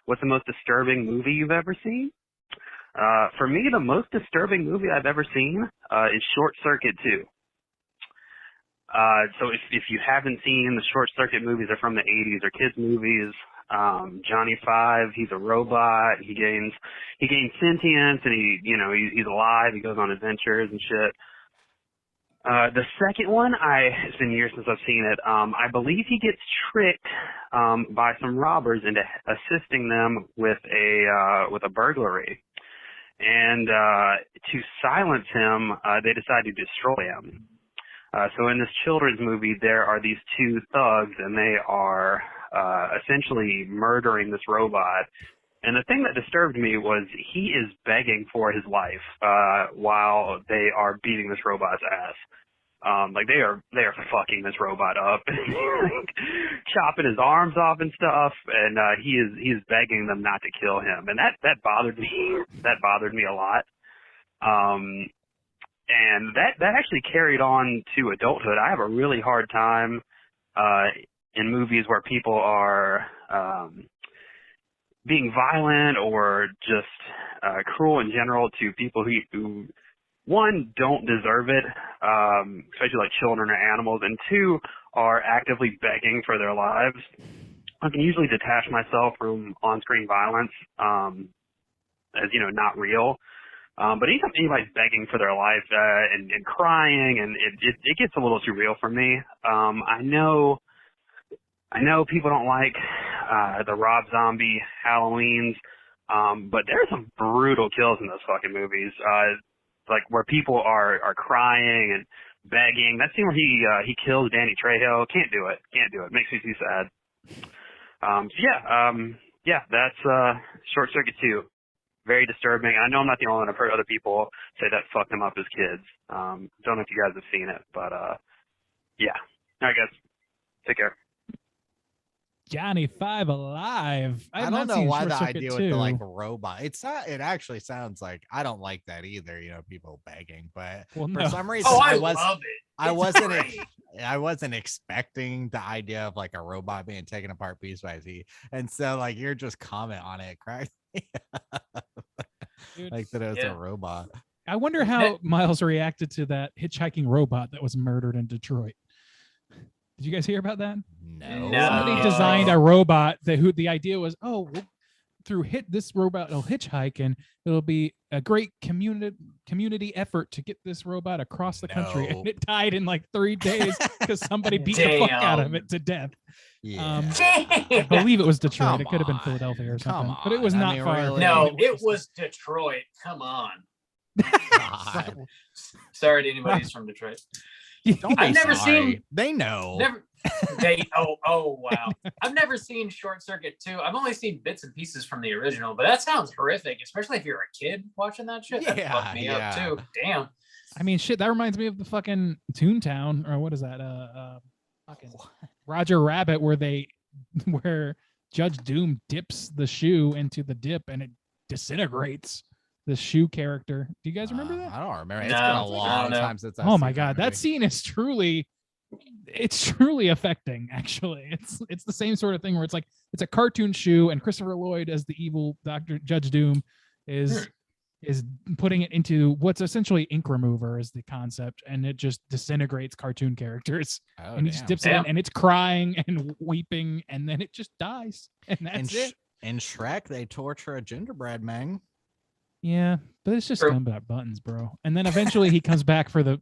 what's the most disturbing movie you've ever seen? For me, the most disturbing movie I've ever seen is Short Circuit 2. So if you haven't seen the Short Circuit movies, they're from the 80s, they're kids movies. Johnny Five, he's a robot. He gains sentience, and he's alive. He goes on adventures and shit. The second one, it's been years since I've seen it. I believe he gets tricked by some robbers into assisting them with a burglary, and to silence him, they decide to destroy him. So in this children's movie, there are these two thugs, and they are essentially murdering this robot. And the thing that disturbed me was he is begging for his life while they are beating this robot's ass. Like they are fucking this robot up, like, chopping his arms off and stuff. And he is begging them not to kill him, and that bothered me. That bothered me a lot. And that actually carried on to adulthood. I have a really hard time in movies where people are being violent or just cruel in general to people who one, don't deserve it, especially like children or animals, and two, are actively begging for their lives. I can usually detach myself from on-screen violence as, not real. But anytime anybody's begging for their life and crying, and it gets a little too real for me. I know people don't like the Rob Zombie Halloweens, but there's some brutal kills in those fucking movies. Like where people are crying and begging. That scene where he kills Danny Trejo, can't do it. Makes me too sad. That's Short Circuit 2. very disturbing. I know I'm not the only one. I've heard other people say that fucked them up as kids. Don't know if you guys have seen it, but yeah. All right, guys. Take care. Johnny Five alive. I have don't not know seen why Short the Circuit idea 2. with the like robot. It's not. It actually sounds like I don't like that either. People begging, but Well, for no. some reason I love it. I It's wasn't. great. I wasn't expecting the idea of like a robot being taken apart piece by piece, and so like your just comment on it cracked me up. Dude, Like that it was Yeah. a robot. I wonder how Miles reacted to that hitchhiking robot that was murdered in Detroit. Did you guys hear about that? No. No. Somebody designed a robot who the idea was, through this robot will hitchhike and it'll be a great community effort to get this robot across the country. No. And it died in like 3 days because somebody beat the fuck out of Damn. it to death. Yeah. I believe it was Detroit. Come it could have been on. Philadelphia or Come something, but it was on. I not mean, far. really? No, it was Detroit. Come on. God. Sorry to anybody who's from Detroit. Don't be I've never sorry. seen- They know. Never. Wow. I've never seen Short Circuit 2. I've only seen bits and pieces from the original, but that sounds horrific, especially if you're a kid watching that shit. That Yeah, fucked me up yeah. too. Damn. I mean, shit, that reminds me of the fucking Toontown, or what is that? Fucking Roger Rabbit, where Judge Doom dips the shoe into the dip and it disintegrates the shoe character. Do you guys remember that? I don't remember. It's No, been a I don't long know. time since I've Oh seen my god, that movie. scene is truly affecting. Actually, it's the same sort of thing where it's like it's a cartoon shoe, and Christopher Lloyd as the evil Doctor Judge Doom is putting it into what's essentially ink remover is the concept, and it just disintegrates cartoon characters. Oh, And he just damn. dips it in, and it's crying and weeping, and then it just dies, and that's it. In Shrek, they torture a gingerbread man. Yeah, but it's just True. scumbag buttons, bro. And then eventually he comes back for the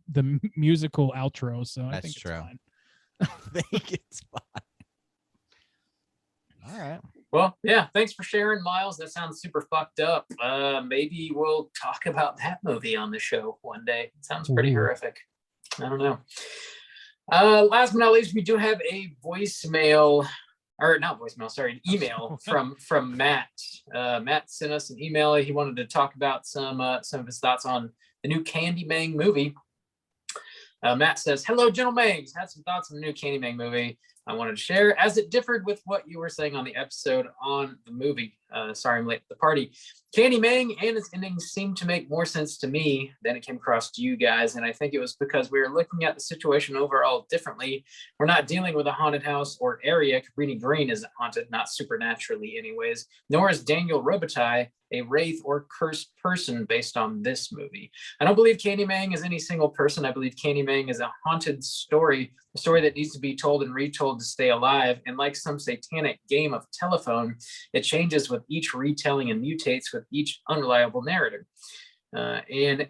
musical outro. So I That's think true. it's fine. I think it's fine. All right. Well, yeah, thanks for sharing, Miles. That sounds super fucked up. Maybe we'll talk about that movie on the show one day. It sounds pretty Ooh. horrific. I don't know. Last but not least, we do have a voicemail, or not voicemail, sorry, an email from Matt. Matt sent us an email. He wanted to talk about some of his thoughts on the new Candyman movie. Matt says, "Hello, gentlemen. Had some thoughts on the new Candyman movie I wanted to share, as it differed with what you were saying on the episode on the movie. Sorry, I'm late to the party. Candyman and its ending seemed to make more sense to me than it came across to you guys, and I think it was because we were looking at the situation overall differently. We're not dealing with a haunted house or area. Cabrini Green isn't haunted, not supernaturally anyways, nor is Daniel Robitaille a wraith or cursed person based on this movie. I don't believe Candyman is any single person. I believe Candyman is a haunted story, a story that needs to be told and retold to stay alive. And like some satanic game of telephone, it changes with each retelling and mutates with each unreliable narrative. An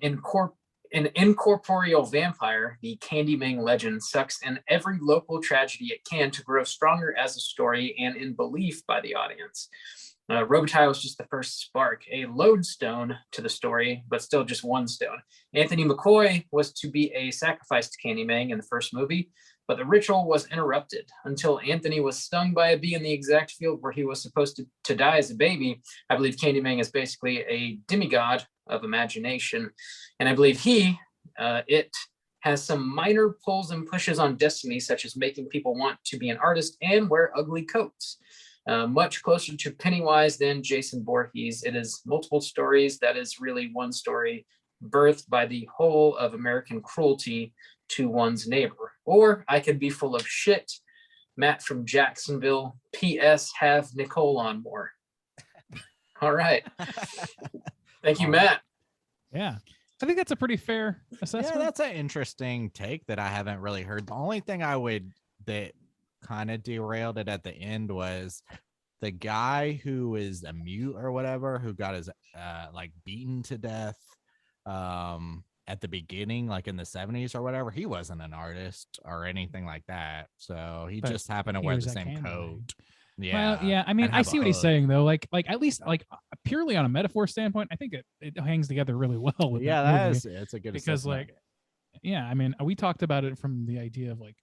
incorporeal vampire, the Candyman legend, sucks in every local tragedy it can to grow stronger as a story and in belief by the audience. Robitaille was just the first spark, a lodestone to the story, but still just one stone. Anthony McCoy was to be a sacrifice to Candyman in the first movie, but the ritual was interrupted until Anthony was stung by a bee in the exact field where he was supposed to die as a baby. I believe Candyman is basically a demigod of imagination, and I believe it has some minor pulls and pushes on destiny, such as making people want to be an artist and wear ugly coats. Much closer to Pennywise than Jason Voorhees. It is multiple stories. That is really one story birthed by the whole of American cruelty to one's neighbor. Or I could be full of shit. Matt from Jacksonville. P.S. Have Nicole on more. All right. Thank you, Matt. Yeah. I think that's a pretty fair assessment. Yeah, that's an interesting take that I haven't really heard. The only thing that kind of derailed it at the end was the guy who is a mute or whatever, who got his like beaten to death at the beginning, like in the 70s or whatever. He wasn't an artist or anything like that, so he But just happened to he wear was the a same Candyman. coat. Yeah. Well, yeah. I mean, and I have see a what he's hood. saying though. Like at least like purely on a metaphor standpoint, I think it hangs together really well with Yeah, that movie. it's a good because assessment. like, yeah, I mean, we talked about it from the idea of like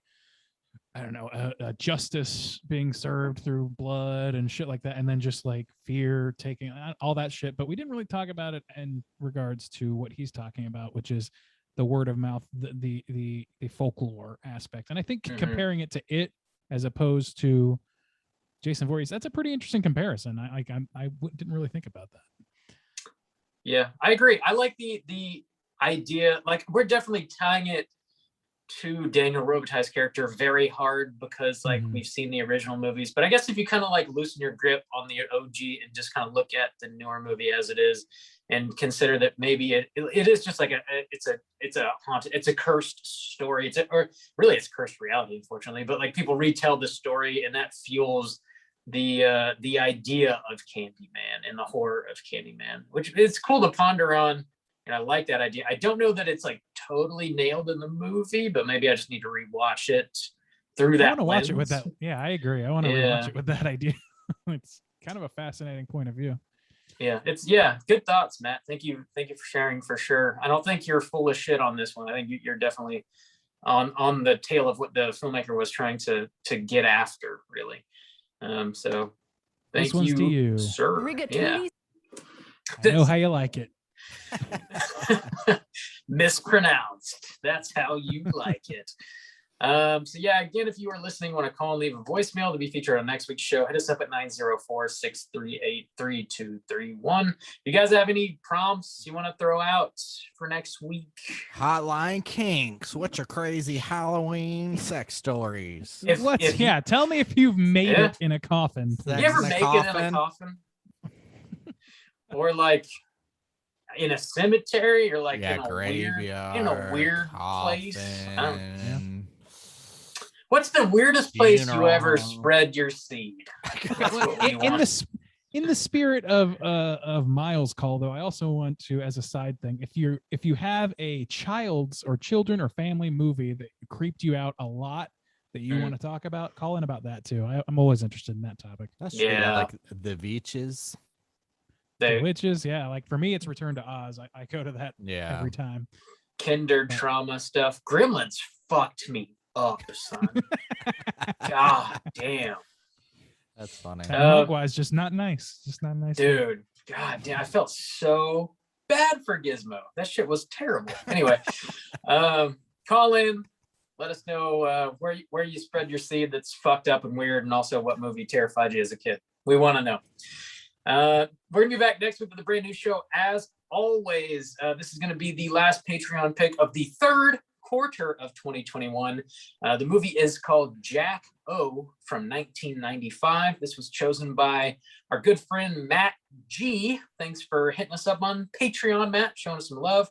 I don't know, justice being served through blood and shit like that, and then just like fear taking all that shit. But we didn't really talk about it in regards to what he's talking about, which is the word of mouth, the folklore aspect. And I think comparing it to it as opposed to Jason Voorhees, that's a pretty interesting comparison. I didn't really think about that. Yeah, I agree. I like the idea. Like, we're definitely tying it to Daniel Robitaille's character very hard because like we've seen the original movies. But I guess if you kind of like loosen your grip on the OG and just kind of look at the newer movie as it is, and consider that maybe it is just like it's a haunted, it's a cursed story. Or really it's cursed reality, unfortunately. But like people retell the story, and that fuels the idea of Candyman and the horror of Candyman, which it's cool to ponder on. And I like that idea. I don't know that it's like totally nailed in the movie, but maybe I just need to rewatch it through that. I want to watch it with that. Yeah, I agree. I want to rewatch it with that idea. It's kind of a fascinating point of view. Yeah, good thoughts, Matt. Thank you for sharing, for sure. I don't think you're full of shit on this one. I think you're definitely on the tail of what the filmmaker was trying to get after, really. So thank this one's you, to you, sir. Yeah. I know how you like it. Mispronounced. That's how you like it. So yeah, again, if you are listening, want to call and leave a voicemail to be featured on next week's show, hit us up at 904-638-3231. You guys have any prompts you want to throw out for next week? Hotline Kinks. What's your crazy Halloween sex stories? Tell me if you've made it in a coffin. You ever make it in a coffin? Or like in a cemetery, or like in a weird place? What's the weirdest place you ever spread your seed? In the spirit of Miles' call, though, I also want to, as a side thing, if you have a child's or children or family movie that creeped you out a lot that you want to talk about, call in about that too. I'm always interested in that topic. That's true. Yeah, like the Beaches. The Witches, yeah. Like for me, it's Return to Oz. I go to that every time. Kinder trauma stuff. Gremlins fucked me up, son. God damn. That's funny. Mugwise, just not nice. Just not nice. Dude, God damn. I felt so bad for Gizmo. That shit was terrible. Anyway, call in. Let us know where you spread your seed that's fucked up and weird, and also what movie terrified you as a kid. We want to know. We're gonna be back next week with a brand new show. As always, this is gonna be the last Patreon pick of the third quarter of 2021. The movie is called Jack O from 1995. This was chosen by our good friend Matt G. Thanks for hitting us up on Patreon, Matt, showing us some love.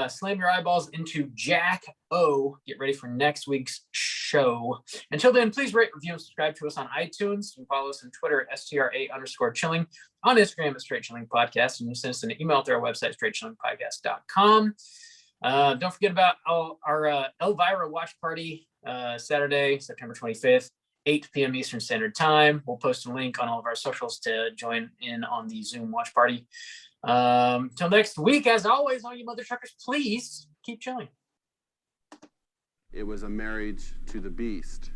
Slam your eyeballs into Jack O. Get ready for next week's show. Until then, please rate, review, and subscribe to us on iTunes. You can follow us on Twitter at STRA_chilling, on Instagram at Straight Chilling Podcast, and you send us an email through our website, straightchillingpodcast.com. Don't forget about our Elvira watch party, Saturday, September 25th, 8 p.m. Eastern Standard Time. We'll post a link on all of our socials to join in on the Zoom watch party. Till next week, as always, all you mother truckers, please keep chilling. It was a marriage to the beast.